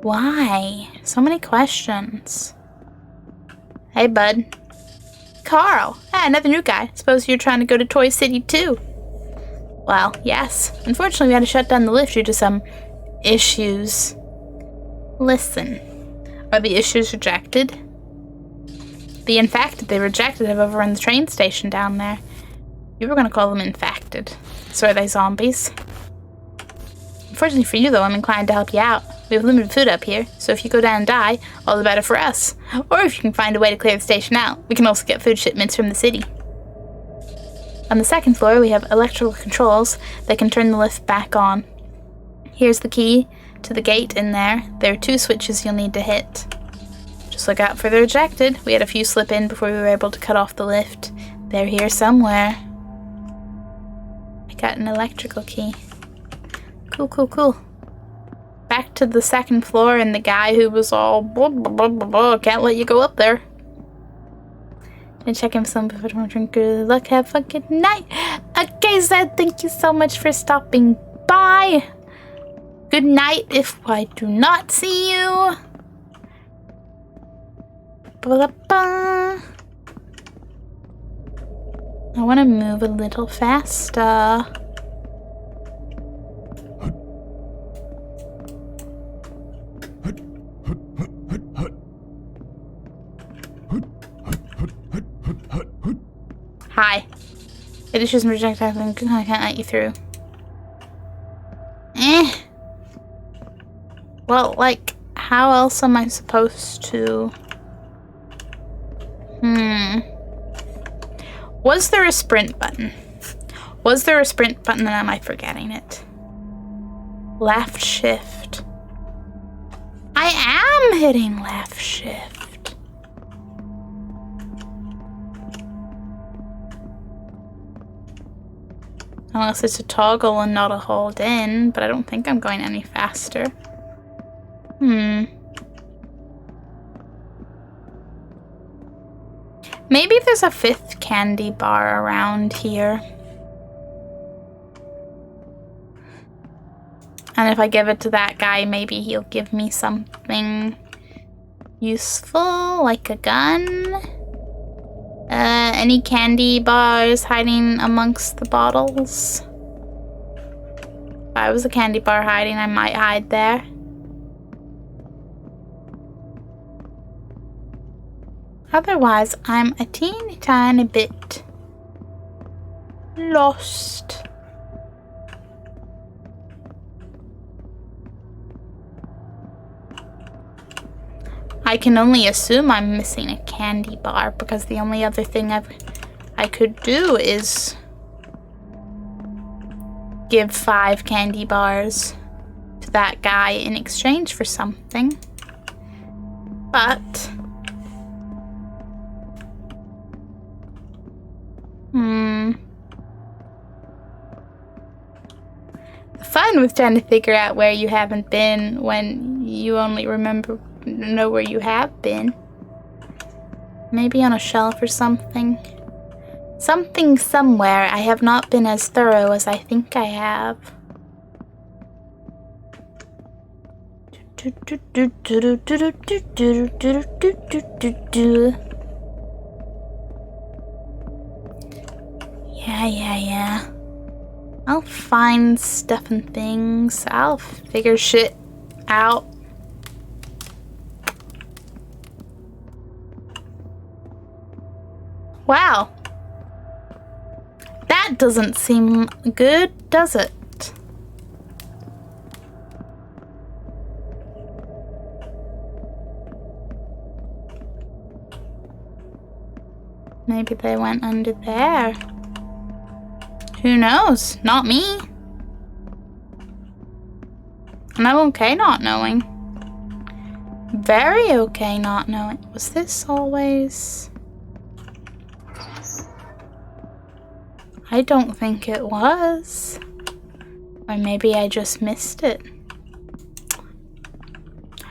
Why? So many questions. Hey, bud. Carl. Ah, another new guy. Suppose you're trying to go to Toy City too? Well, yes. Unfortunately, we had to shut down the lift due to some issues. Listen. Are the issues rejected? The infected they rejected have overrun the train station down there. You were going to call them infected. So are they zombies? Unfortunately for you, though, I'm inclined to help you out. We have limited food up here, so if you go down and die, all the better for us. Or if you can find a way to clear the station out, we can also get food shipments from the city. On the second floor, we have electrical controls that can turn the lift back on. Here's the key to the gate in there. There are 2 switches you'll need to hit. Just look out for the rejected. We had a few slip in before we were able to cut off the lift. They're here somewhere. I got an electrical key. Cool, cool, cool. Back to the second floor and the guy who was all blah, blah, blah, blah, blah, can't let you go up there. And check him some before I drink. Good luck, have a good night. Okay, so thank you so much for stopping by. Good night if I do not see you. Ba-da-ba. I want to move a little faster. Hi. It issues and projectile. I can't let you through. Well, like, how else am I supposed to... Was there a sprint button? Was there a sprint button and am I forgetting it? Left shift. I am hitting left shift. Unless it's a toggle and not a hold in, but I don't think I'm going any faster. Maybe there's a 5th candy bar around here. And if I give it to that guy, maybe he'll give me something useful, like a gun. Any candy bars hiding amongst the bottles? If I was a candy bar hiding, I might hide there. Otherwise, I'm a teeny tiny bit lost. I can only assume I'm missing a candy bar because the only other thing I could do is give 5 candy bars to that guy in exchange for something. But the fun with trying to figure out where you haven't been when you only know where you have been. Maybe on a shelf or something. Something somewhere. I have not been as thorough as I think I have. Yeah. I'll find stuff and things. I'll figure shit out. Wow. That doesn't seem good, does it? Maybe they went under there. Who knows? Not me. And I'm okay not knowing. Very okay not knowing. Was this always... I don't think it was. Or maybe I just missed it.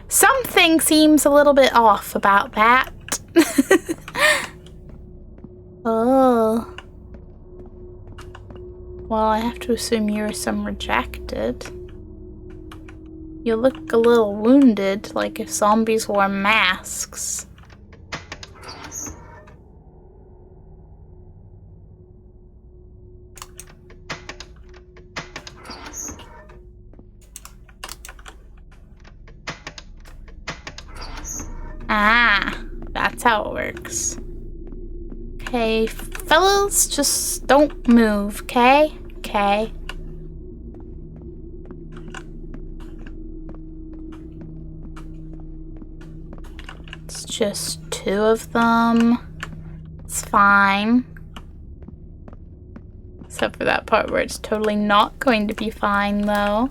Something seems a little bit off about that. Oh. Well, I have to assume you're some rejected. You look a little wounded, like if zombies wore masks. Ah, that's how it works. Okay, fellas, just don't move, okay? Okay. It's just 2 of them. It's fine. Except for that part where it's totally not going to be fine, though.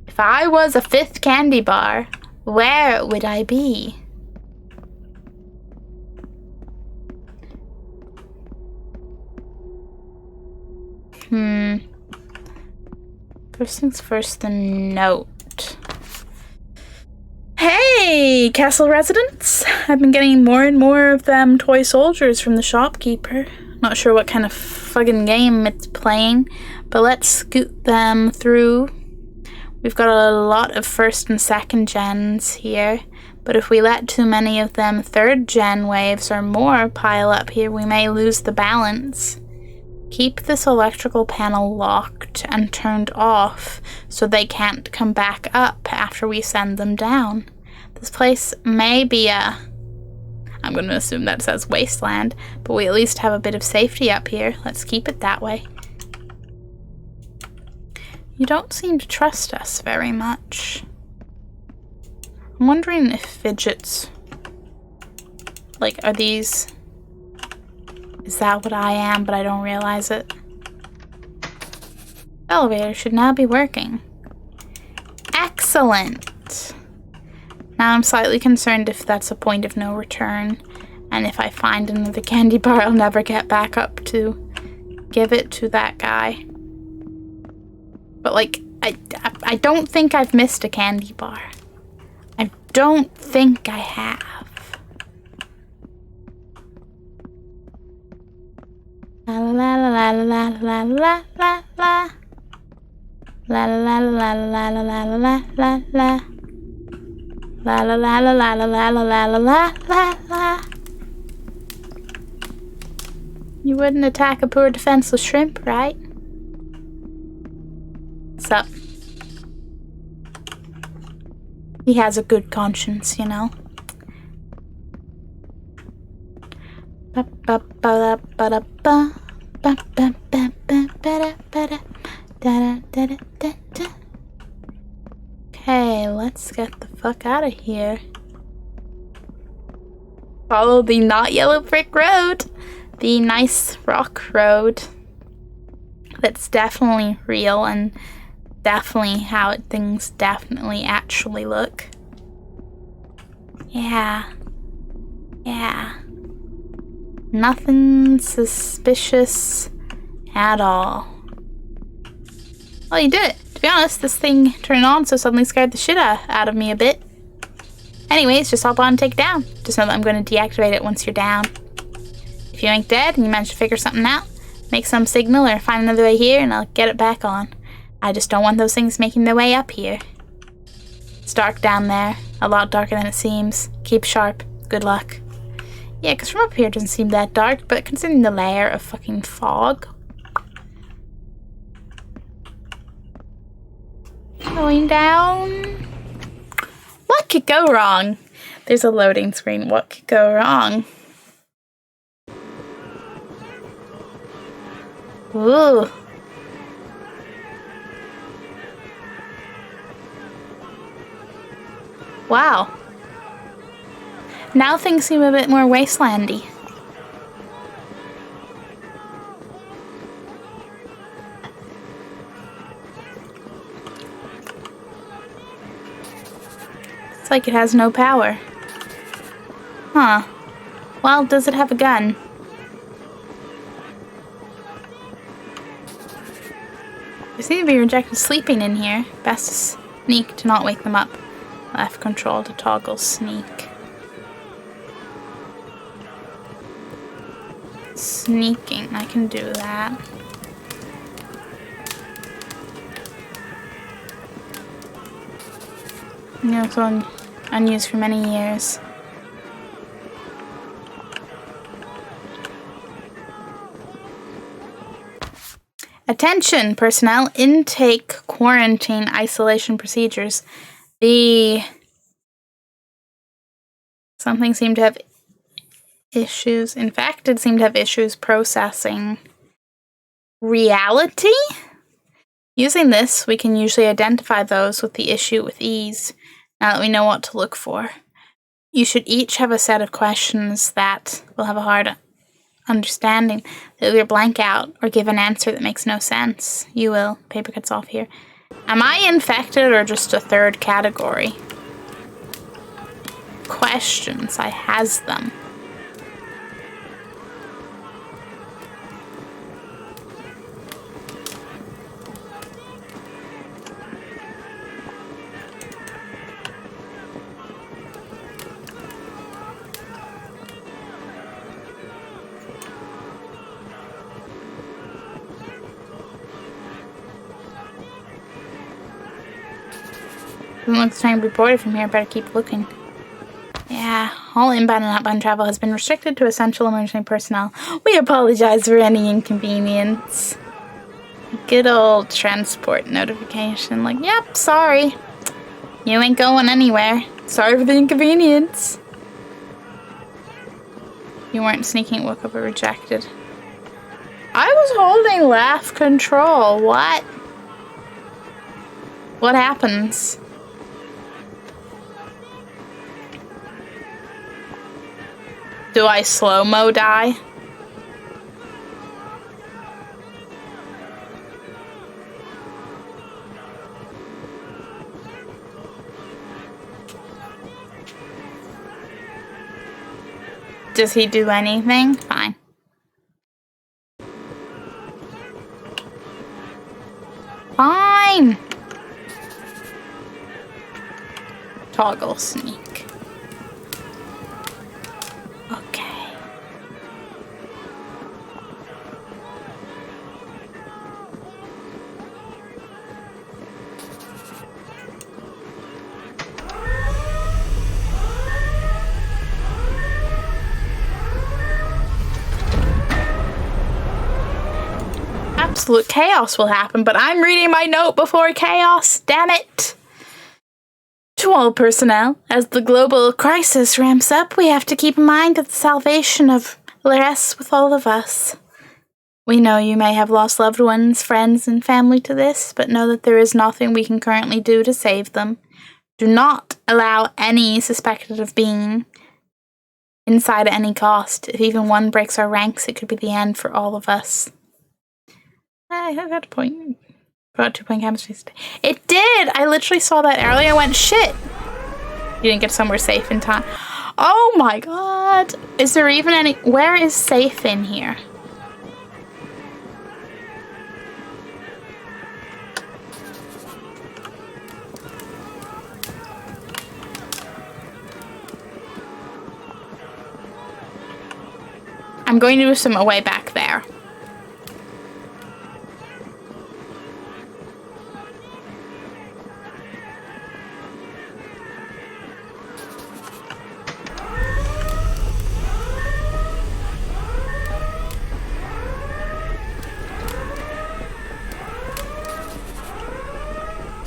If I was a 5th candy bar, where would I be? First things first, the note. Hey, castle residents! I've been getting more and more of them toy soldiers from the shopkeeper. Not sure what kind of fucking game it's playing, but let's scoot them through. We've got a lot of 1st and 2nd gens here, but if we let too many of them 3rd gen waves or more pile up here, we may lose the balance. Keep this electrical panel locked and turned off so they can't come back up after we send them down. This place may be I'm going to assume that says wasteland, but we at least have a bit of safety up here. Let's keep it that way. You don't seem to trust us very much. I'm wondering if fidgets... Like, are these... Is that what I am, but I don't realize it? The elevator should now be working. Excellent! Now I'm slightly concerned if that's a point of no return, and if I find another candy bar I'll never get back up to give it to that guy. But like, I don't think I've missed a candy bar. I don't think I have. La la la la la la la la la. La la la la la la la la la la. La la la la la la la la la la la la. You wouldn't attack a poor defenseless shrimp, right? What's up? He has a good conscience, you know. Okay, let's get the fuck out of here. Follow the not yellow brick road. The nice rock road. That's definitely real and definitely how things definitely actually look. Yeah. Yeah. Nothing suspicious at all. Well, you did it. To be honest, this thing turned on so suddenly scared the shit out of me a bit. Anyways, just hop on and take it down. Just know that I'm going to deactivate it once you're down. If you ain't dead and you manage to figure something out, make some signal or find another way here and I'll get it back on. I just don't want those things making their way up here. It's dark down there. A lot darker than it seems. Keep sharp. Good luck. Yeah, because from up here it doesn't seem that dark, but considering the layer of fucking fog. Going down. What could go wrong? There's a loading screen. What could go wrong? Ooh. Wow. Now things seem a bit more wastelandy. It's like it has no power. Huh. Well, does it have a gun? They seem to be rejected sleeping in here. Best to sneak to not wake them up. Left control to toggle sneak. Sneaking, I can do that. Yeah, it's one unused for many years. Attention, personnel, intake, quarantine, isolation procedures. Something seemed to have issues. Infected seemed to have issues processing reality. Using this, we can usually identify those with the issue with ease, now that we know what to look for. You should each have a set of questions that will have a hard understanding. They'll either blank out or give an answer that makes no sense. You will. Paper cuts off here. Am I infected or just a third category? Questions. I has them. Doesn't look like trying to be reported from here, better keep looking. Yeah, all inbound and outbound travel has been restricted to essential emergency personnel. We apologize for any inconvenience. Good old transport notification, like, yep, sorry. You ain't going anywhere. Sorry for the inconvenience. You weren't sneaking, woke up or rejected. I was holding left control, what? What happens? Do I slow-mo die? Does he do anything? Fine. Fine! toggle sneak. Okay. Absolute chaos will happen, but I'm reading my note before chaos, damn it! To all personnel, as the global crisis ramps up, we have to keep in mind that the salvation of rests with all of us. We know you may have lost loved ones, friends, and family to this, but know that there is nothing we can currently do to save them. Do not allow any suspected of being inside at any cost. If even one breaks our ranks, it could be the end for all of us. I got a point. About 2-point chemistry. It did! I literally saw that earlier and went, shit! You didn't get somewhere safe in time. Oh my god! Is there even any... Where is safe in here? I'm going to do some away back there.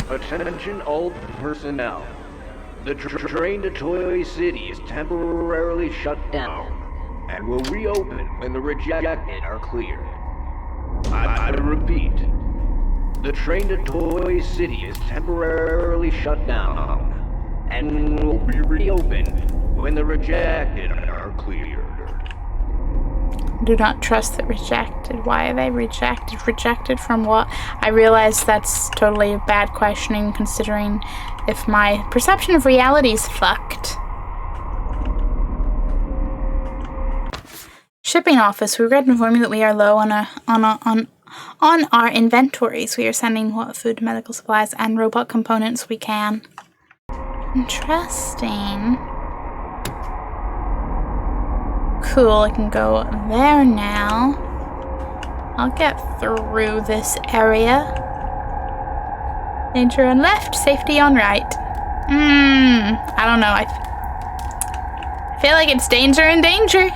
Attention all personnel. The train to Toy City is temporarily shut down and will reopen when the rejected are cleared. I repeat, the train to Toy City is temporarily shut down and will be reopened when the rejected are cleared. Do not trust the rejected. Why are they rejected? Rejected from what? I realize that's totally a bad questioning considering if my perception of reality is fucked. Shipping office. We regret to inform you that we are low on our inventories. We are sending what food, medical supplies, and robot components we can. Interesting. Cool, I can go there now. I'll get through this area. Danger on left, safety on right. I don't know. I feel like it's danger and danger.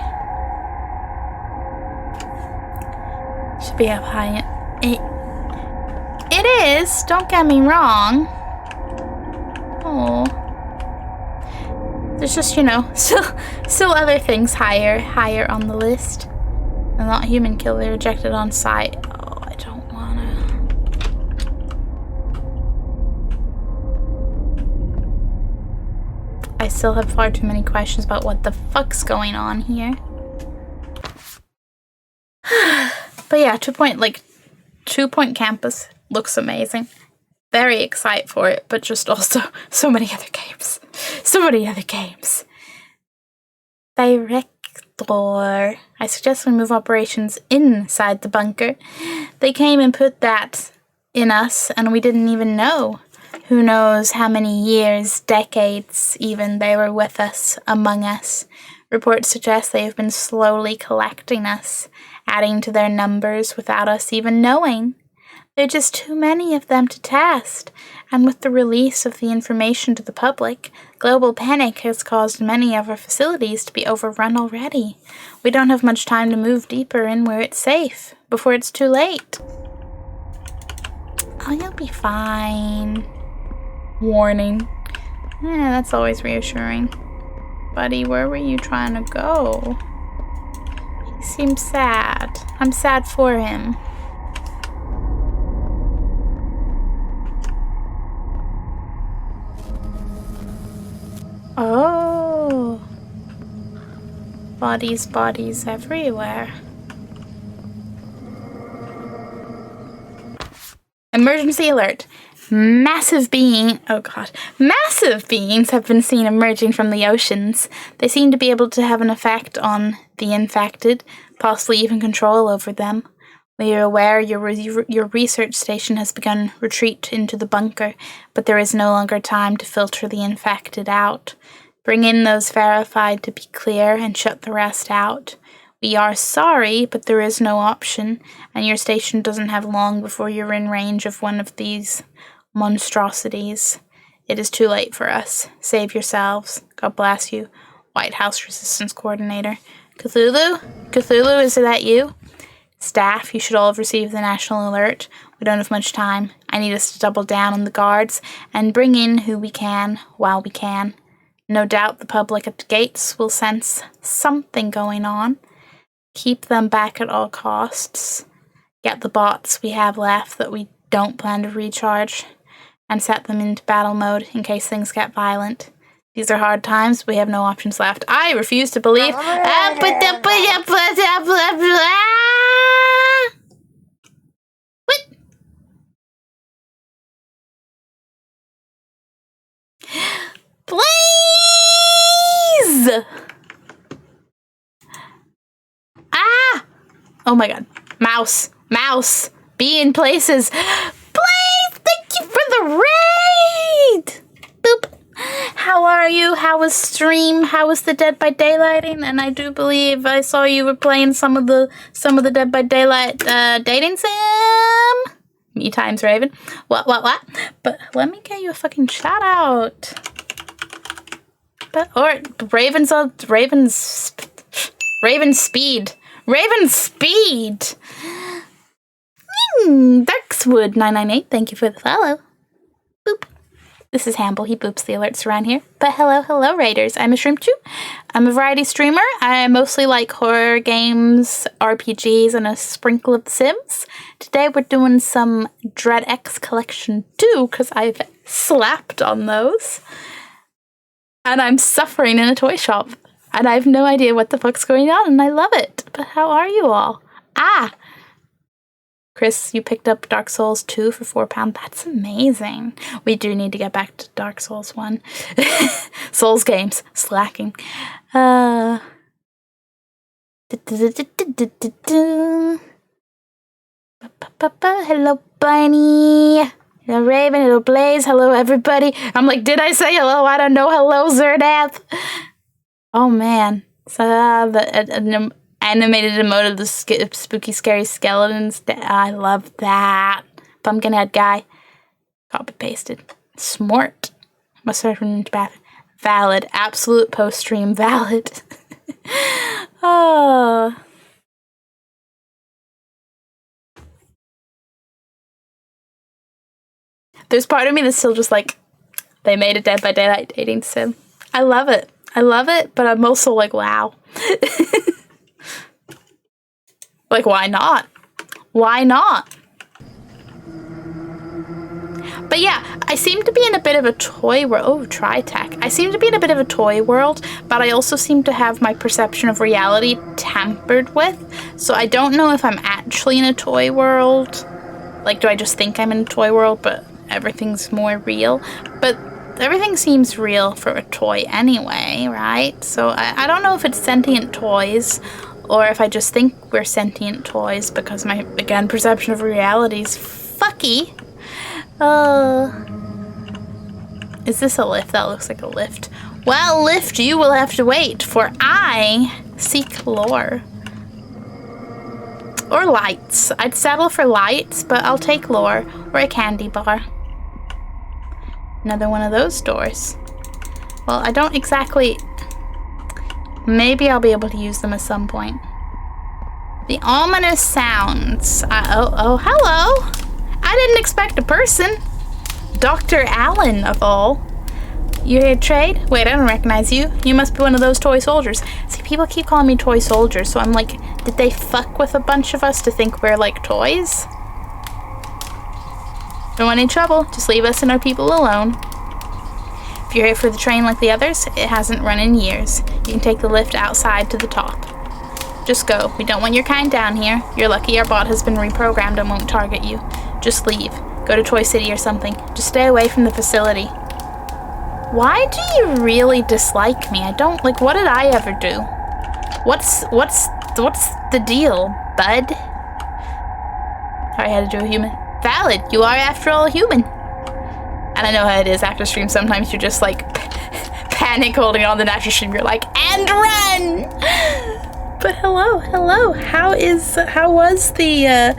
Should be up high. It is, don't get me wrong. Oh. There's just, you know, still other things higher on the list. And not human kill, they rejected on site. Oh, I don't wanna. I still have far too many questions about what the fuck's going on here. But yeah, 2-point campus looks amazing. Very excited for it, but just also so many other games. So many other games. Director. I suggest we move operations inside the bunker. They came and put that in us, and we didn't even know. Who knows how many years, decades even, they were with us, among us. Reports suggest they have been slowly collecting us, adding to their numbers without us even knowing. There are just too many of them to test, and with the release of the information to the public, global panic has caused many of our facilities to be overrun already. We don't have much time to move deeper in where it's safe, before it's too late. Oh, you'll be fine. Warning. That's always reassuring. Buddy, where were you trying to go? He seems sad. I'm sad for him. Oh. Bodies everywhere. Emergency alert. Massive beings have been seen emerging from the oceans. They seem to be able to have an effect on the infected, possibly even control over them. We are aware your research station has begun retreat into the bunker, but there is no longer time to filter the infected out. Bring in those verified to be clear and shut the rest out. We are sorry, but there is no option, and your station doesn't have long before you're in range of one of these monstrosities. It is too late for us. Save yourselves. God bless you. White House Resistance Coordinator. Cthulhu? Cthulhu, is that you? Staff, you should all have received the national alert. We don't have much time. I need us to double down on the guards and bring in who we can while we can. No doubt the public at the gates will sense something going on. Keep them back at all costs. Get the bots we have left that we don't plan to recharge, and set them into battle mode in case things get violent. These are hard times, we have no options left. I refuse to believe. What? Please! Ah! Oh my god. Mouse. Be in places. Please! Thank you for the raid! Boop. How are you? How was stream? How was the Dead by Daylighting? And I do believe I saw you were playing some of the Dead by Daylight dating sim. Me times Raven. What? But let me get you a fucking shout out. Raven Speed. Darkswood998, thank you for the follow. Boop. This is Hamble, he boops the alerts around here. But hello raiders, I'm a Shrimp Chew. I'm a variety streamer. I mostly like horror games, RPGs, and a sprinkle of The Sims. Today we're doing some Dread X Collection 2, because I've slapped on those. And I'm suffering in a toy shop. And I have no idea what the fuck's going on, and I love it. But how are you all? Chris, you picked up Dark Souls 2 for £4. That's amazing. We do need to get back to Dark Souls 1. Souls games. Slacking. Hello, Bunny. Hello, Raven. Hello, Blaze. Hello, everybody. I'm like, did I say hello? I don't know. Hello, Zerdath. Oh, man. So, the animated emote of the spooky, scary skeletons. I love that. Pumpkinhead guy. Copy pasted. Smart. Must have been into bath. Valid. Absolute post-stream valid. Oh. There's part of me that's still just like, they made a Dead by Daylight dating sim. I love it, but I'm also like, wow. Like, why not? But yeah, I seem to be in a bit of a toy world. Oh, Tritech. I seem to be in a bit of a toy world, but I also seem to have my perception of reality tampered with. So I don't know if I'm actually in a toy world. Like, do I just think I'm in a toy world, but everything's more real? But everything seems real for a toy anyway, right? So I don't know if it's sentient toys, or if I just think we're sentient toys because my, again, perception of reality is fucky. Is this a lift? That looks like a lift. Well, lift, you will have to wait, for I seek lore. Or lights. I'd settle for lights, but I'll take lore, or a candy bar. Another one of those doors. Well, I don't exactly... Maybe I'll be able to use them at some point. The ominous sounds. Oh, hello! I didn't expect a person. Dr. Allen, of all. You here to trade? Wait, I don't recognize you. You must be one of those toy soldiers. See, people keep calling me toy soldiers, so I'm like, did they fuck with a bunch of us to think we're like toys? Don't want any trouble. Just leave us and our people alone. If you're here for the train like the others, it hasn't run in years. You can take the lift outside to the top. Just go. We don't want your kind down here. You're lucky our bot has been reprogrammed and won't target you. Just leave. Go to Toy City or something. Just stay away from the facility. Why do you really dislike me? I don't, like, what did I ever do? What's the deal, bud? Sorry, I had to do a human. Valid. You are, after all, a human. And I know how it is after stream. Sometimes you're just like panic holding on the natural stream. You're like, and run. But hello. How was the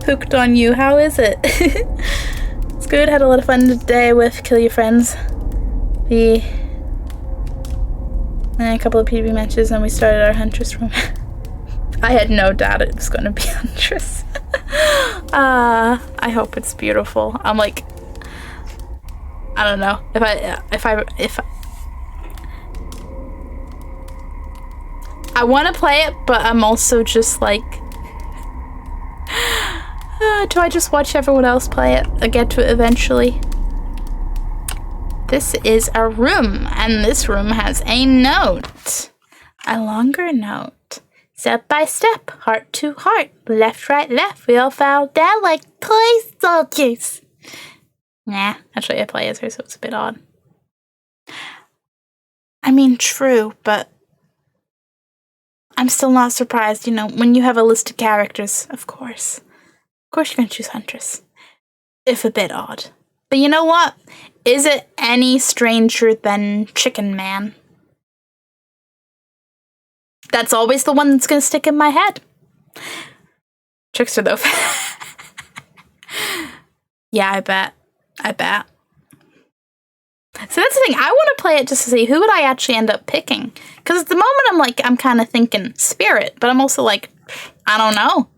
Hooked on You? How is it? It's good. Had a lot of fun today with Kill Your Friends. A couple of PvP matches, and we started our Huntress room. I had no doubt it was going to be Huntress. I hope it's beautiful. I'm like, I don't know if I want to play it, but I'm also just like, do I just watch everyone else play it? I get to it eventually. This is a room, and this room has a note. A longer note. Step by step, heart to heart, left, right, left, we all fell down like toy soldiers. Nah, actually I play as her, so it's a bit odd. I mean, true, but I'm still not surprised, you know, when you have a list of characters, of course. Of course you're gonna choose Huntress. If a bit odd. But you know what? Is it any stranger than Chicken Man? That's always the one that's gonna stick in my head. Trickster, though. Yeah, I bet. So that's the thing. I want to play it just to see who would I actually end up picking. Because at the moment, I'm kind of thinking Spirit, but I'm also like, I don't know.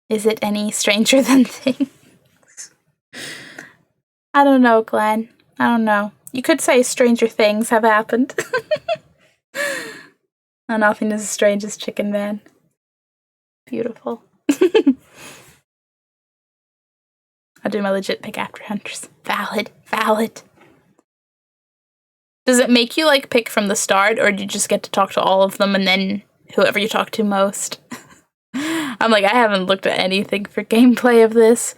Is it any stranger than things? I don't know, Glenn. I don't know. You could say stranger things have happened. Oh, nothing is as strange as Chicken Man. Beautiful. I'll do my legit pick after Huntress. Valid. Does it make you like pick from the start, or do you just get to talk to all of them and then whoever you talk to most? I'm like, I haven't looked at anything for gameplay of this.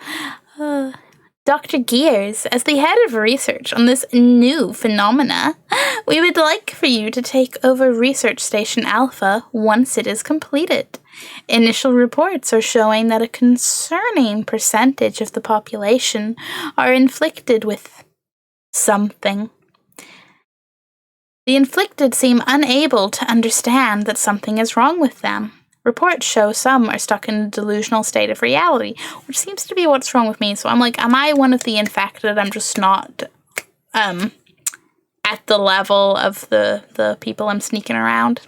Dr. Gears, as the head of research on this new phenomena, we would like for you to take over Research Station Alpha once it is completed. Initial reports are showing that a concerning percentage of the population are inflicted with something. The inflicted seem unable to understand that something is wrong with them. Reports show some are stuck in a delusional state of reality, which seems to be what's wrong with me. So I'm like, am I one of the infected? I'm just not at the level of the people I'm sneaking around.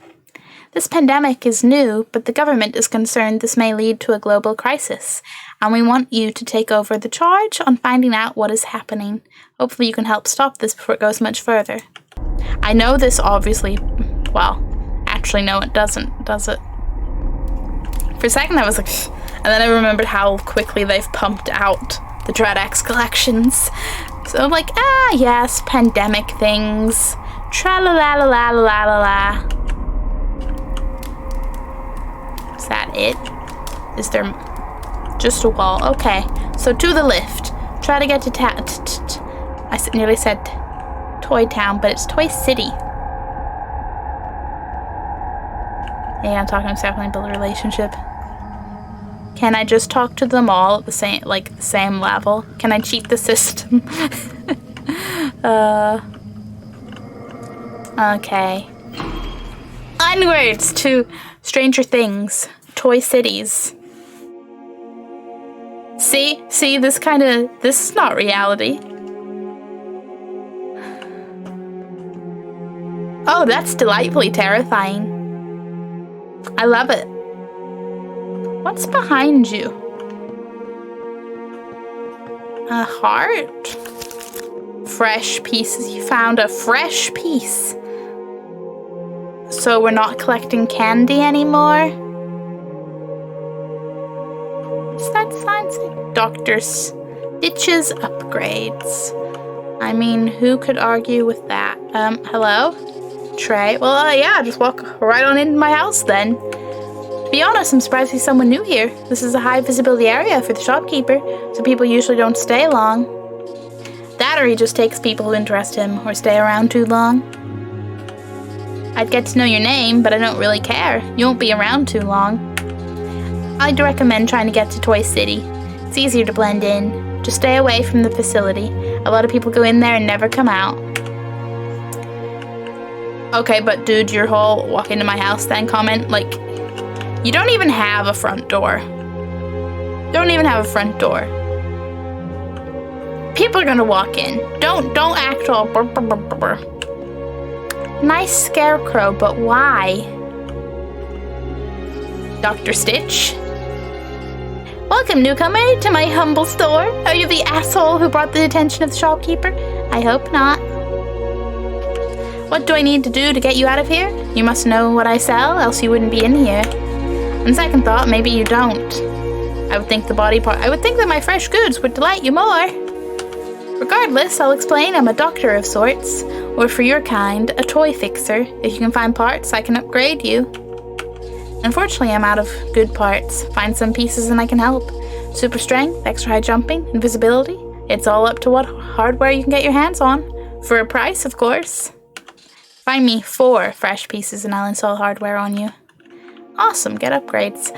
This pandemic is new, but the government is concerned this may lead to a global crisis, and we want you to take over the charge on finding out what is happening. Hopefully you can help stop this before it goes much further. I know this obviously, well, actually no it doesn't, does it? For a second I was like, and then I remembered how quickly they've pumped out the DreadX collections. So I'm like, yes, pandemic things. Tra-la-la-la-la-la-la-la. Is that it? Is there just a wall? Okay, so to the lift. Try to get to I nearly said Toy Town, but it's Toy City. Yeah, I'm talking to myself when I build a relationship. Can I just talk to them all at the same level? Can I cheat the system? Okay. Onwards to Stranger Things, Toy Cities. See, this is not reality. Oh, that's delightfully terrifying. I love it. What's behind you? A heart? Fresh pieces. You found a fresh piece. So we're not collecting candy anymore? What's that sign say? Doctor Stitch's upgrades. I mean, who could argue with that? Hello? Trey? Well, yeah, just walk right on into my house then. To be honest, I'm surprised to see someone new here. This is a high visibility area for the shopkeeper, so people usually don't stay long. That or he just takes people who interest him or stay around too long. I'd get to know your name, but I don't really care. You won't be around too long. I'd recommend trying to get to Toy City. It's easier to blend in. Just stay away from the facility. A lot of people go in there and never come out. Okay, but dude, your whole walk into my house then comment, like, you don't even have a front door. Don't even have a front door. People are gonna walk in. Don't act all brr, brr, brr, brr, brr. Nice scarecrow, but why? Dr. Stitch? Welcome, newcomer, to my humble store. Are you the asshole who brought the attention of the shopkeeper? I hope not. What do I need to do to get you out of here? You must know what I sell, else you wouldn't be in here. On second thought, maybe you don't. I would think that my fresh goods would delight you more. Regardless, I'll explain I'm a doctor of sorts, or for your kind, a toy fixer. If you can find parts, I can upgrade you. Unfortunately, I'm out of good parts. Find some pieces and I can help. Super strength, extra high jumping, invisibility. It's all up to what hardware you can get your hands on. For a price, of course. Find me 4 fresh pieces and I'll install hardware on you. Awesome, get upgrades.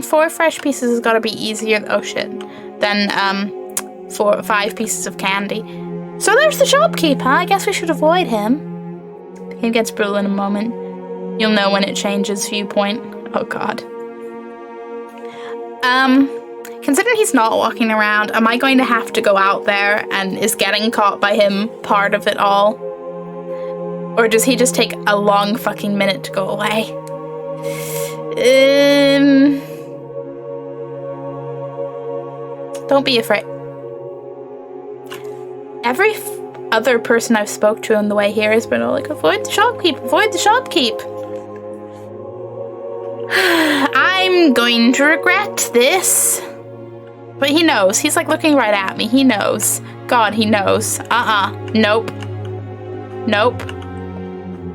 4 fresh pieces has gotta be easier, than 5 pieces of candy. So there's the shopkeeper. I guess we should avoid him. He gets brutal in a moment. You'll know when it changes viewpoint. Oh god. Considering he's not walking around, am I going to have to go out there and is getting caught by him part of it all? Or does he just take a long fucking minute to go away? Don't be afraid. Every other person I've spoke to on the way here has been all like, avoid the shopkeep, avoid the shopkeep. I'm going to regret this. But he knows. He's like looking right at me. He knows. God, he knows. Nope. Nope.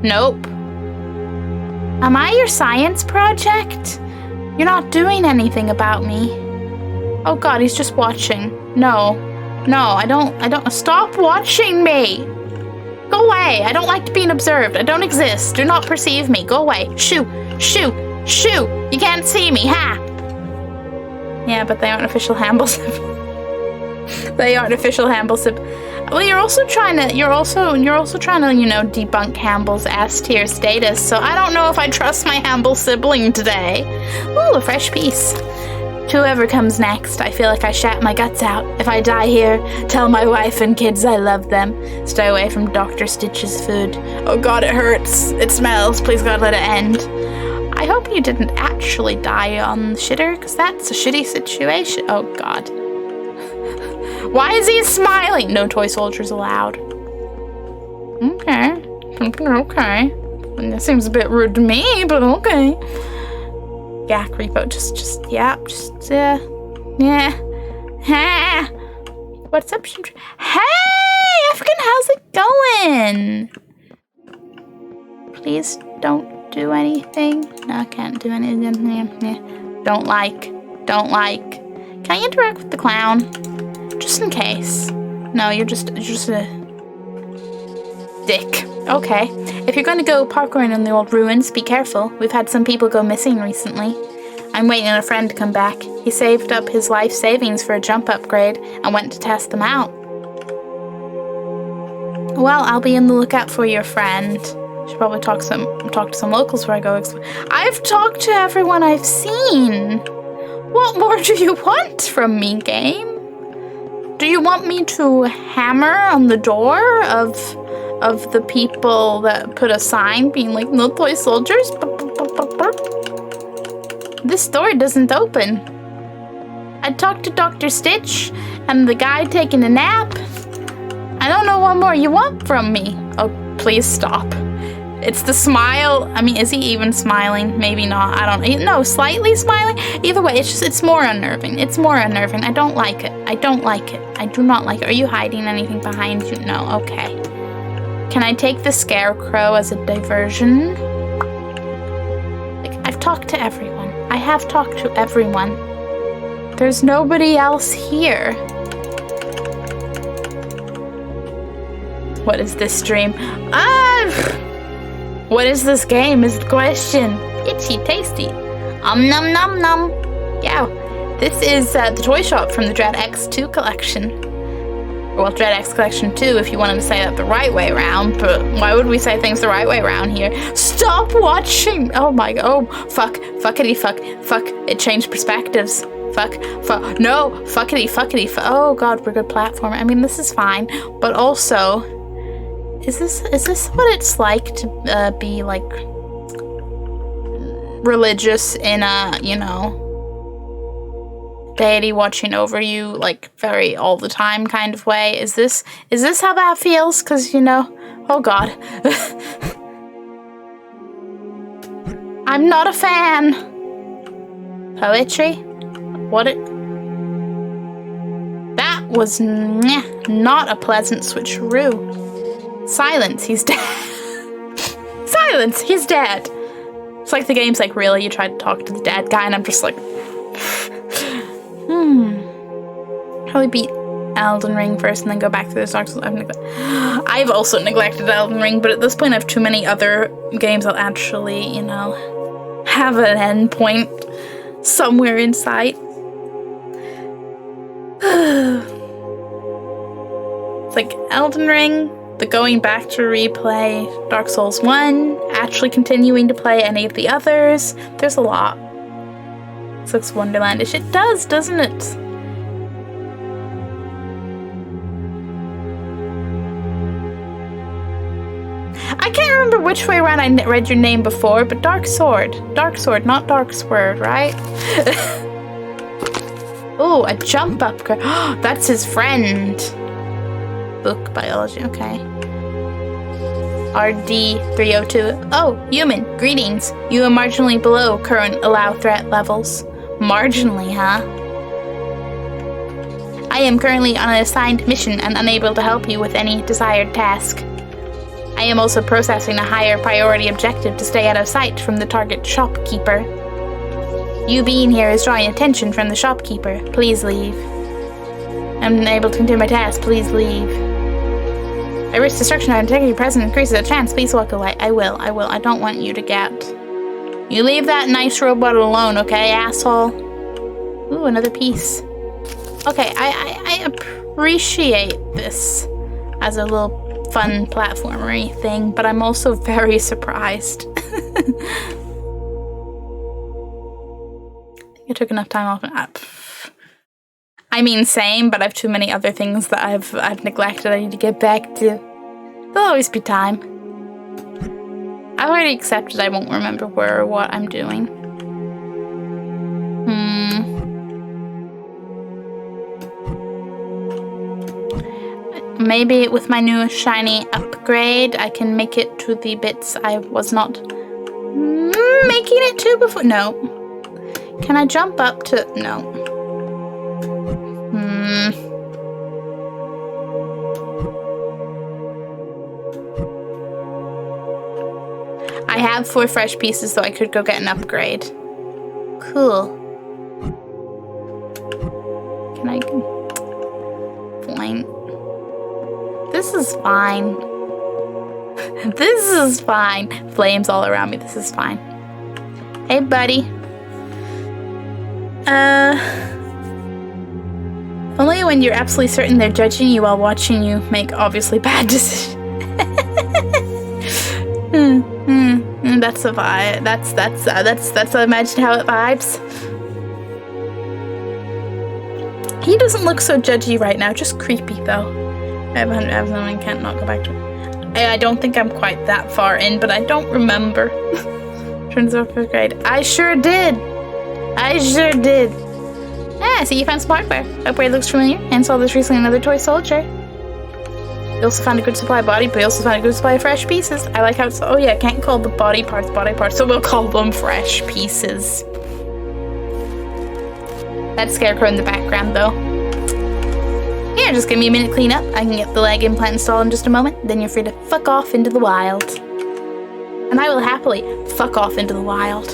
Nope. Am I your science project? You're not doing anything about me. Oh god, he's just watching. No, I don't. Stop watching me. Go away. I don't like being observed. I don't exist. Do not perceive me. Go away. Shoo. You can't see me, ha! Yeah, but they aren't official Hamblesip. They aren't official Hamblesip. Well, you're also trying to, debunk Hamble's S-tier status, so I don't know if I trust my Hamble sibling today. Ooh, a fresh piece. To whoever comes next, I feel like I shat my guts out. If I die here, tell my wife and kids I love them. Stay away from Dr. Stitch's food. Oh god, it hurts. It smells. Please god, let it end. I hope you didn't actually die on the shitter, because that's a shitty situation. Oh god. Why is he smiling? No toy soldiers allowed. Okay. That seems a bit rude to me, but okay. Yeah, Creepo, yeah. What's up, Hey, African, how's it going? Please don't do anything. No, I can't do anything. Don't like. Can I interact with the clown? Just in case. No, you're just a dick. Okay. If you're going to go parkouring in the old ruins, be careful. We've had some people go missing recently. I'm waiting on a friend to come back. He saved up his life savings for a jump upgrade and went to test them out. Well, I'll be on the lookout for your friend. Should probably talk to some locals before I go. I've talked to everyone I've seen. What more do you want from me, game? Do you want me to hammer on the door of the people that put a sign being like, no toy soldiers? This door doesn't open. I talked to Dr. Stitch and the guy taking a nap. I don't know what more you want from me. Oh, please stop. It's the smile. I mean, is he even smiling? Maybe not. I don't know. Slightly smiling? Either way, it's more unnerving. It's more unnerving. I don't like it. I do not like it. Are you hiding anything behind you? No. Okay. Can I take the scarecrow as a diversion? Like, I've talked to everyone. I have talked to everyone. There's nobody else here. What is this dream? What is this game is the question. Itchy tasty. Num num num. Yeah. This is the toy shop from the Dread X2 collection. Well, Dread X Collection 2 if you wanted to say that the right way around, but why would we say things the right way around here? Stop watching! Oh my god. Oh, fuck. Fuckity fuck. Fuck. It changed perspectives. Fuck. Fuck. No. Fuckity fuckity fuck. Oh god, we're good platformer. I mean, this is fine. But also, is this what it's like to be, like, religious in a, you know, deity watching over you, like, very all the time kind of way? Is this how that feels? Because, you know, oh god. I'm not a fan. Poetry? That was not a pleasant switcheroo. Silence, he's dead. Silence, he's dead. It's like the game's like, really? You tried to talk to the dead guy? And I'm just like... Probably beat Elden Ring first and then go back to the Dark Souls. I've also neglected Elden Ring, but at this point I have too many other games I'll actually, you know, have an end point somewhere in sight. It's like Elden Ring, the going back to replay Dark Souls 1, actually continuing to play any of the others. There's a lot. This looks Wonderlandish. It does, doesn't it? I can't remember which way around I read your name before, but Dark Sword. Dark Sword, not Dark Sword, right? Oh, a jump upgrade. That's his friend. Book biology, okay. RD302. Oh, human, greetings. You are marginally below current allow threat levels. Marginally, huh? I am currently on an assigned mission and unable to help you with any desired task. I am also processing a higher priority objective to stay out of sight from the target shopkeeper. You being here is drawing attention from the shopkeeper. Please leave. I'm unable to continue my task. Please leave. I risk destruction of integrity. Presence increases the chance. Please walk away. I will. I don't want you to get... You leave that nice robot alone, okay, asshole? Ooh, another piece. Okay, I appreciate this as a little fun platformery thing, but I'm also very surprised. I took enough time off. I mean, same, but I have too many other things that I've neglected. I need to get back to. There'll always be time. I've already accepted I won't remember where or what I'm doing. Maybe with my new shiny upgrade, I can make it to the bits I was not making it to before. No. Can I jump up to... No. I have 4 fresh pieces, so I could go get an upgrade. Cool. Can I... Point. This is fine. This is fine. Flames all around me. This is fine. Hey, buddy. Only when you're absolutely certain they're judging you while watching you make obviously bad decisions. That's a vibe. That's imagine how it vibes. He doesn't look so judgy right now, just creepy though. I can't not go back to it. I don't think I'm quite that far in, but I don't remember. Turns out 5th grade. I sure did. Yeah, I see you found some hardware. Upgrade looks familiar, and saw this recently another toy soldier. You also found a good supply of body, but you also found a good supply of fresh pieces. I like how it's... Oh yeah, I can't call the body parts, so we'll call them fresh pieces. That's Scarecrow in the background, though. Here, just give me a minute to clean up. I can get the leg implant installed in just a moment. Then you're free to fuck off into the wild. And I will happily fuck off into the wild.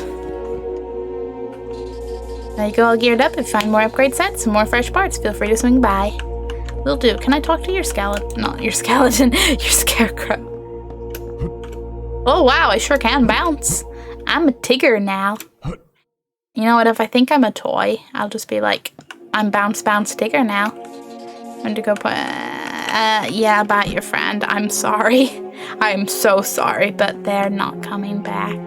Now you go all geared up. If you find more upgrade sets and more fresh parts, feel free to swing by. Will do. Can I talk to your skeleton? Not your skeleton, your Scarecrow. Oh wow, I sure can bounce. I'm a Tigger now. You know what, if I think I'm a toy, I'll just be like, I'm bounce Tigger now. I'm going to go put, yeah, about your friend. I'm sorry. I'm so sorry, but they're not coming back.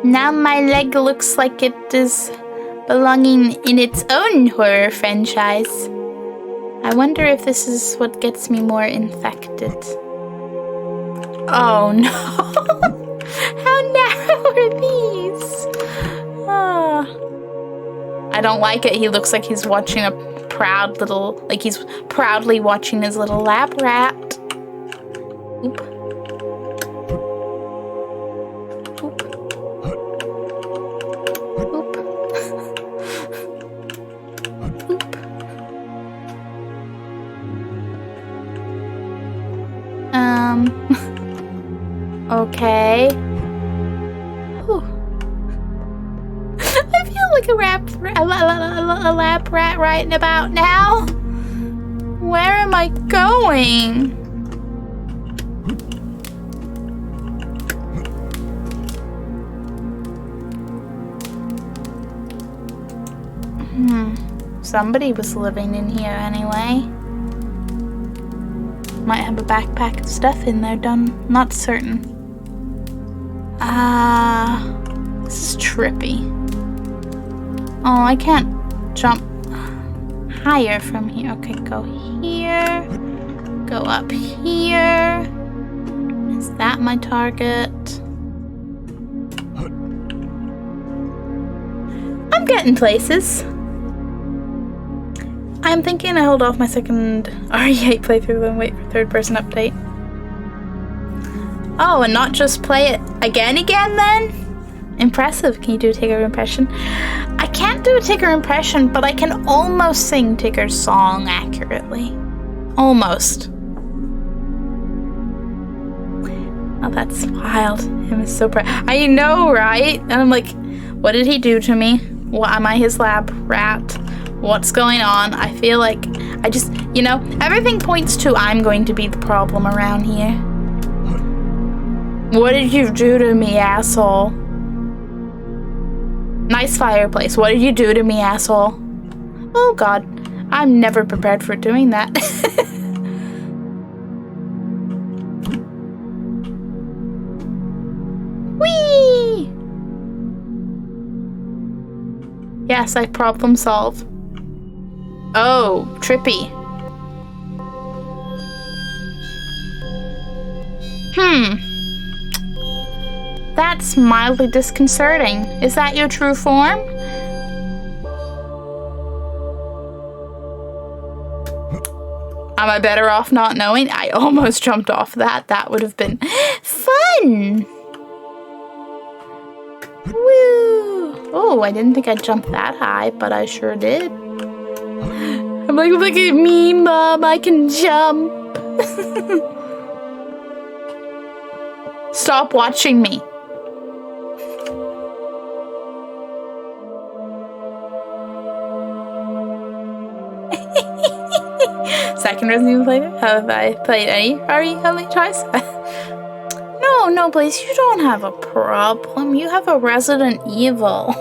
Now my leg looks like it is belonging in its own horror franchise. I wonder if this is what gets me more infected. Oh no! How narrow are these? Oh. I don't like it. He looks like he's watching a proud little, like he's proudly watching his little lab rat. Oop. Oop. Oop. Oop. Okay. Whew. I feel like a lab rat right about now. Where am I going? Somebody was living in here anyway. Might have a backpack of stuff in there, not certain. This is trippy. Oh, I can't jump higher from here. Okay, go here. Go up here. Is that my target? I'm getting places. I'm thinking I hold off my second RE8 playthrough and wait for third person update. Oh, and not just play it again then? Impressive. Can you do a Tigger impression? I can't do a Tigger impression, but I can almost sing Tigger's song accurately. Almost. Oh, that's wild. Him is so proud. I know, right? And I'm like, what did he do to me? What, am I his lab rat? What's going on? I feel like I just, you know, everything points to I'm going to be the problem around here. What did you do to me, asshole? Nice fireplace. What did you do to me, asshole? Oh god, I'm never prepared for doing that. Whee! Yes, I problem solve. Oh, trippy. That's mildly disconcerting. Is that your true form? Am I better off not knowing? I almost jumped off that. That would have been fun. Woo! Oh, I didn't think I'd jump that high, but I sure did. I'm like, look at me, Mom, I can jump. Stop watching me. Second Resident Evil playthrough? Have I played any RE how many times? No, Blaze, you don't have a problem. You have a Resident Evil.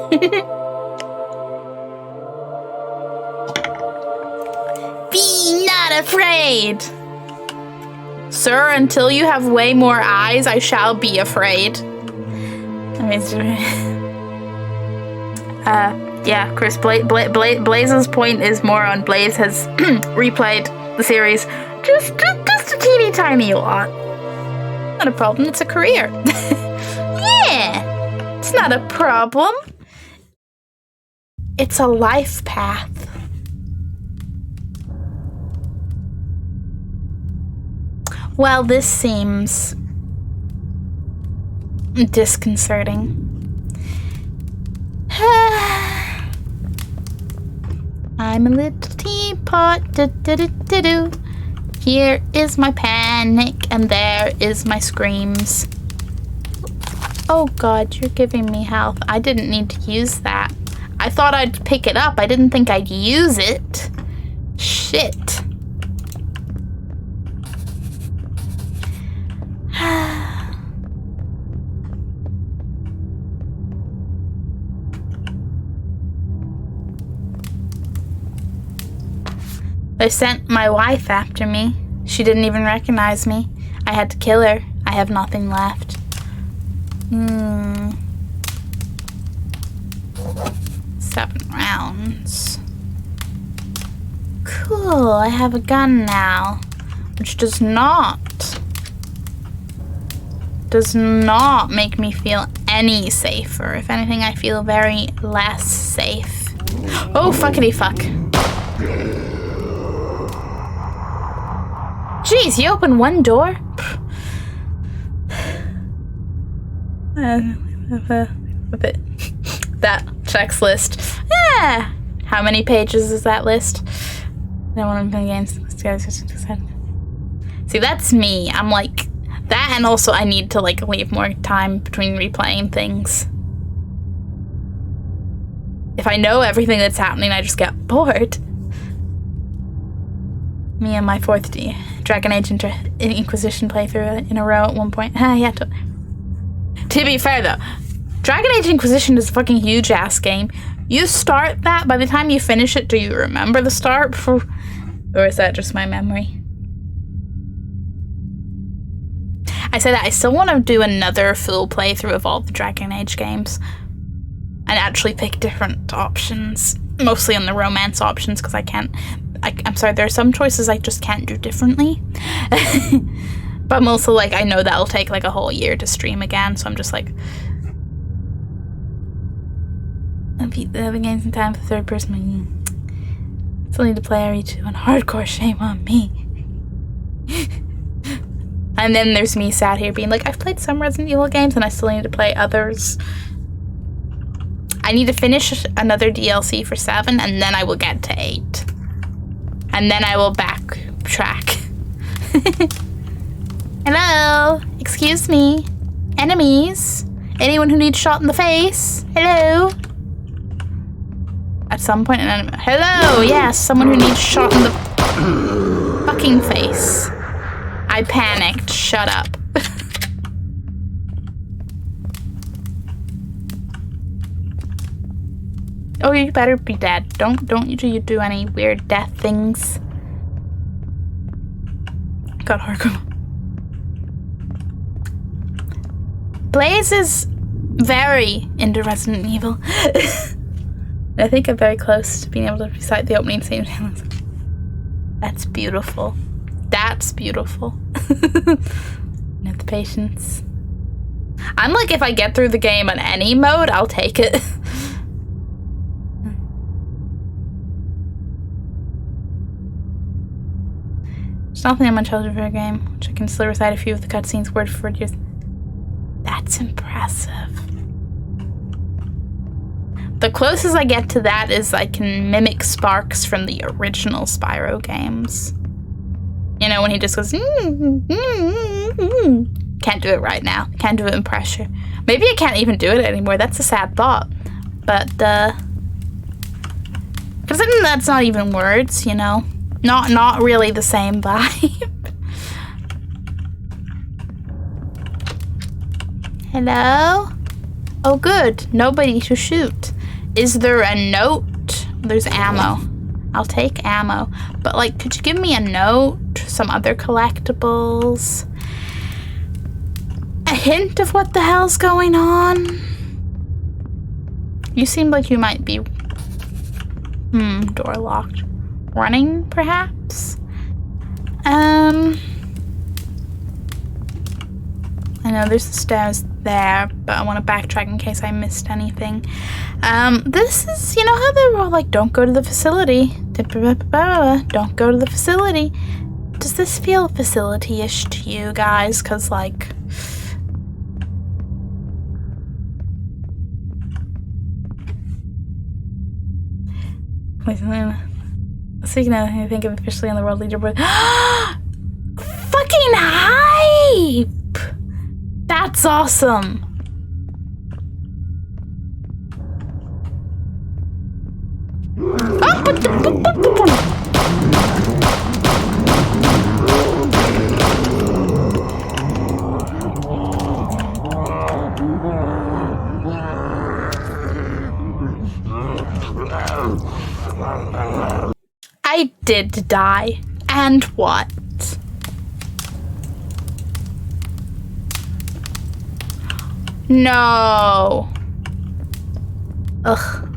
Be not afraid! Sir, until you have way more eyes, I shall be afraid. Yeah, Chris, Blaze's point is more on Blaze has replayed the series just a teeny tiny lot. Not a problem, it's a career. Yeah, it's not a problem. It's a life path. Well, this seems disconcerting. I'm a little teapot. Do-do-do-do-do. Here is my panic, and there is my screams. Oh god, you're giving me health. I didn't need to use that. I thought I'd pick it up. I didn't think I'd use it. Shh. shit. They sent my wife after me. She didn't even recognize me. I had to kill her. I have nothing left. 7 rounds. Cool, I have a gun now. Which does not make me feel any safer. If anything, I feel very less safe. Oh, fuckity fuck. Jeez, you opened one door? That checks list. Yeah. How many pages is that list? I want to play games. See, that's me. I'm like that, and also I need to like leave more time between replaying things. If I know everything that's happening, I just get bored. Me and my 4th Dragon Age Inquisition playthrough in a row at one point. Yeah. To be fair though, Dragon Age Inquisition is a fucking huge ass game. You start that, by the time you finish it, do you remember the start? Or is that just my memory? I say that I still want to do another full playthrough of all the Dragon Age games. And actually pick different options. Mostly on the romance options, because I'm sorry, there are some choices I just can't do differently. But I'm also like, I know that'll take like a whole year to stream again, so I'm just like, I'll beat the other games in time for 3rd person. Still need to play RE2 on hardcore, shame on me. And then there's me sat here being like, I've played some Resident Evil games and I still need to play others. I need to finish another DLC for 7 and then I will get to 8. And then I will backtrack. Hello? Excuse me? Enemies? Anyone who needs shot in the face? Hello? At some point, an enemy. Hello? Yes, someone who needs shot in the fucking face. I panicked. Shut up. Oh, you better be dead. Don't you do any weird death things. God, hardcore. Blaze is very into Resident Evil. I think I'm very close to being able to recite the opening scene. That's beautiful. That's beautiful. Have the patience. I'm like, if I get through the game on any mode, I'll take it. There's nothing on my childhood for a game, which I can still recite a few of the cutscenes word for word. That's impressive. The closest I get to that is I can mimic Sparks from the original Spyro games. You know, when he just goes, Can't do it right now. Can't do it in pressure. Maybe I can't even do it anymore. That's a sad thought. But, because that's not even words, you know? Not really the same vibe. Hello? Oh, good. Nobody to shoot. Is there a note? There's ammo. I'll take ammo. But, like, could you give me a note? Some other collectibles? A hint of what the hell's going on? You seem like you might be... door locked. Running, perhaps? I know there's the stairs there, but I want to backtrack in case I missed anything. This is, you know how they're all like, don't go to the facility. Don't go to the facility. Does this feel facility-ish to you guys? Because, like... Wait, speaking of, I think I'm officially on the world leaderboard. Fucking hype! That's awesome. Oh, I did die. And what? No. Ugh.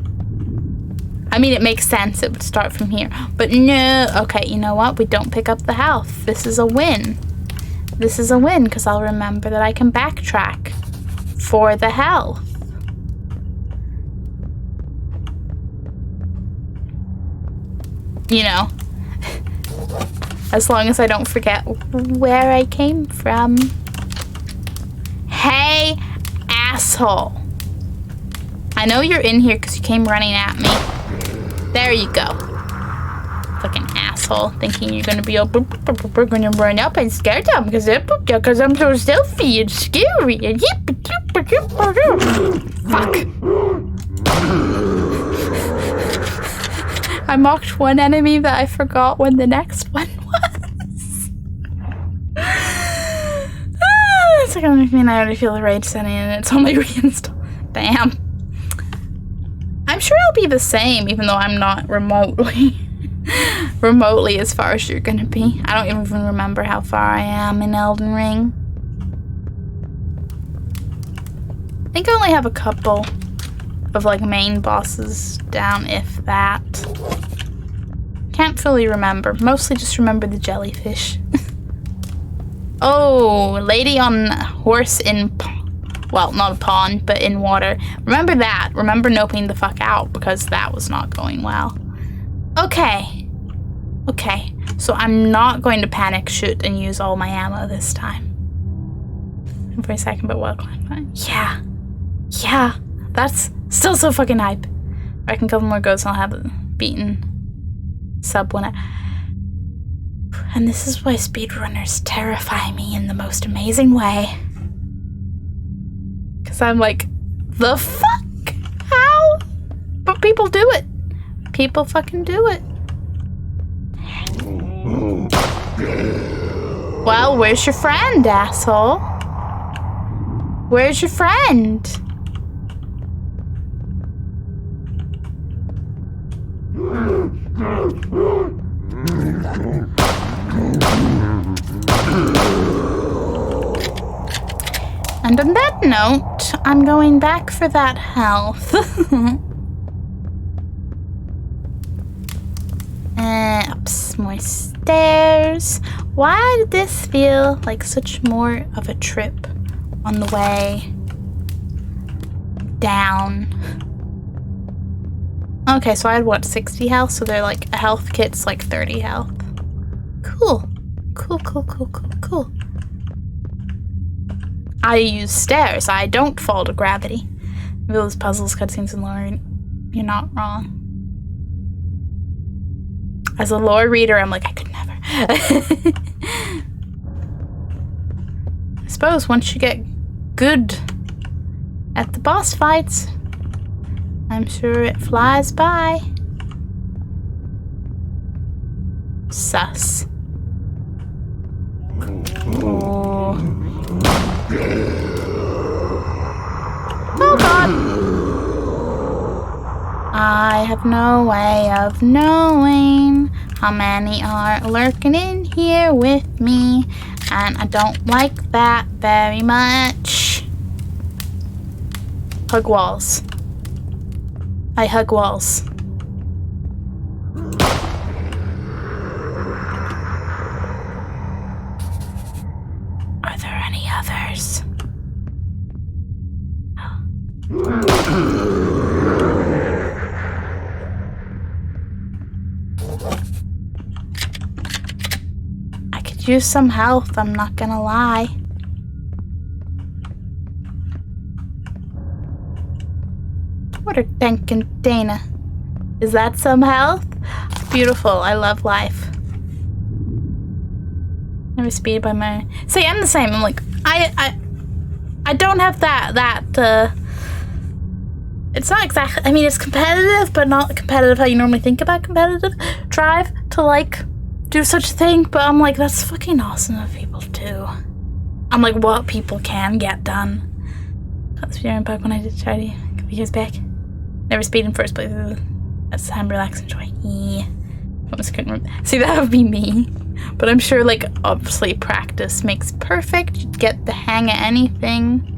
I mean, it makes sense. It would start from here. But no. Okay, you know what? We don't pick up the health. This is a win. This is a win because I'll remember that I can backtrack for the health. You know, as long as I don't forget where I came from. Hey, asshole. I know you're in here because you came running at me. There you go. Fucking asshole, thinking you're gonna be all gonna run up and scare them because I'm so stealthy and scary and fuck. I mocked one enemy that I forgot when the next one was. It's like I mean I already feel the rage setting in and it's only reinstalled. Damn. I'm sure it'll be the same even though I'm not remotely as far as you're gonna be. I don't even remember how far I am in Elden Ring. I think I only have a couple of like main bosses down, if that. Can't fully remember. Mostly just remember the jellyfish. Oh, lady on horse in, well, not a pond, but in water. Remember that. Remember noping the fuck out because that was not going well. Okay. Okay. So I'm not going to panic shoot and use all my ammo this time. For a second, but well, yeah. Yeah. That's still so fucking hype. I can couple more goes and I'll have it beaten sub when and this is why speedrunners terrify me in the most amazing way. Cause I'm like, the fuck? How? But people do it. People fucking do it. Well, where's your friend, asshole? Where's your friend? And on that note, I'm going back for that health. Up some more stairs. Why did this feel like such more of a trip on the way down? Okay, so I had what, 60 health? So they're like, a health kit's like 30 health. Cool. Cool, cool, cool, cool, cool. I use stairs. I don't fall to gravity. Maybe those puzzles, cutscenes, and lore, you're not wrong. As a lore reader, I'm like, I could never. I suppose once you get good at the boss fights, I'm sure it flies by. Sus. Oh. Oh god. I have no way of knowing how many are lurking in here with me, and I don't like that very much. Hug walls. I hug walls. Are there any others? I could use some health, I'm not gonna lie. Water tank container. Is that some health? Beautiful, I love life. Never speed by my... See, I'm the same. I'm like, I don't have that, it's not exactly, I mean, it's competitive, but not competitive how you normally think about competitive drive to, like, do such a thing, but I'm like, that's fucking awesome that people do. I'm like, what people can get done. Got the speedrun bug when I did charity a couple years back. Never speed in first place. That's time, relax, enjoy. Almost couldn't remember. See, that would be me. But I'm sure, like, obviously practice makes perfect. You'd get the hang of anything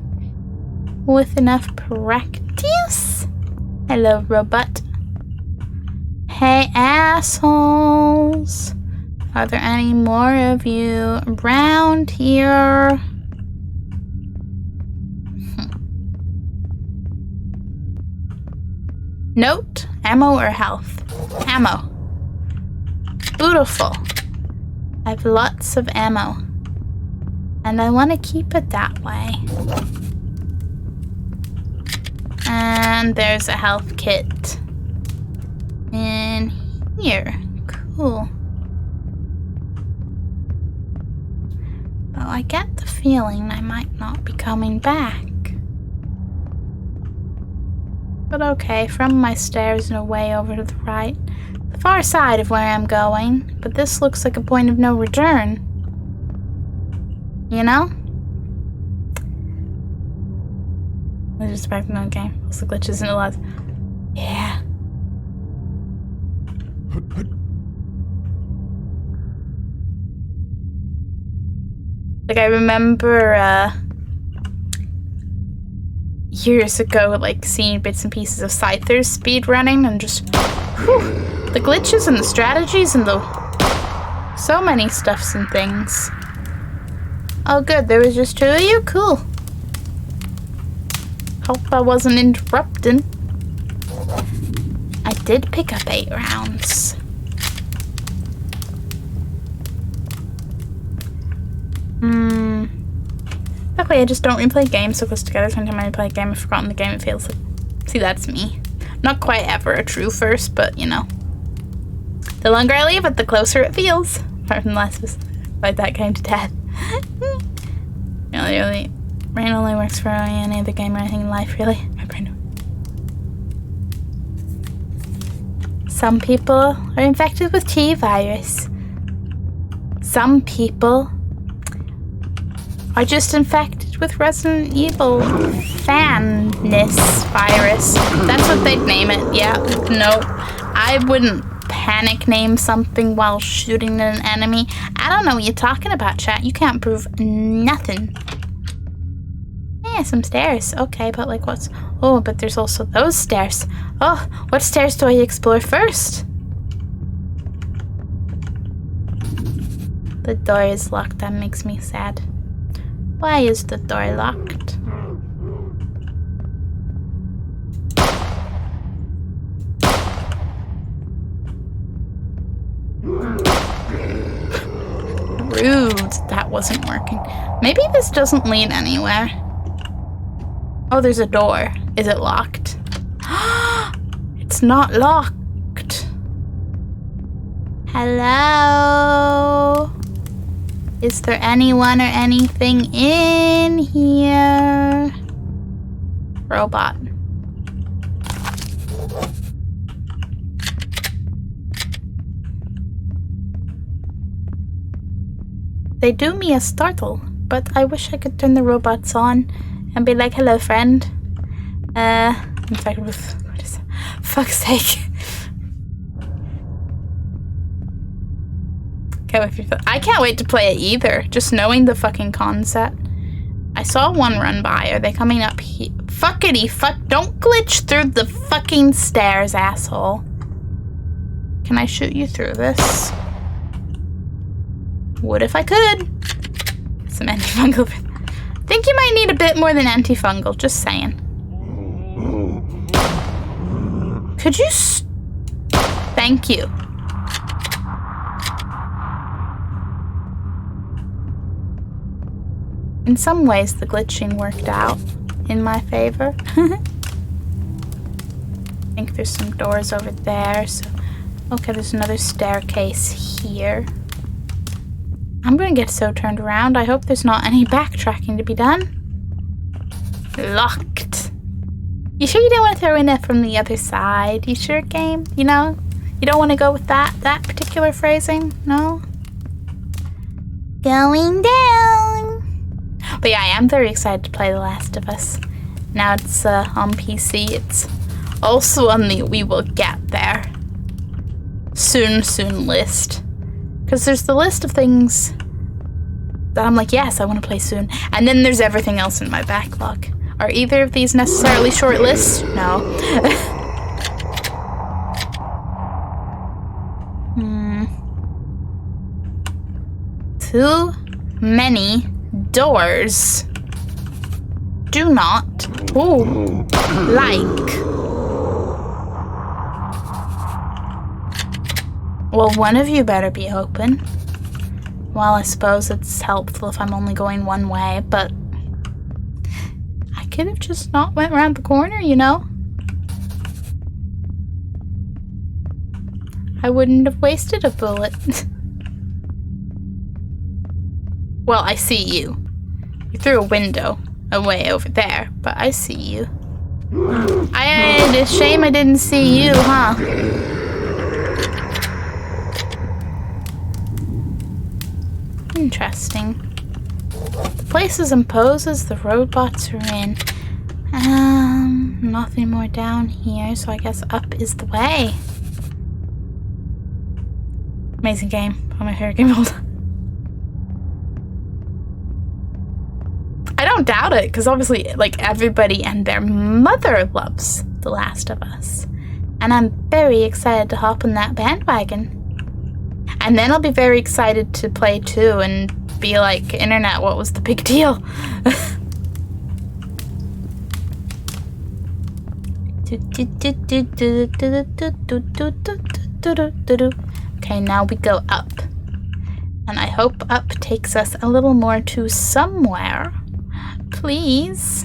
with enough practice. Hello, robot. Hey, assholes. Are there any more of you around here? Note, ammo or health? Ammo. Beautiful. I have lots of ammo. And I want to keep it that way. And there's a health kit in here. Cool. Though I get the feeling I might not be coming back. But okay, from my stairs and away over to the right. The far side of where I'm going. But this looks like a point of no return. You know? I just back to no game. Also glitches and a lot. Yeah. Like, I remember, years ago, like, seeing bits and pieces of Scyther's speedrunning and just, whew, the glitches and the strategies and the, so many stuffs and things. Oh good, there was just 2 of you? Cool. Hope I wasn't interrupting. I did pick up 8 rounds. Luckily, I just don't replay games so close together. Sometimes I play a game, I've forgotten the game, it feels like. See, that's me. Not quite ever a true first, but you know. The longer I leave it, the closer it feels. Apart from the last of us. Like that game to death. Really, Rain only works for any other game or anything in life, really. My brain. Some people are infected with T-virus. Some people are just infected with Resident Evil fanness virus. That's what they'd name it. Yeah, no, I wouldn't panic name something while shooting at an enemy. I don't know what you're talking about, chat. You can't prove nothing. Yeah, some stairs. Okay, but like what's... Oh, but there's also those stairs. Oh, what stairs do I explore first? The door is locked. That makes me sad. Why is the door locked? Rude. That wasn't working. Maybe this doesn't lead anywhere. Oh, there's a door. Is it locked? It's not locked. Hello? Is there anyone or anything in here? Robot. They do me a startle, but I wish I could turn the robots on and be like, hello, friend. Infected with... What is it? Fuck's sake. I can't wait to play it either. Just knowing the fucking concept. I saw one run by. Are they coming up here? Fuckity fuck. Don't glitch through the fucking stairs, asshole. Can I shoot you through this? Would if I could. Some antifungal. Think you might need a bit more than antifungal. Just saying. Could you Thank you. In some ways, the glitching worked out in my favor. I think there's some doors over there, so... Okay, there's another staircase here. I'm gonna get so turned around. I hope there's not any backtracking to be done. Locked. You sure you don't want to throw in it from the other side? You sure, game? You know? You don't want to go with that particular phrasing? No? Going down. But yeah, I am very excited to play The Last of Us. Now it's on PC. It's Also on the we will get there soon list. Because there's the list of things that I'm like, yes, I want to play soon. And then there's everything else in my backlog. Are either of these necessarily short lists? No. Too many doors. Do not. Ooh. Like. Well, one of you better be open. Well, I suppose it's helpful if I'm only going one way, but I could have just not went around the corner, you know? I wouldn't have wasted a bullet. Well, I see you. You threw a window away over there, but I see you. It's a shame I didn't see you, huh? Interesting. The places and poses the robots are in. Nothing more down here, so I guess up is the way. Amazing game. One of my favorite games of all time. I don't doubt it, because obviously, like, everybody and their mother loves The Last of Us. And I'm very excited to hop on that bandwagon. And then I'll be very excited to play 2 and be like, internet, what was the big deal? Okay, now we go up. And I hope up takes us a little more to somewhere. Please.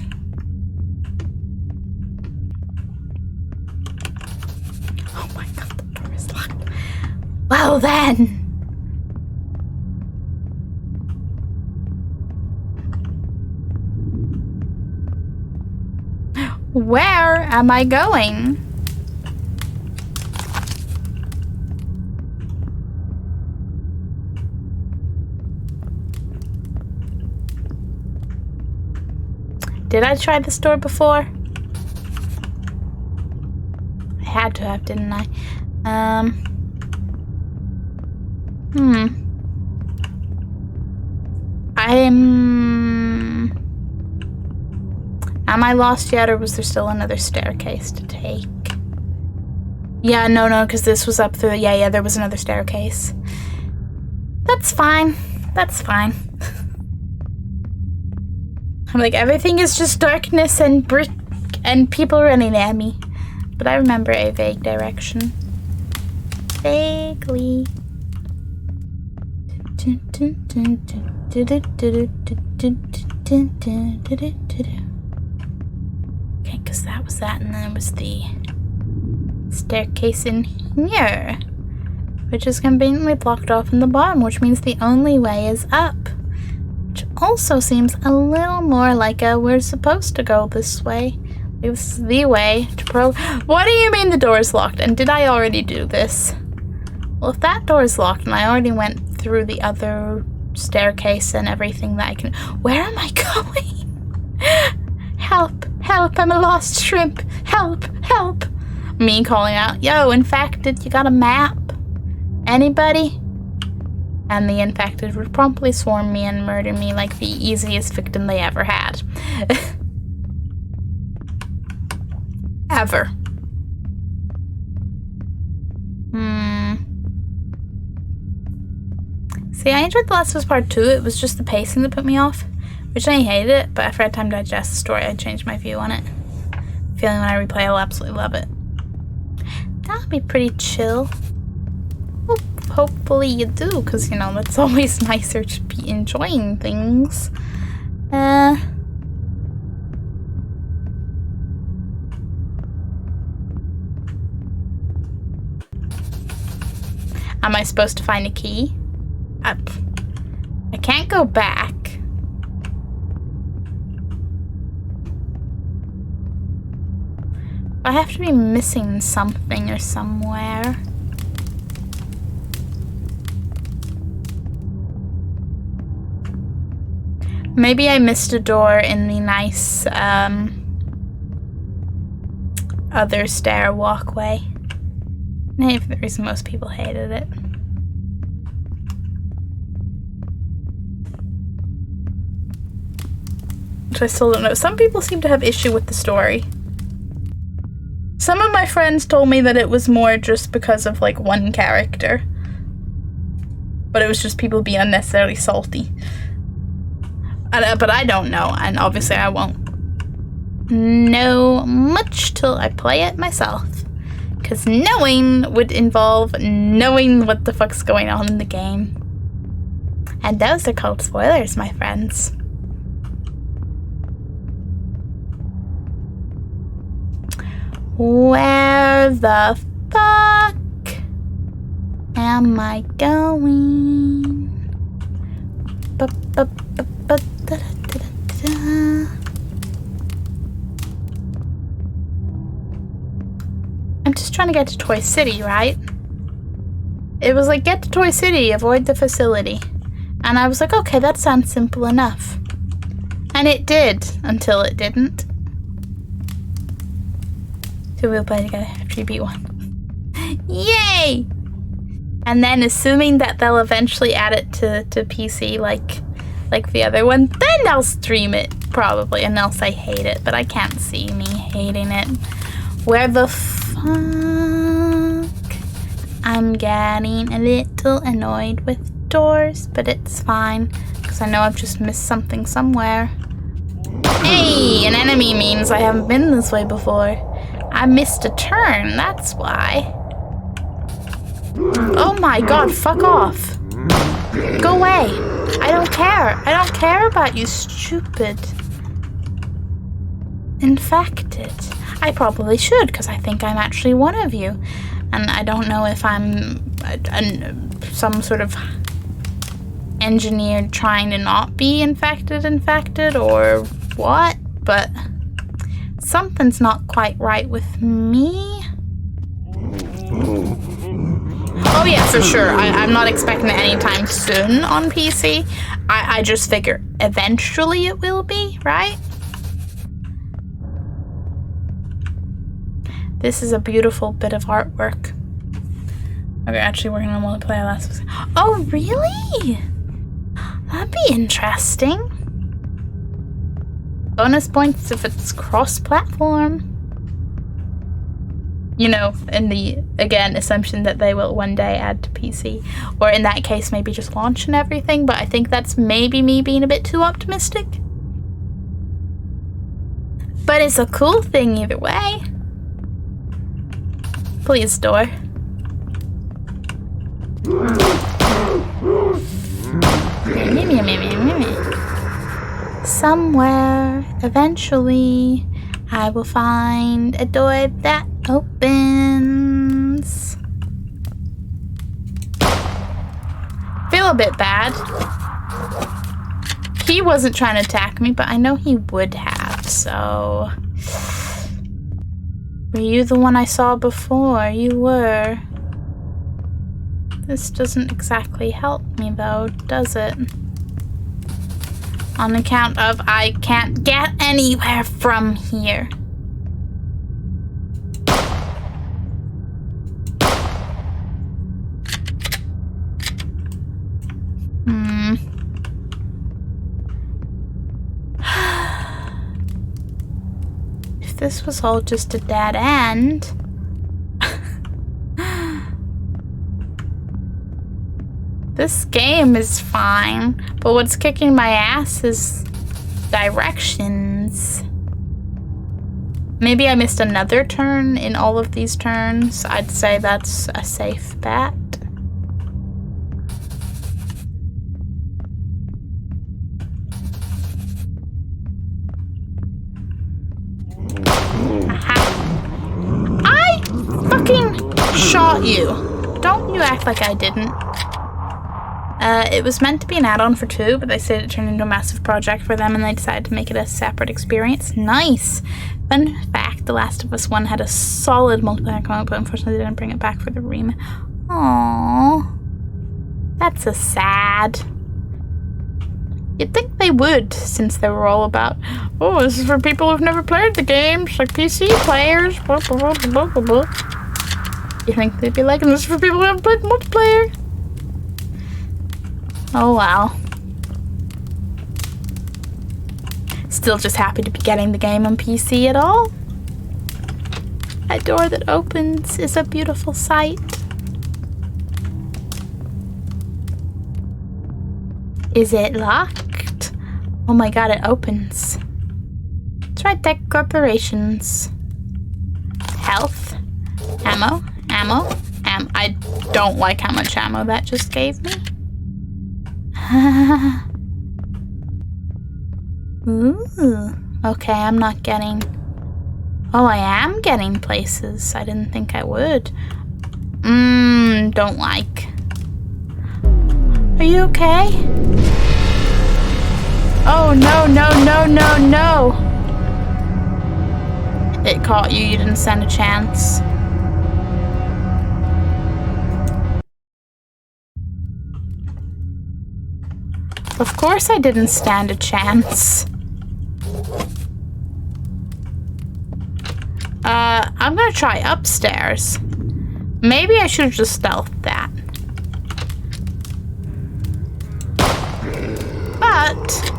Oh my god, the door is locked. Well then. Where am I going? Did I try this door before? I had to have, didn't I? Am I lost yet, or was there still another staircase to take? Yeah, no, because this was up through... Yeah, there was another staircase. That's fine. That's fine. I'm like, everything is just darkness and brick and people running at me. But I remember a vague direction. Vaguely. Okay, because that was that, and then it was the staircase in here, which is conveniently blocked off in the bottom, which means the only way is up. Which also seems a little more like we're supposed to go this way. It's the way to What do you mean the door is locked? And did I already do this? Well, if that door is locked and I already went through the other staircase and everything that I can... Where am I going? Help! Help! I'm a lost shrimp! Help! Help! Me calling out, yo, infected, you got a map? Anybody? And the infected would promptly swarm me and murder me like the easiest victim they ever had. Ever. See, I enjoyed The Last of Us Part 2. It was just the pacing that put me off. Originally I hated it, but after I had time to digest the story, I changed my view on it. Feeling when I replay, I'll absolutely love it. That'll be pretty chill. Hopefully you do, because, you know, it's always nicer to be enjoying things. Am I supposed to find a key? I can't go back. I have to be missing something or somewhere. Maybe I missed a door in the nice, other stair walkway. Maybe for the reason most people hated it. Which I still don't know. Some people seem to have issue with the story. Some of my friends told me that it was more just because of like one character. But it was just people being unnecessarily salty. But I don't know, and obviously I won't know much till I play it myself. Because knowing would involve knowing what the fuck's going on in the game. And those are called spoilers, my friends. Where the fuck am I going? I'm just trying to get to Toy City, right? It was like, get to Toy City, avoid the facility. And I was like, okay, that sounds simple enough. And it did, until it didn't. So we'll play together after you beat one. Yay! And then assuming that they'll eventually add it to PC like the other one, then I'll stream it, probably, and they'll say hate it, but I can't see me hating it. Where the fuck? I'm getting a little annoyed with doors, but it's fine, because I know I've just missed something somewhere. Hey, an enemy means I haven't been this way before. I missed a turn, that's why. Oh my god, fuck off. Go away. I don't care. I don't care about you, stupid. Infected. I probably should, because I think I'm actually one of you. And I don't know if I'm some sort of engineered trying to not be infected, or what, but something's not quite right with me. Oh yeah, for sure. I'm not expecting it anytime soon on PC. I just figure eventually it will be, right? This is a beautiful bit of artwork. Okay, actually working on multiplayer last week. Oh, really? That'd be interesting. Bonus points if it's cross-platform. You know, in the, again, assumption that they will one day add to PC. Or in that case, maybe just launch and everything, but I think that's maybe me being a bit too optimistic. But it's a cool thing either way. Please, door. Somewhere, eventually, I will find a door that opens. Feel a bit bad. He wasn't trying to attack me, but I know he would have, so... Were you the one I saw before? You were. This doesn't exactly help me though, does it? On account of I can't get anywhere from here. If this was all just a dead end... This game is fine, but what's kicking my ass is directions. Maybe I missed another turn in all of these turns. I'd say that's a safe bet. Aha. I fucking shot you. Don't you act like I didn't. It was meant to be an add-on for 2, but they said it turned into a massive project for them and they decided to make it a separate experience. Nice! Fun fact, The Last of Us 1 had a solid multiplayer component, but unfortunately they didn't bring it back for the remake. Aww. That's a sad. You'd think they would, since they were all about, oh, this is for people who've never played the games, like PC players, blah, blah, blah, blah, blah, blah. You think they'd be like, this is for people who haven't played multiplayer? Oh, wow. Still just happy to be getting the game on PC at all. That door that opens is a beautiful sight. Is it locked? Oh my god, it opens. That's right, Tech Corporations. Health. Ammo. Ammo. I don't like how much ammo that just gave me. Ooh. Okay, I'm not getting... Oh, I am getting places. I didn't think I would. Don't like. Are you okay? Oh, no, no, no, no, no. It caught you. You didn't stand a chance. Of course I didn't stand a chance. I'm gonna try upstairs. Maybe I should have just stealthed that. But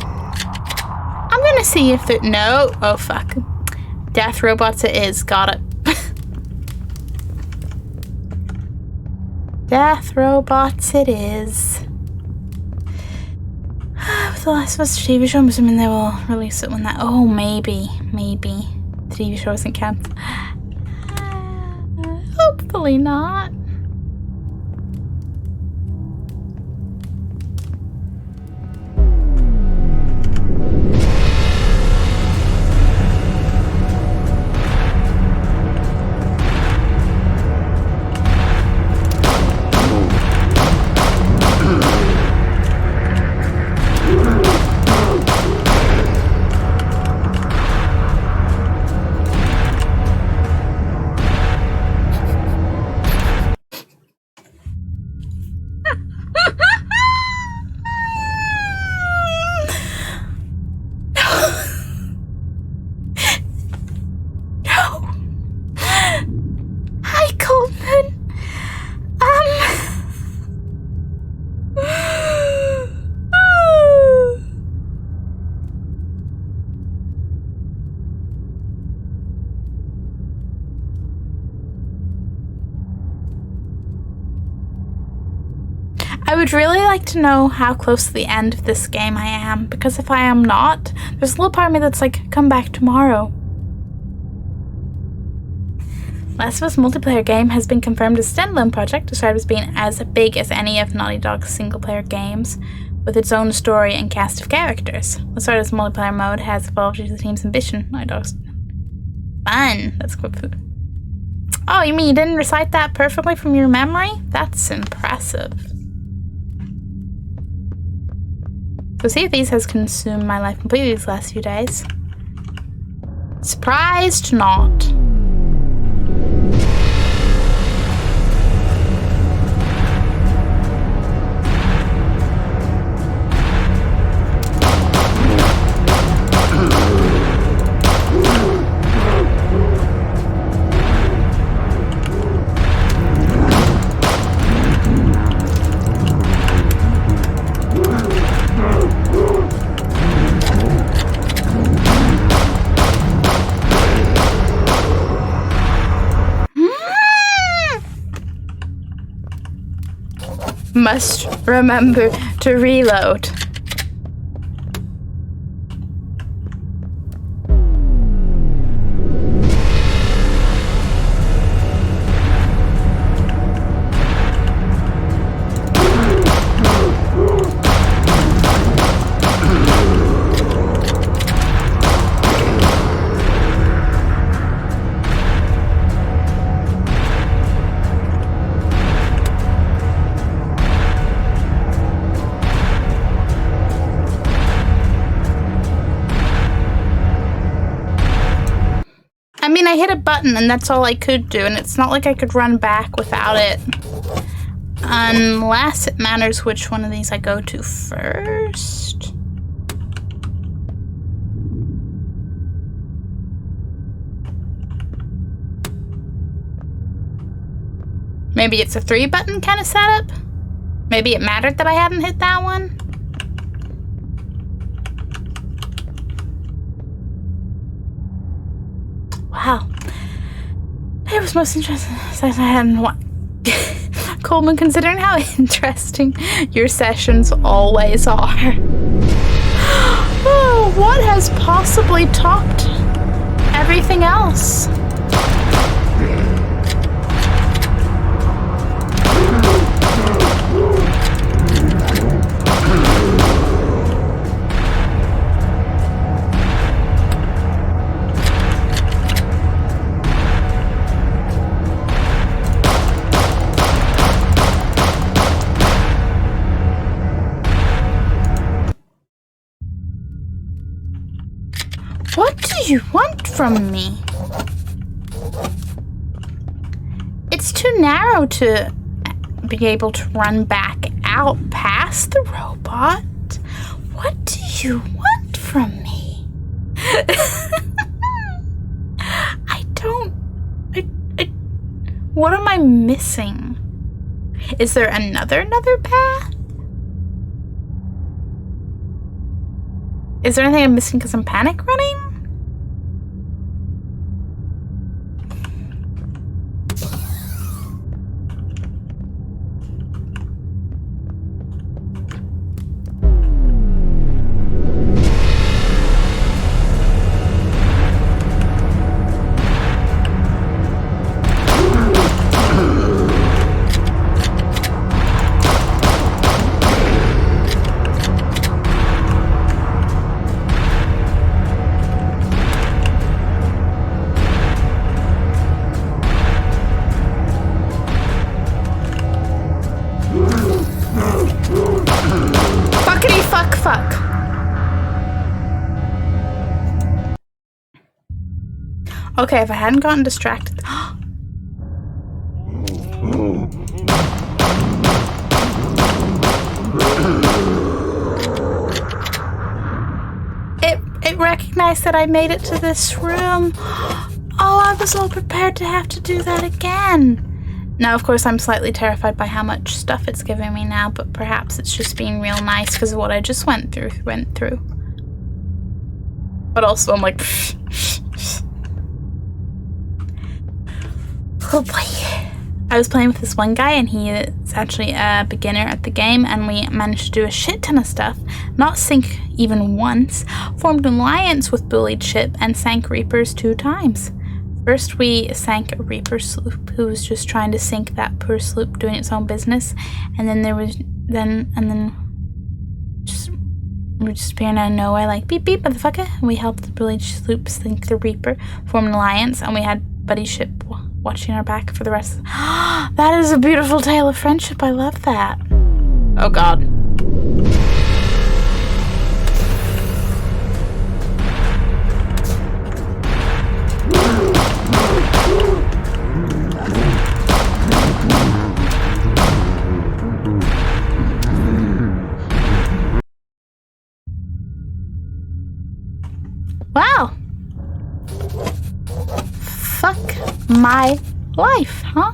I'm gonna see if it... No. Oh, fuck. Death robots it is. Got it. Death robots it is. With the Last of Us TV show, I'm assuming they will release it when that... Oh, maybe. Maybe. The TV show isn't cancelled. Hopefully not. I would really like to know how close to the end of this game I am, because if I am not, there's a little part of me that's like, come back tomorrow. Last of Us multiplayer game has been confirmed as a standalone project, described as being as big as any of Naughty Dog's single-player games, with its own story and cast of characters. What started as multiplayer mode has evolved due to the team's ambition. Naughty Dog's fun. That's good food. Oh, you mean you didn't recite that perfectly from your memory? That's impressive. So Sea of Thieves has consumed my life completely these last few days. Surprised not. Must remember to reload. I hit a button and that's all I could do, and it's not like I could run back without it. Unless it matters which one of these I go to first. Maybe it's a 3-button kind of setup? Maybe it mattered that I hadn't hit that one? Wow. It was most interesting since I hadn't Coleman, considering how interesting your sessions always are. Oh, what has possibly topped everything else? What do you want from me? It's too narrow to be able to run back out past the robot. What do you want from me? What am I missing? Is there another path? Is there anything I'm missing because I'm panic running? Fuck. Okay, if I hadn't gotten distracted. It recognized that I made it to this room. Oh, I was all prepared to have to do that again. Now, of course, I'm slightly terrified by how much stuff it's giving me now, but perhaps it's just being real nice because of what I just went through. But also, I'm like, oh boy. I was playing with this one guy, and he is actually a beginner at the game, and we managed to do a shit ton of stuff, not sink even once, formed an alliance with Bullied Ship, and sank Reapers 2 times. First, we sank a Reaper sloop who was just trying to sink that poor sloop doing its own business, and then we were just appearing out of nowhere like beep beep motherfucker. And we helped the Bullied sloop sink the Reaper, formed an alliance, and we had Buddy Ship watching our back for the rest. That is a beautiful tale of friendship. I love that. Oh God. Wow. Fuck my life, huh?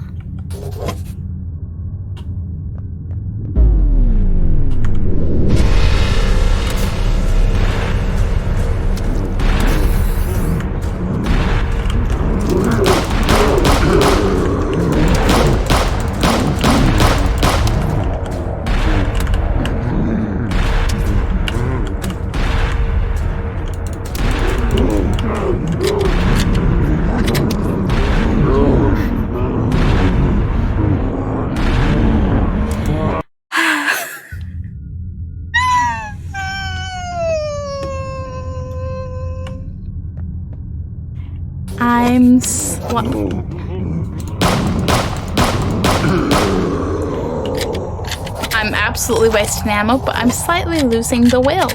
I'm absolutely wasting ammo, but I'm slightly losing the will.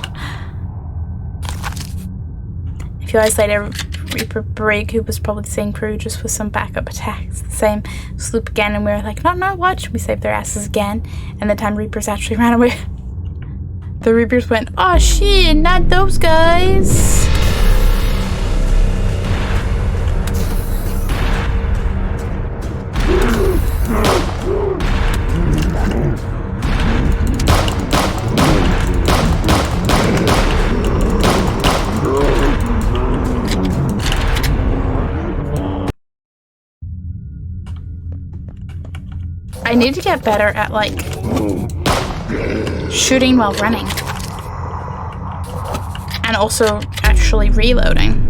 A few hours later, Reaper Brig, who was probably the same crew, just with some backup attacks, the same sloop again, and we were like, no, watch. We saved their asses again, and the time Reapers actually ran away, the Reapers went, oh shit, not those guys. I need to get better at, like, shooting while running. And also actually reloading.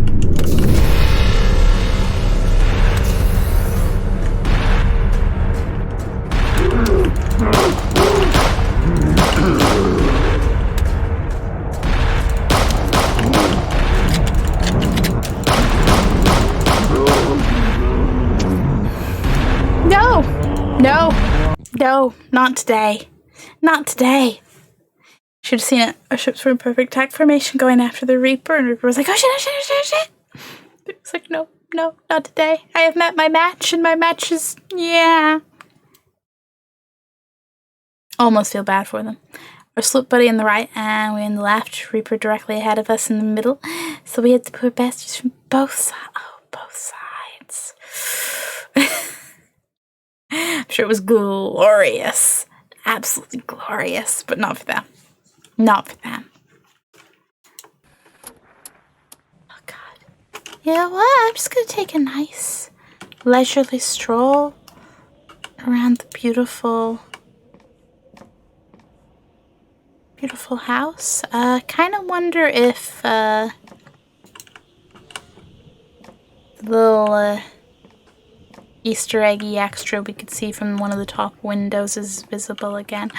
No, not today. Not today. Should have seen it. Our ships were in perfect attack formation going after the Reaper, and Reaper was like, oh shit. It was like, no, not today. I have met my match, and my match is, yeah. Almost feel bad for them. Our sloop buddy on the right, and we in the left. Reaper directly ahead of us in the middle. So we had the poor bastards from both sides. Oh, both sides. I'm sure it was glorious. Absolutely glorious, but not for them. Not for them. Oh, God. You know what? I'm just going to take a nice leisurely stroll around the beautiful house. Kind of wonder if the little Easter eggy extra we could see from one of the top windows is visible again.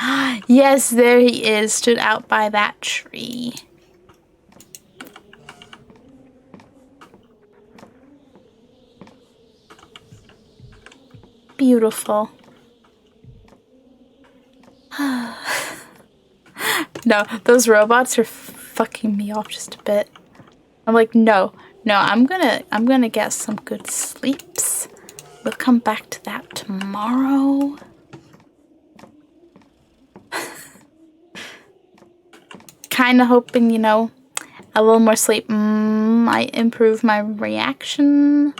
Yes, there he is, stood out by that tree. Beautiful. No, those robots are fucking me off just a bit. I'm like, no, I'm gonna get some good sleeps. We'll come back to that tomorrow. Kind of hoping, you know, a little more sleep might improve my reaction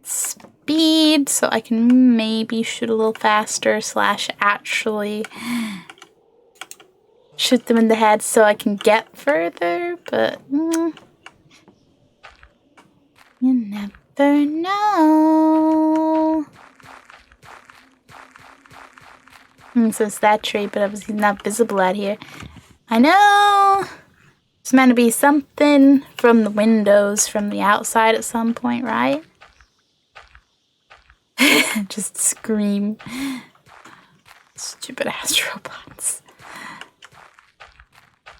speed, so I can maybe shoot a little faster / actually shoot them in the head so I can get further, but you never know. So it's that tree, but obviously not visible out here. I know it's meant to be something from the windows from the outside at some point, right? Just scream. Stupid ass robots.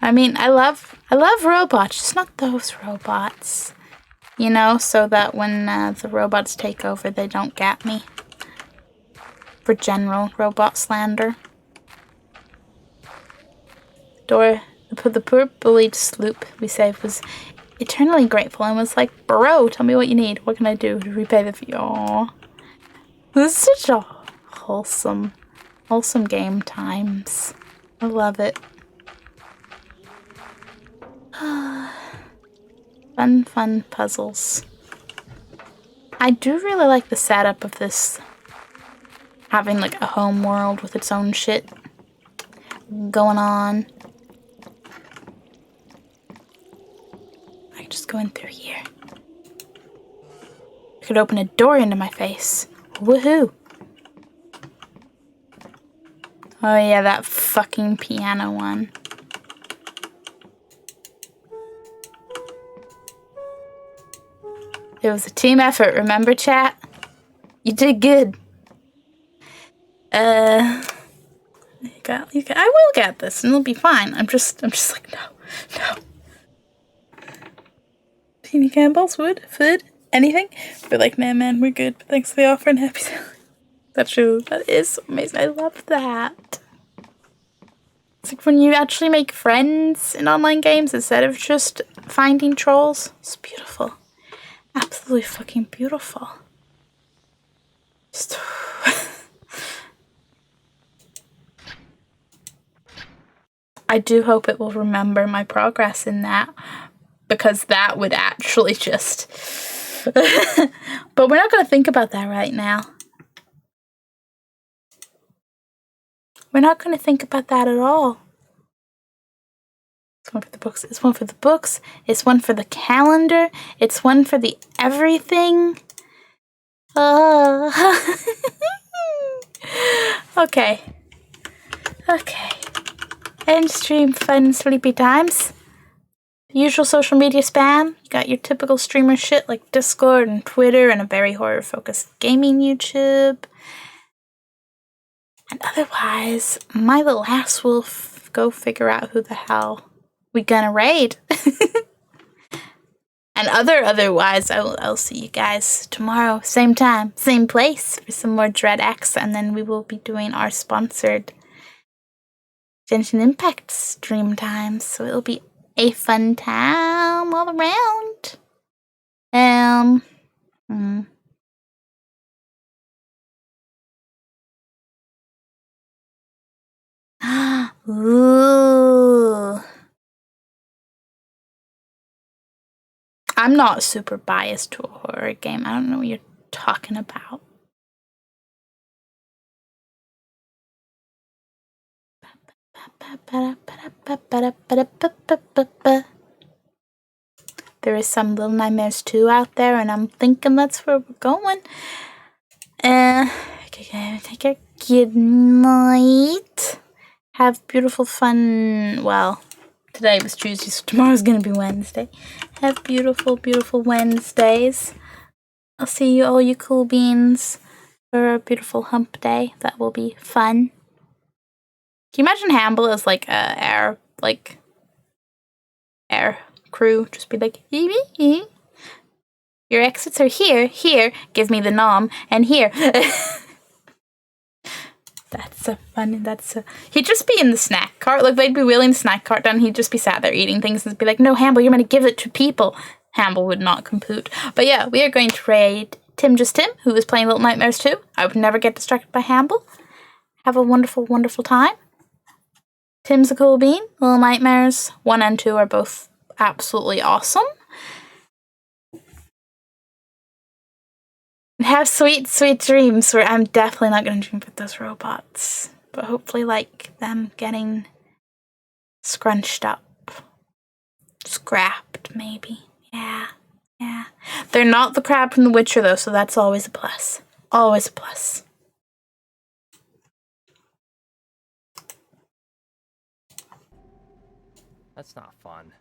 I mean, I love robots, just not those robots. You know, so that when the robots take over, they don't get me. For general robot slander. The poor bullied sloop we saved was eternally grateful and was like, bro, tell me what you need. What can I do to repay the fee? Aww. This is such a wholesome game times. I love it. Fun puzzles. I do really like the setup of this. Having like a home world with its own shit going on. I could just go in through here. I could open a door into my face. Woohoo! Oh yeah, that fucking piano one. It was a team effort, remember, chat? You did good. I will get this, and it'll be fine. I'm just like, no. Teeny Campbell's food, anything? But like, man, we're good. But thanks for the offer and happy selling. That's true. That is amazing. I love that. It's like when you actually make friends in online games instead of just finding trolls. It's beautiful. Absolutely fucking beautiful. Just I do hope it will remember my progress in that, because that would actually just... But we're not going to think about that right now. We're not going to think about that at all. It's one for the books. It's one for the books. It's one for the calendar. It's one for the everything. Okay. End stream, fun, sleepy times. Usual social media spam. You got your typical streamer shit like Discord and Twitter and a very horror-focused gaming YouTube. And otherwise, my little ass will go figure out who the hell we gonna raid. And otherwise, I'll see you guys tomorrow, same time, same place, for some more Dread X, and then we will be doing our sponsored Genshin Impact stream times, so it'll be a fun time all around. Ooh. I'm not super biased to a horror game. I don't know what you're talking about. There is some Little Nightmares 2 out there, and I'm thinking that's where we're going. Take a good night. Have beautiful fun. Well, today was Tuesday, so tomorrow's gonna be Wednesday. Have beautiful, beautiful Wednesdays. I'll see you, all you cool beans, for a beautiful hump day. That will be fun. Can you imagine Hamble as like a air crew? Just be like, your exits are here, give me the nom, and here. That's so funny. He'd just be in the snack cart. Like, they'd be wheeling the snack cart down, he'd just be sat there eating things and be like, no, Hamble, you're gonna give it to people. Hamble would not compute. But yeah, we are going to raid Tim Just Tim, who is playing Little Nightmares 2. I would never get distracted by Hamble. Have a wonderful, wonderful time. Tim's a cool bean. Little Nightmares 1 and 2 are both absolutely awesome. Have sweet, sweet dreams, where I'm definitely not going to dream about those robots. But hopefully, like, them getting scrunched up. Scrapped, maybe. Yeah. They're not the crab from The Witcher, though, so that's always a plus. Always a plus. That's not fun.